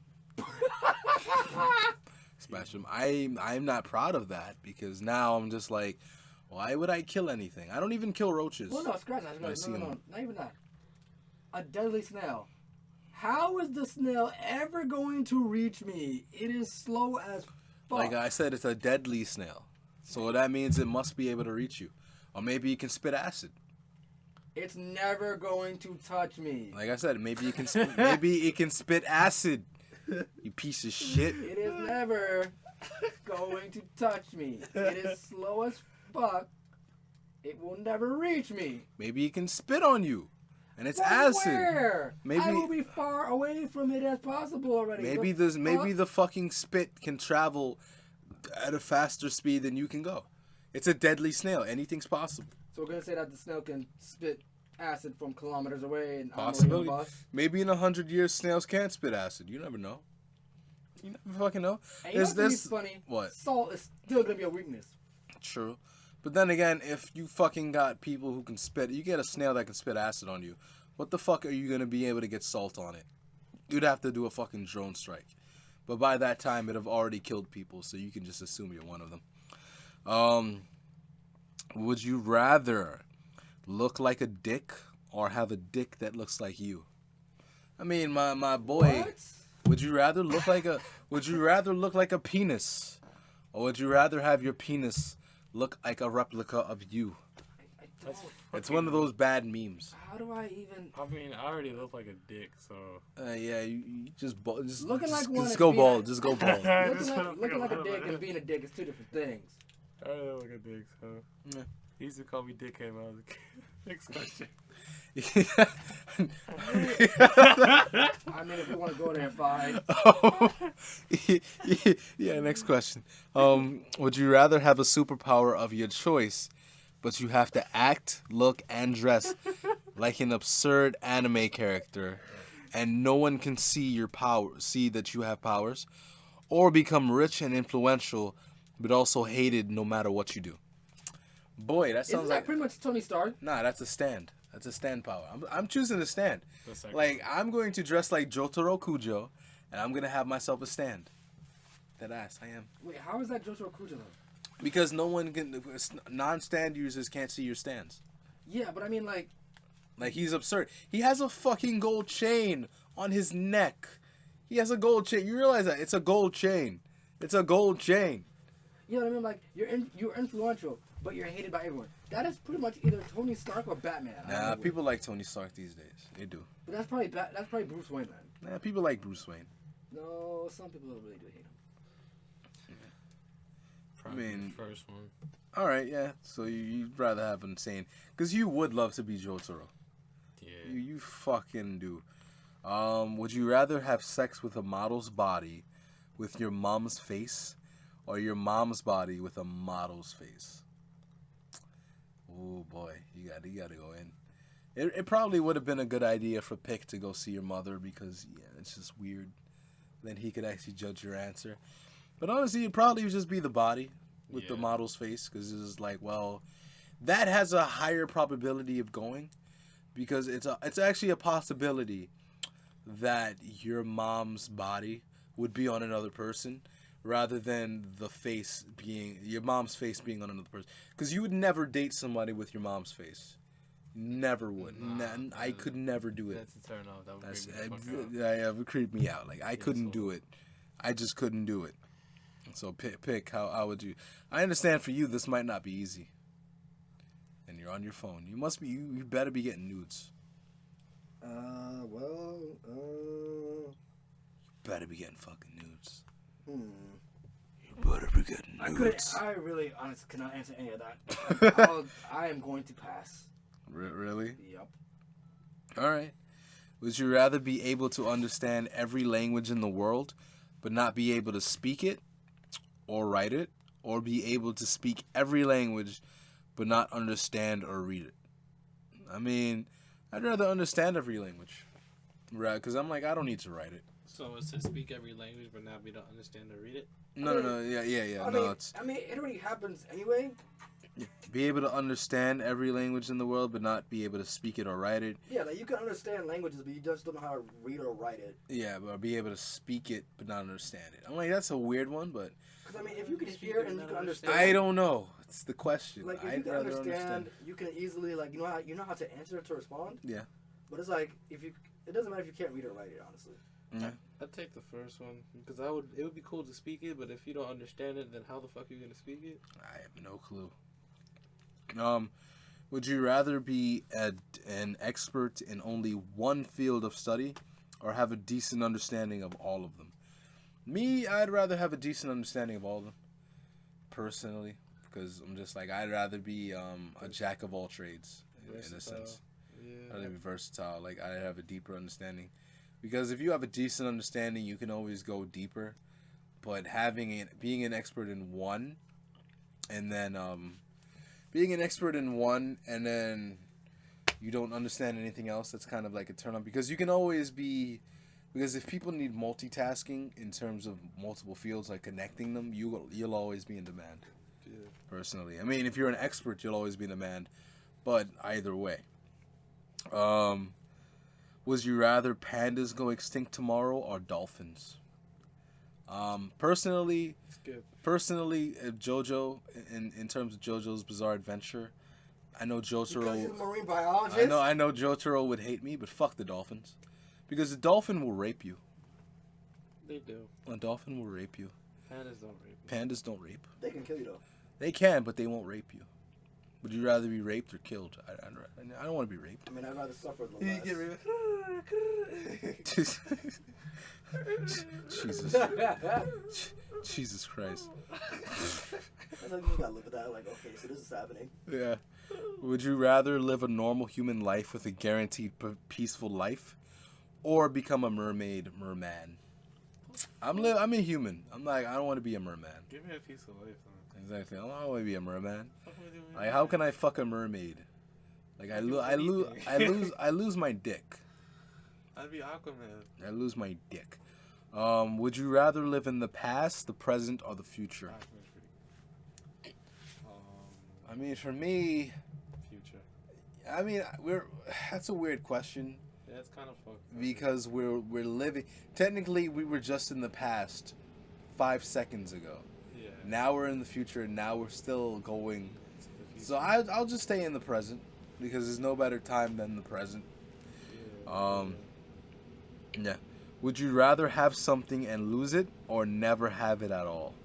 Smashed them. I'm not proud of that because now I'm just like, why would I kill anything? I don't even kill roaches. Well, no, scratch that. No, not even that. A deadly snail. How is the snail ever going to reach me? It is slow as fuck. Like I said, it's a deadly snail. So that means it must be able to reach you. Or maybe it can spit acid. It's never going to touch me. Like I said, maybe it can spit acid. You piece of shit. It is never going to touch me. It is slow as fuck. It will never reach me. Maybe it can spit on you. And it's From acid. Where? Maybe I will be far away from it as possible already. Maybe the fucking spit can travel at a faster speed than you can go. It's a deadly snail. Anything's possible. So we're gonna say that the snail can spit acid from kilometers away, and Possibility. I'm already on the bus? Maybe in 100 years, snails can't spit acid. You never know. You never fucking know. And you know what's funny? What? Salt is still gonna be a weakness. True. But then again, if you fucking got people who can spit, you get a snail that can spit acid on you. What the fuck are you gonna be able to get salt on it? You'd have to do a fucking drone strike. But by that time, it'd have already killed people, so you can just assume you're one of them. Would you rather look like a dick or have a dick that looks like you? I mean, my boy. What? Would you rather look like a penis, or would you rather have your penis look like a replica of you? That's It's one of those bad memes. How do I even? I mean, I already look like a dick, so. Yeah, you just Looking like one just is go being bald. a- Just go bald. Looking like a dick and being a dick is two different things. I already look like a dick, so. Yeah. He used to call me dickhead when I was a kid. Next question. I mean, if you want to go there, fine. Yeah, next question. Would you rather have a superpower of your choice, but you have to act, look, and dress like an absurd anime character, and no one can see that you have powers, or become rich and influential, but also hated no matter what you do? Boy, that sounds Isn't like that pretty much Tony Stark? Nah, that's a stand. That's a stand power. I'm choosing a stand. The second Like, I'm going to dress like Jotaro Kujo, and I'm going to have myself a stand. That ass, I am. Wait, how is that Joshua Kujo though? Because no one can, non-stand users can't see your stands. Yeah, but I mean, like, He's absurd. He has a fucking gold chain on his neck. He has a gold chain. You realize that? It's a gold chain. It's a gold chain. you know what I mean? Like, you're influential, but you're hated by everyone. That is pretty much either Tony Stark or Batman. I don't Nah, know people like Tony Stark these days. They do. But that's probably Bruce Wayne, man. Nah, people like Bruce Wayne. No, some people really do hate him. Probably mean- the first one. All right, yeah. So you'd rather have insane, because you would love to be Jotaro. Yeah. You fucking do. Would you rather have sex with a model's body with your mom's face, or your mom's body with a model's face? Oh boy, you gotta go in. It probably would have been a good idea for Pick to go see your mother, because it's just weird. Then he could actually judge your answer. But honestly, it'd probably just be the body with the Yeah. model's face, because it's like, well, that has a higher probability of going, because it's actually a possibility that your mom's body would be on another person rather than your mom's face being on another person. Because you would never date somebody with your mom's face. Never would. I could never do it. That's a turn off. That would That's, creep me the fuck out. it would creep me out. Like, I couldn't do it. I just couldn't do it. So pick how would you? I understand for you this might not be easy. And you're on your phone. You better be getting nudes. Better be getting fucking nudes. You better be getting nudes. I really honestly cannot answer any of that. I am going to pass. Really? Yep. All right. Would you rather be able to understand every language in the world, but not be able to speak it or write it, or be able to speak every language, but not understand or read it? I mean, I'd rather understand every language, right? Because I'm like, I don't need to write it. So it's to speak every language, but not be able to understand or read it. No, yeah. It's I mean, it already happens anyway. be able to understand every language in the world, but not be able to speak it or write it. Yeah, like you can understand languages, but you just don't know how to read or write it. Yeah, but be able to speak it, but not understand it. I'm like, that's a weird one, but Because I mean, if you can hear and you can understand, I don't know. It's the question. Like if you I'd can rather understand, you can easily like you know how to answer to respond. Yeah. But it's like it doesn't matter if you can't read or write it, honestly. Yeah. I'd take the first one because it would be cool to speak it, but if you don't understand it, then how the fuck are you gonna speak it? I have no clue. Would you rather be an expert in only one field of study, or have a decent understanding of all of them? Me, I'd rather have a decent understanding of all of them, personally, because I'm just like, I'd rather be a jack of all trades in a sense. Yeah. I'd rather be versatile. Like, I'd have a deeper understanding, because if you have a decent understanding, you can always go deeper. But being an expert in one, and then being an expert in one and then you don't understand anything else, that's kind of like a turn on, because you can always be, because if people need multitasking in terms of multiple fields, like connecting them, you'll always be in demand. Yeah. Personally, I mean, if you're an expert, you'll always be in demand, but either way, would you rather pandas go extinct tomorrow or dolphins? Personally, Skip. if JoJo, in terms of JoJo's Bizarre Adventure, I know Because he's a Jotaro. marine biologist. I know Jotaro would hate me, but fuck the dolphins, because the dolphin will rape you. They do. A dolphin will rape you. Pandas don't rape. Pandas don't rape. They can kill you though. They can, but they won't rape you. Would you rather be raped or killed? I don't want to be raped. I mean, I'd rather suffer than less. Jesus. Jesus Christ. That's like you gotta live with that. Like, okay, so this is happening. Yeah. Would you rather live a normal human life with a guaranteed peaceful life, or become a merman? I'm a human. I'm like, I don't want to be a merman. Give me a piece of life, man. Exactly. I don't want to be a merman. What am I doing? Like, how can I fuck a mermaid? Like, I lose my dick. I'd be Aquaman. I lose my dick. Would you rather live in the past, the present, or the future? Aquaman's pretty good. I mean, for me, Future. I mean, that's a weird question, Yeah, it's kind of fucked. because we're living. Technically, we were just in the past 5 seconds ago. Yeah. Now we're in the future, and now we're still going. It's the future. So I'll just stay in the present, because there's no better time than the present. Yeah. Yeah. Would you rather have something and lose it, or never have it at all?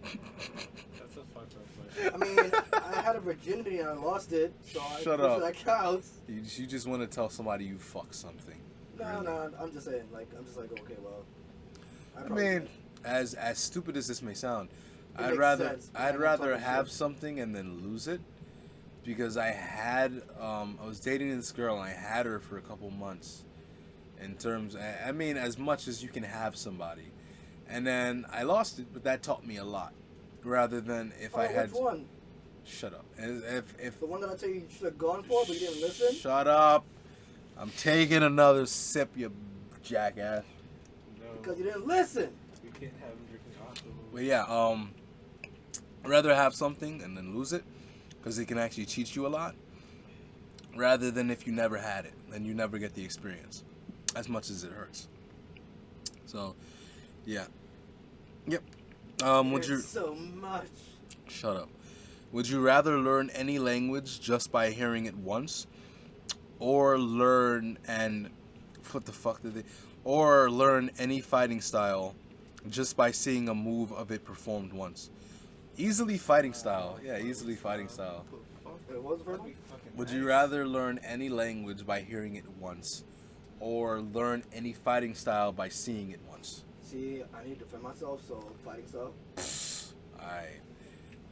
That's a fucked up question. I mean, I had a virginity and I lost it, so Shut I up. that counts. You just want to tell somebody you fuck something. No, I'm just saying. Like, okay, well. I mean, as stupid as this may sound, It I'd makes rather sense, but I'd I'm rather talking have shit. something and then lose it, because I was dating this girl and I had her for a couple months. In terms, I mean, as much as you can have somebody, and then I lost it, but that taught me a lot. Rather than if I had. Which one? Shut up. If The one that I tell you should have gone for, but you didn't listen. Shut up. I'm taking another sip, you jackass. No. Because you didn't listen. We can't have him drinking alcohol. But yeah, I'd rather have something and then lose it, because it can actually teach you a lot, rather than if you never had it and you never get the experience, as much as it hurts. So, yeah. Yep. Would you There's so much. shut up? Would you rather learn any language just by hearing it once, or learn or learn any fighting style just by seeing a move of it performed once? Easily fighting style. Yeah, easily fighting style. Wait, what was the first one? Would you rather learn any language by hearing it once, or learn any fighting style by seeing it once? See, I need to defend myself, so fighting style.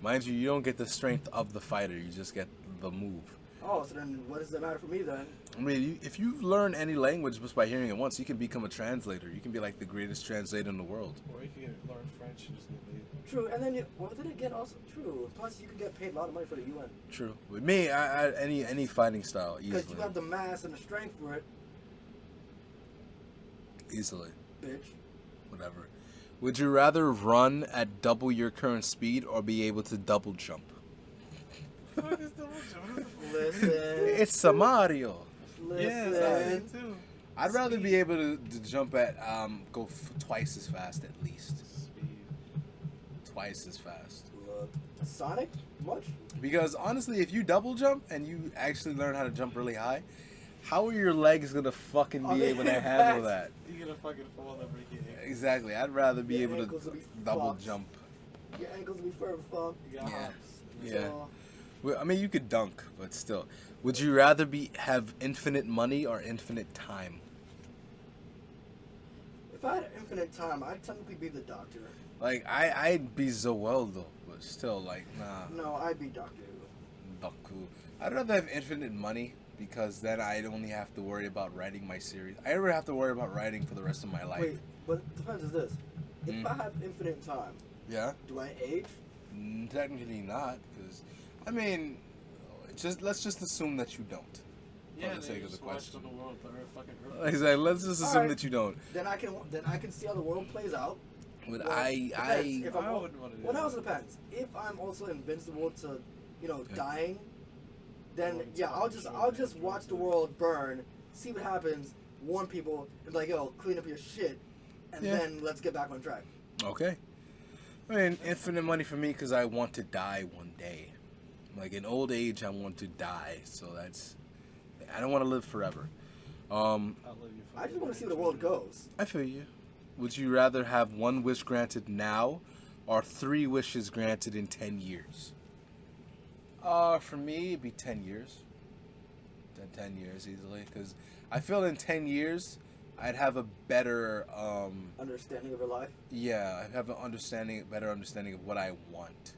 Mind you, you don't get the strength of the fighter. You just get the move. Oh, so then what does it matter for me then? I mean, if you learn any language just by hearing it once, you can become a translator. You can be like the greatest translator in the world. Or you can learn French and just get paid. True, and then then again, also true. Plus, you can get paid a lot of money for the UN True. With me, I any fighting style because easily. you have the mass and the strength for it, Easily. bitch. Whatever. Would you rather run at double your current speed or be able to double jump? Listen, It's a Mario. listen. too. I'd rather be able to jump at go twice as fast at least. Speed. Twice as fast. Look, Sonic, much? Because honestly, if you double jump and you actually learn how to jump really high, how are your legs gonna fucking Oh, be yeah, able to handle facts. that? You're gonna fucking fall and break your ankle. Exactly. I'd rather be Your able ankles to will be double fucked. jump. Your ankles will be forever fucked. You got Yeah. hops. That's Yeah. all. Well, I mean, you could dunk, but still. Would you rather have infinite money or infinite time? If I had infinite time, I'd technically be the doctor. Like I'd be Zoeldo, but still, like, nah. No, I'd be Doctor Who. Doku. I'd rather have infinite money because then I'd only have to worry about writing my series. I never have to worry about writing for the rest of my life. Wait, but it depends on this. If Mm. I have infinite time, Yeah. do I age? Technically not, because I mean, let's just assume that you don't. Yeah, the they sake of the just watch question. the world, the earth, fucking earth. Exactly. Let's just assume Alright. that you don't. Then I can see how the world plays out. But Well, depends. If I'm I al- wouldn't want to do Well, that that. also depends. If I'm also invincible to, Okay. dying, then Well, it's yeah, not I'll just sure. watch the world burn, see what happens, warn people, and be like, yo, clean up your shit, and Yeah. then let's get back on track. Okay. I mean, infinite money for me because I want to die one day. Like in old age, I want to die, so I don't want to live forever. I'll let you I just want to see where the world goes. I feel you. Would you rather have one wish granted now, or 3 wishes granted in 10 years? For me, it'd be 10 years. 10 years easily, because I feel in 10 years, I'd have a better, Understanding of your life. yeah, I have a better understanding of what I want.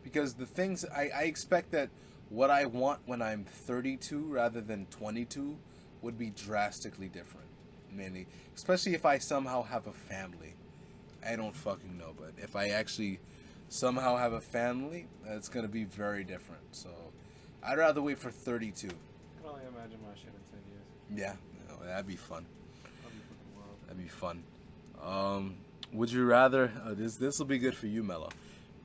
Because the things, I expect that what I want when I'm 32 rather than 22 would be drastically different. Mainly, especially if I somehow have a family. I don't fucking know, but if I actually somehow have a family, it's going to be very different. So I'd rather wait for 32. I can only imagine my shit in 10 years. Yeah, that'd be fun. That'll be fucking wild. That'd be fun. Would you rather? This will be good for you, Mello.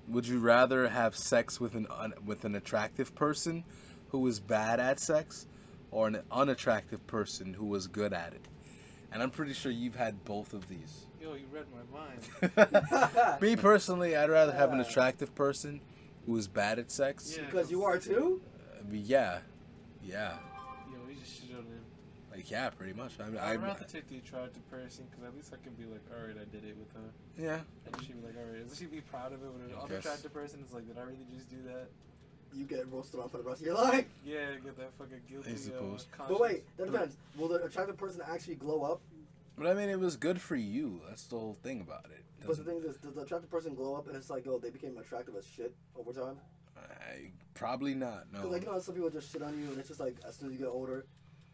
Would you rather have sex with an attractive person who is bad at sex, or an unattractive person who was good at it? And I'm pretty sure you've had both of these. Yo, you read my mind. Me personally, I'd rather have an attractive person who is bad at sex. Yeah. Because you are too? Yeah. Yo, we just shit on him. Like, yeah, pretty much. I'd rather take the attractive person because at least I can be like, alright, I did it with her. yeah. And she'd be like, alright, at she be proud of it. When an I guess. unattractive person is like, did I really just do that? You get roasted on for the rest of your life. Yeah, get that fucking guilty. I suppose. But wait, that depends. Will the attractive person actually glow up? But I mean, it was good for you. That's the whole thing about it. But the thing is, does the attractive person glow up and it's like, oh, they became attractive as shit over time? Probably not. No. Because, like, some people just shit on you and it's just like, as soon as you get older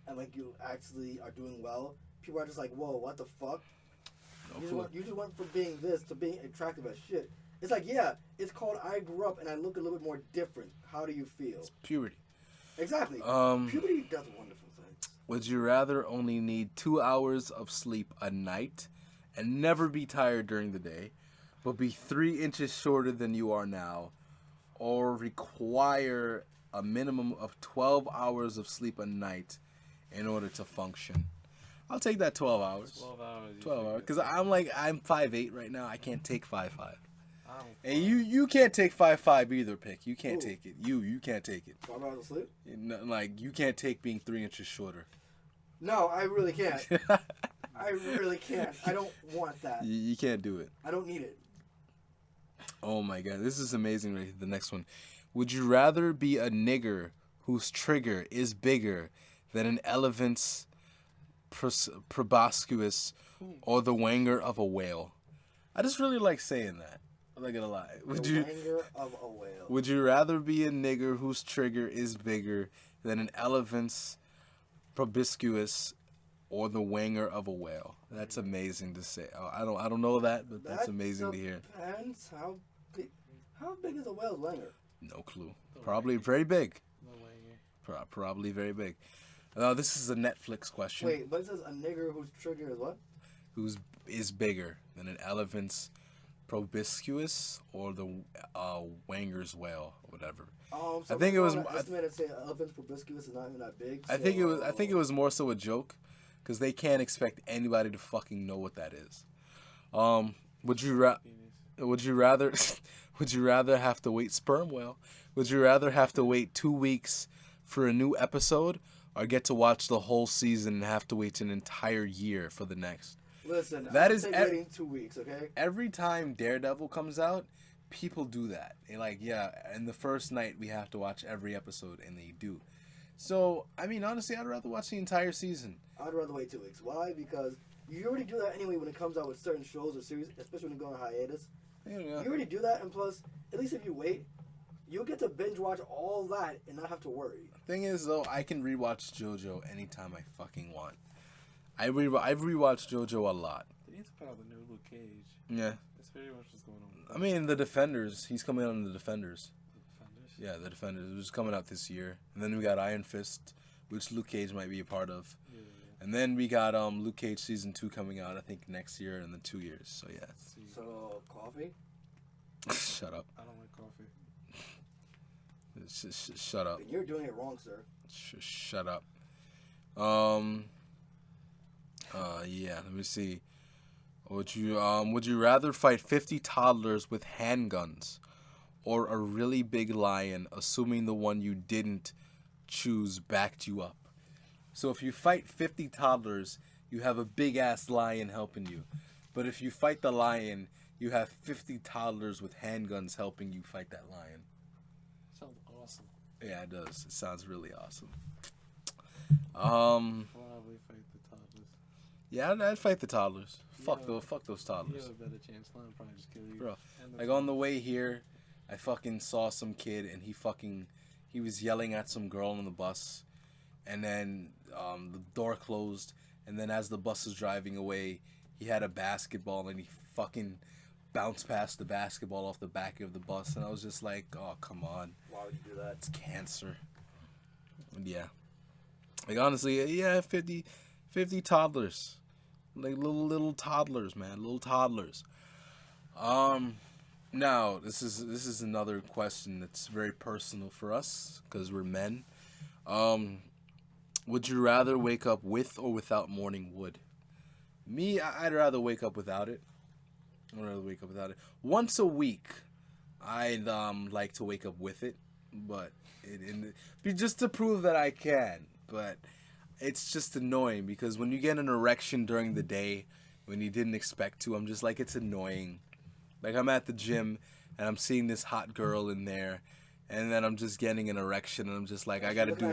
and, like, you actually are doing well, people are just like, whoa, what the fuck? No You clue. just went from being this to being attractive as shit. It's like, yeah, it's called I grew up and I look a little bit more different. How do you feel? Puberty. Exactly. Puberty does wonderful things. Would you rather only need 2 hours of sleep a night and never be tired during the day, but be 3 inches shorter than you are now, or require a minimum of 12 hours of sleep a night in order to function? I'll take that 12 hours. 12 hours. 12 hours. Because I'm 5'8" right now. I can't take 5'5". I don't And you can't take 5'5" either, Pick. You can't Ooh. take it. You can't take it. 5 hours of sleep? Like, you can't take being 3 inches shorter. No, I really can't. I really can't. I don't want that. You can't do it. I don't need it. Oh my god, this is amazing. Right, the next one. Would you rather be a nigger whose trigger is bigger than an elephant's proboscis or the wanger of a whale? I just really like saying that. I'm not gonna lie. The wanger of a whale. Would you rather be a nigger whose trigger is bigger than an elephant's proboscis or the wanger of a whale? That's amazing to say. I don't know that, but that's amazing to hear. Depends how big is a whale's wanger? No clue. Probably very big. No way. Probably very big. This is a Netflix question. Wait, but it says a nigger whose trigger is what? Who is bigger than an elephant's proboscis or the wanger's whale, or whatever? So I think it was. Estimated say elephant's proboscis is not even that big. I think it was more so a joke, because they can't expect anybody to fucking know what that is. Would you rather would you rather have to wait sperm whale? Would you rather have to wait 2 weeks for a new episode, or get to watch the whole season and have to wait an entire year for the next? Listen, that I'll is take waiting 2 weeks, okay? Every time Daredevil comes out, people do that. They're like, yeah, and the first night we have to watch every episode, and they do. So, I mean, honestly, I'd rather watch the entire season. I'd rather wait 2 weeks. Why? Because you already do that anyway when it comes out with certain shows or series, especially when you go on hiatus. Yeah. You already do that, and plus, at least if you wait, you'll get to binge watch all that and not have to worry. Thing is, though, I can rewatch JoJo anytime I fucking want. I've rewatched JoJo a lot. They need to put out the new Luke Cage. Yeah. That's very much what's going on with that. I mean, the Defenders. He's coming out in the Defenders. The Defenders? Yeah, the Defenders. It was coming out this year. And then we got Iron Fist, which Luke Cage might be a part of. Yeah. And then we got Luke Cage season 2 coming out, I think, next year and then 2 years. So yeah. So, coffee? Shut up. I don't like coffee. Shut up. You're doing it wrong, sir. Shut up. Yeah. Let me see. Would you rather fight 50 toddlers with handguns, or a really big lion, assuming the one you didn't choose backed you up? So if you fight 50 toddlers, you have a big ass lion helping you. But if you fight the lion, you have 50 toddlers with handguns helping you fight that lion. Sounds awesome. Yeah, it does. It sounds really awesome. Probably fight the toddlers. Yeah, I'd fight the toddlers. Fuck Yeah. those You toddlers. have a better chance. Lion probably just kill you. Bro, And like on the way here, I fucking saw some kid and he was yelling at some girl on the bus, and then the door closed, and then as the bus was driving away, he had a basketball and he fucking bounced past the basketball off the back of the bus, and I was just like, oh, come on. Why would you do that? It's cancer. And yeah. Like honestly, yeah, 50 toddlers. Like little toddlers, man. Little toddlers. Now, this is another question that's very personal for us because we're men. Would you rather wake up with or without morning wood? Me, I'd rather wake up without it. I'd rather wake up without it. Once a week, I'd like to wake up with it, but just to prove that I can. But it's just annoying because when you get an erection during the day when you didn't expect to, I'm just like, it's annoying. Like I'm at the gym and I'm seeing this hot girl in there, and then I'm just getting an erection, and I'm just like, I gotta do,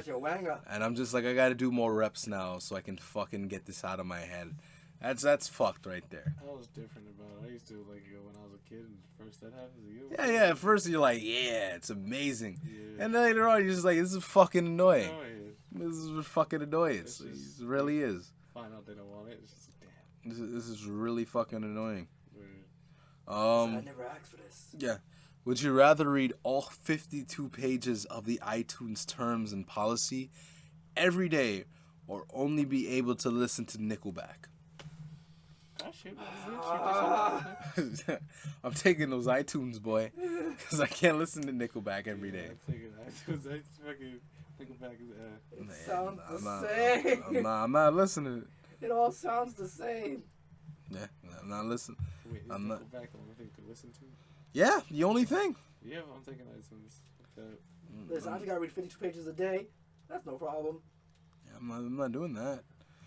and I'm just like, I gotta do more reps now so I can fucking get this out of my head. That's fucked right there. I was different about it. I used to like when I was a kid and first that happens to you. Yeah. At first you're like, yeah, it's amazing, Yeah. and then later on you're just like, this is fucking annoying. No, it is. This is fucking annoying. It's just- It really is. Find out they don't want it. It's just damn This is really fucking annoying. weird. I never asked for this. Yeah. Would you rather read all 52 pages of the iTunes terms and policy every day, or only be able to listen to Nickelback? I shoot this shit. I'm taking those iTunes, boy, because I can't listen to Nickelback every day. I take it. I fucking think about it. It Man, sounds the I'm same. I'm not listening. It all sounds the same. Yeah, I'm not listening. Wait, is I'm not- Nickelback the only thing to listen to? Yeah, the only thing. Yeah, I'm taking iTunes. Okay. Listen, I just gotta read 52 pages a day. That's no problem. I'm not doing that.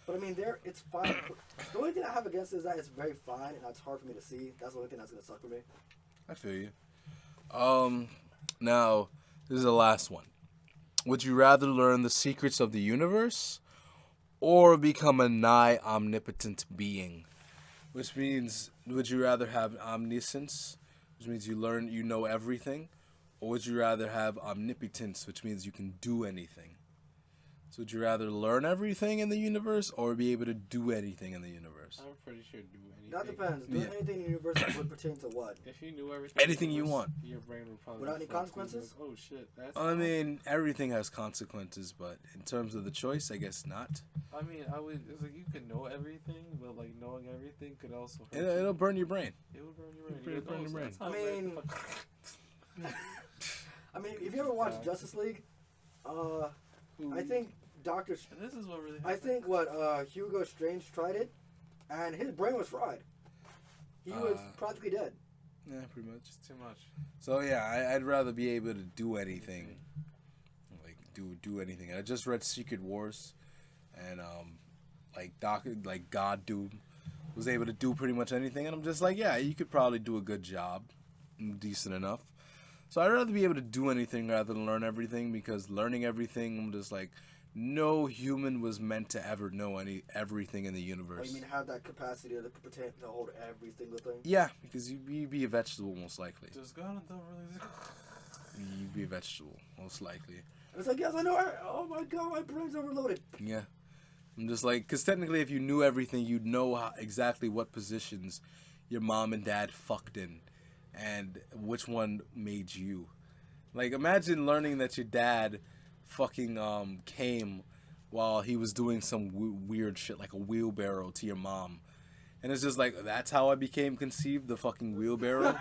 But I mean, it's fine. The only thing I have against it is that it's very fine and it's hard for me to see. That's the only thing that's gonna suck for me. I feel you. Now, this is the last one. Would you rather learn the secrets of the universe or become a nigh omnipotent being? Which means, would you rather have omniscience, which means you know everything, or would you rather have omnipotence, which means you can do anything? So would you rather learn everything in the universe or be able to do anything in the universe? I'm pretty sure do anything. That depends. Doing Yeah. anything in the universe would pertain to what? If you knew everything, Anything you want. your brain would probably. Without any fuck you, consequences? like, oh shit, that's. I mean, everything has consequences, but in terms of the choice, I guess not. I mean, I would. It's like you could know everything, but like knowing everything could also hurt It'll burn your brain. you. It would burn your brain. It'll burn your brain. That's how I mean- I mean, if you ever watched Justice League, I think Doctor. And this is what really. I think Hugo Strange tried it, and his brain was fried. He was practically dead. Yeah, pretty much. It's too much. So yeah, I'd rather be able to do anything, like do anything. I just read Secret Wars, and like God Doom was able to do pretty much anything, and I'm just like, yeah, you could probably do a good job, decent enough. So I'd rather be able to do anything rather than learn everything, because learning everything, I'm just like, no human was meant to ever know everything in the Oh, universe. you mean have that capacity to pretend to hold every single thing? Yeah, because you'd be a vegetable most likely. Just God don't really. You'd be a vegetable most likely. It's like, yes, I know. Oh my god, my brain's overloaded. Yeah. I'm just like, because technically if you knew everything, you'd know exactly what positions your mom and dad fucked in and which one made you. Like, imagine learning that your dad fucking came while he was doing some weird shit, like a wheelbarrow to your mom. And it's just like, that's how I became conceived, the fucking wheelbarrow.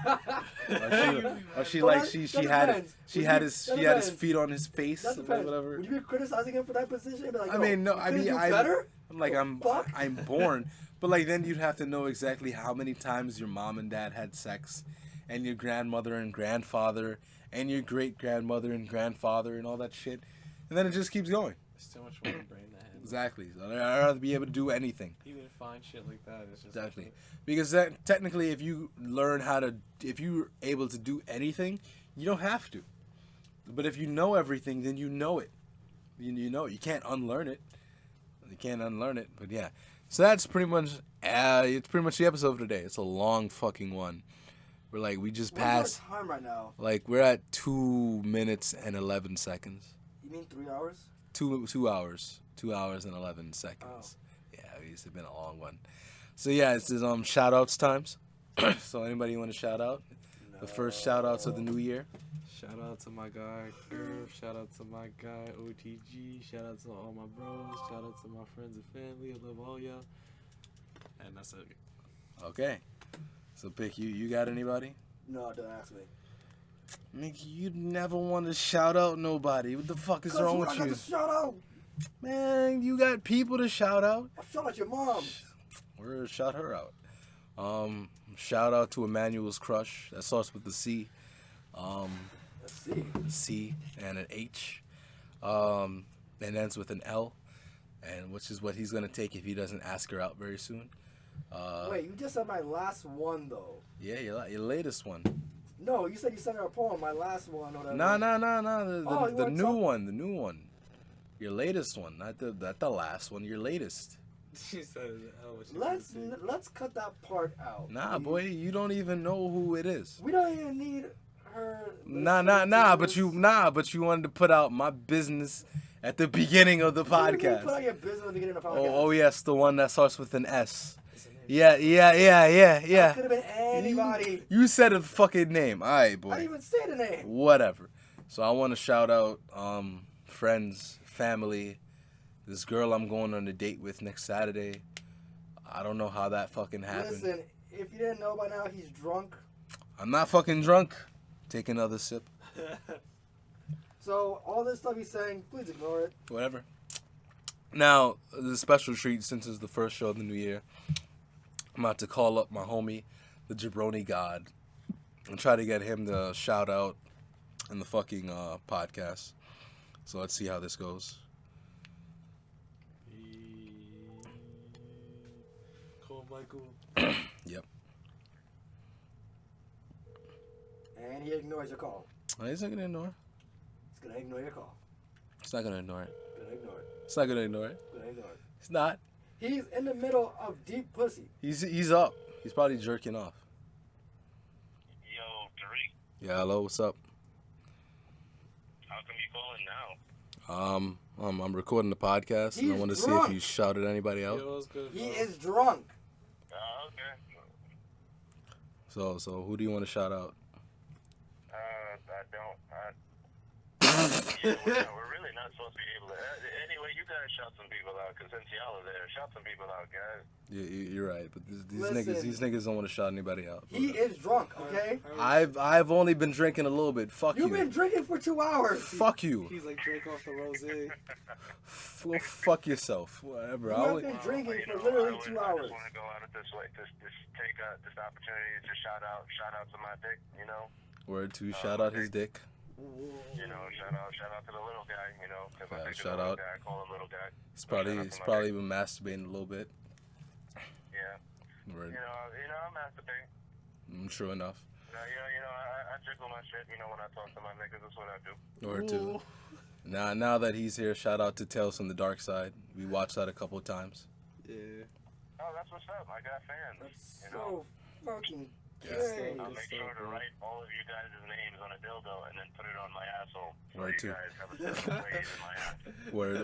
She had his feet on his face, That or depends. whatever. Would you be criticizing him for that position? Be like, I mean, no, you I couldn't mean, do better? I'm like, Fuck. I'm born, but like then you'd have to know exactly how many times your mom and dad had sex, and your grandmother and grandfather, and your great grandmother and grandfather, and all that shit, and then it just keeps going. It's too much for my brain to handle. Exactly. So I'd rather be able to do anything. Even find shit like that. It's just Exactly. Like, Because technically, if you learn if you're able to do anything, you don't have to. But if you know everything, then you know it. You know it. You can't unlearn it. You can't unlearn it. But yeah. So that's pretty much, it's pretty much the episode of today. It's a long fucking one. We just passed, What's our time right now? we're at 2 minutes and 11 seconds. You mean 3 hours? 2 hours. 2 hours and 11 seconds. Oh. Yeah, it's been a long one. So yeah, it's shout outs times. So anybody want to shout out? No. The first shout outs of the new year. shout out to my guy Curve. Shout out to my guy OTG. Shout out to all my bros. Shout out to my friends and family. I love all y'all. And that's it. Okay. So pick you got anybody? No, don't ask me. Nigga, you never want to shout out nobody. What the fuck is wrong with I got you? to shout out. Man, you got people to shout out. I shout out your mom. We're shout her out. Shout out to Emmanuel's crush. That starts with the C. Let's see. C and an H. And ends with an L. And which is what he's gonna take if he doesn't ask her out very soon. Wait, you just said my last one though. Yeah, your latest one. No, you said you sent her a poem. My last one or whatever. No. You The wanna new talk- one. The new one. Your latest one, not the last one. Your latest. She said, Let's cut that part out. Nah, please. boy, you don't even know who it is. We don't even need her. Nah. But you wanted to put out my business at the beginning of the What do you mean podcast. Put out your business at the beginning of the podcast. Oh yes, the one that starts with an S. Yeah. That could have been anybody. You said a fucking name. All right, I didn't boy. even say the name. Whatever. So I want to shout out friends, family, this girl I'm going on a date with next Saturday. I don't know how that fucking happened. Listen, if you didn't know by now, he's drunk. I'm not fucking drunk. Take another sip. So all this stuff he's saying, please ignore it. Whatever. Now, the special treat, since it's the first show of the new year, I'm about to call up my homie, the Jabroni God, and try to get him to shout out in the fucking podcast. So let's see how this goes. Call Michael. Yep. And he ignores your call. Oh, he's not gonna ignore. He's gonna ignore your call. He's not gonna ignore it. Gonna ignore it. He's not gonna ignore it. Gonna ignore it. He's not. He's in the middle of deep pussy. He's up. He's probably jerking off. Yo, Tariq, Yeah, hello, what's up? how come you calling I'm recording the podcast, and I He's want to see if drunk. you shouted anybody out. Yo, what's good, He bro? is drunk. Okay. So who do you want to shout out? I don't. We're really not supposed to be able to. Anyway, you guys shout some people out, because since y'all are there, shout some people out, guys. You're right, but these Listen. niggas don't want to shout anybody out. He is drunk, okay? I've only been drinking a little bit. Fuck You've you. been drinking for 2 hours. Fuck you. He's like drink off the rosé. Fuck yourself. Whatever. You I have only, been drinking You for know, literally I 2 just hours. want to go out of this way, just take this opportunity to shout out to my dick, you know. word to shout out his dick. You know, shout out to the little guy, you know, because Yeah, I think shout the little out. guy, I call him little guy. He's So shout out to my probably dick. been masturbating a little bit. Yeah. Word. You know, I'm masturbating. True enough. I jiggle my shit, you know, when I talk to my niggas, that's what I do. Word too. Now that he's here, shout out to Tales from the Dark Side. We watched that a couple of times. Yeah. Oh, that's what's up. I got fans. That's You know, so fucking Yeah. gay. I'll Good make stuff, sure to bro. write all of you guys' names on a dildo and then put it on my asshole. So Word you too. guys have a different ways in my ass.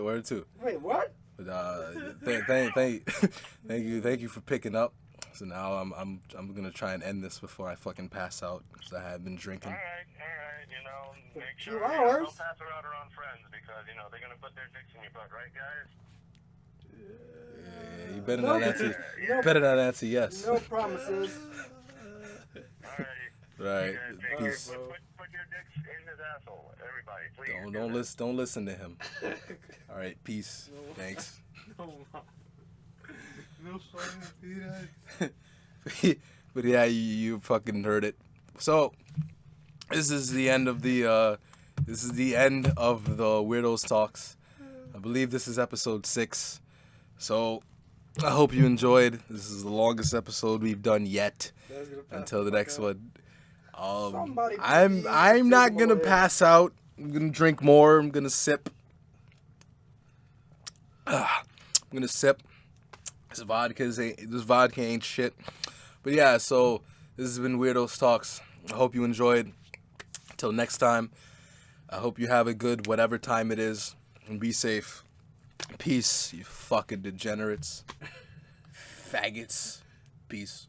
Word too. Wait, what? But thank you for picking up. So now I'm gonna try and end this before I fucking pass out because I have been drinking. All right, you know, make 2 sure hours? don't pass her out around friends because, you know, they're going to put their dicks in your butt, right, guys? Yeah, you better No, not answer. no, Better not answer yes. no promises. All right. Right. You guys take Peace. care. Put your dicks in his asshole, everybody, please. Don't listen to him. All right. Peace. Thanks. No fucking But yeah, you fucking heard it. So this is the end of the Weirdos Talks. I believe this is episode 6. So I hope you enjoyed. This is the longest episode we've done yet. Until the next one. Somebody I'm please not take gonna away. pass out. I'm gonna drink more. I'm gonna sip. I'm gonna sip. This vodka ain't shit. But yeah, so this has been Weirdos Talks. I hope you enjoyed. Till next time, I hope you have a good whatever time it is. And be safe. Peace, you fucking degenerates. Faggots. Peace.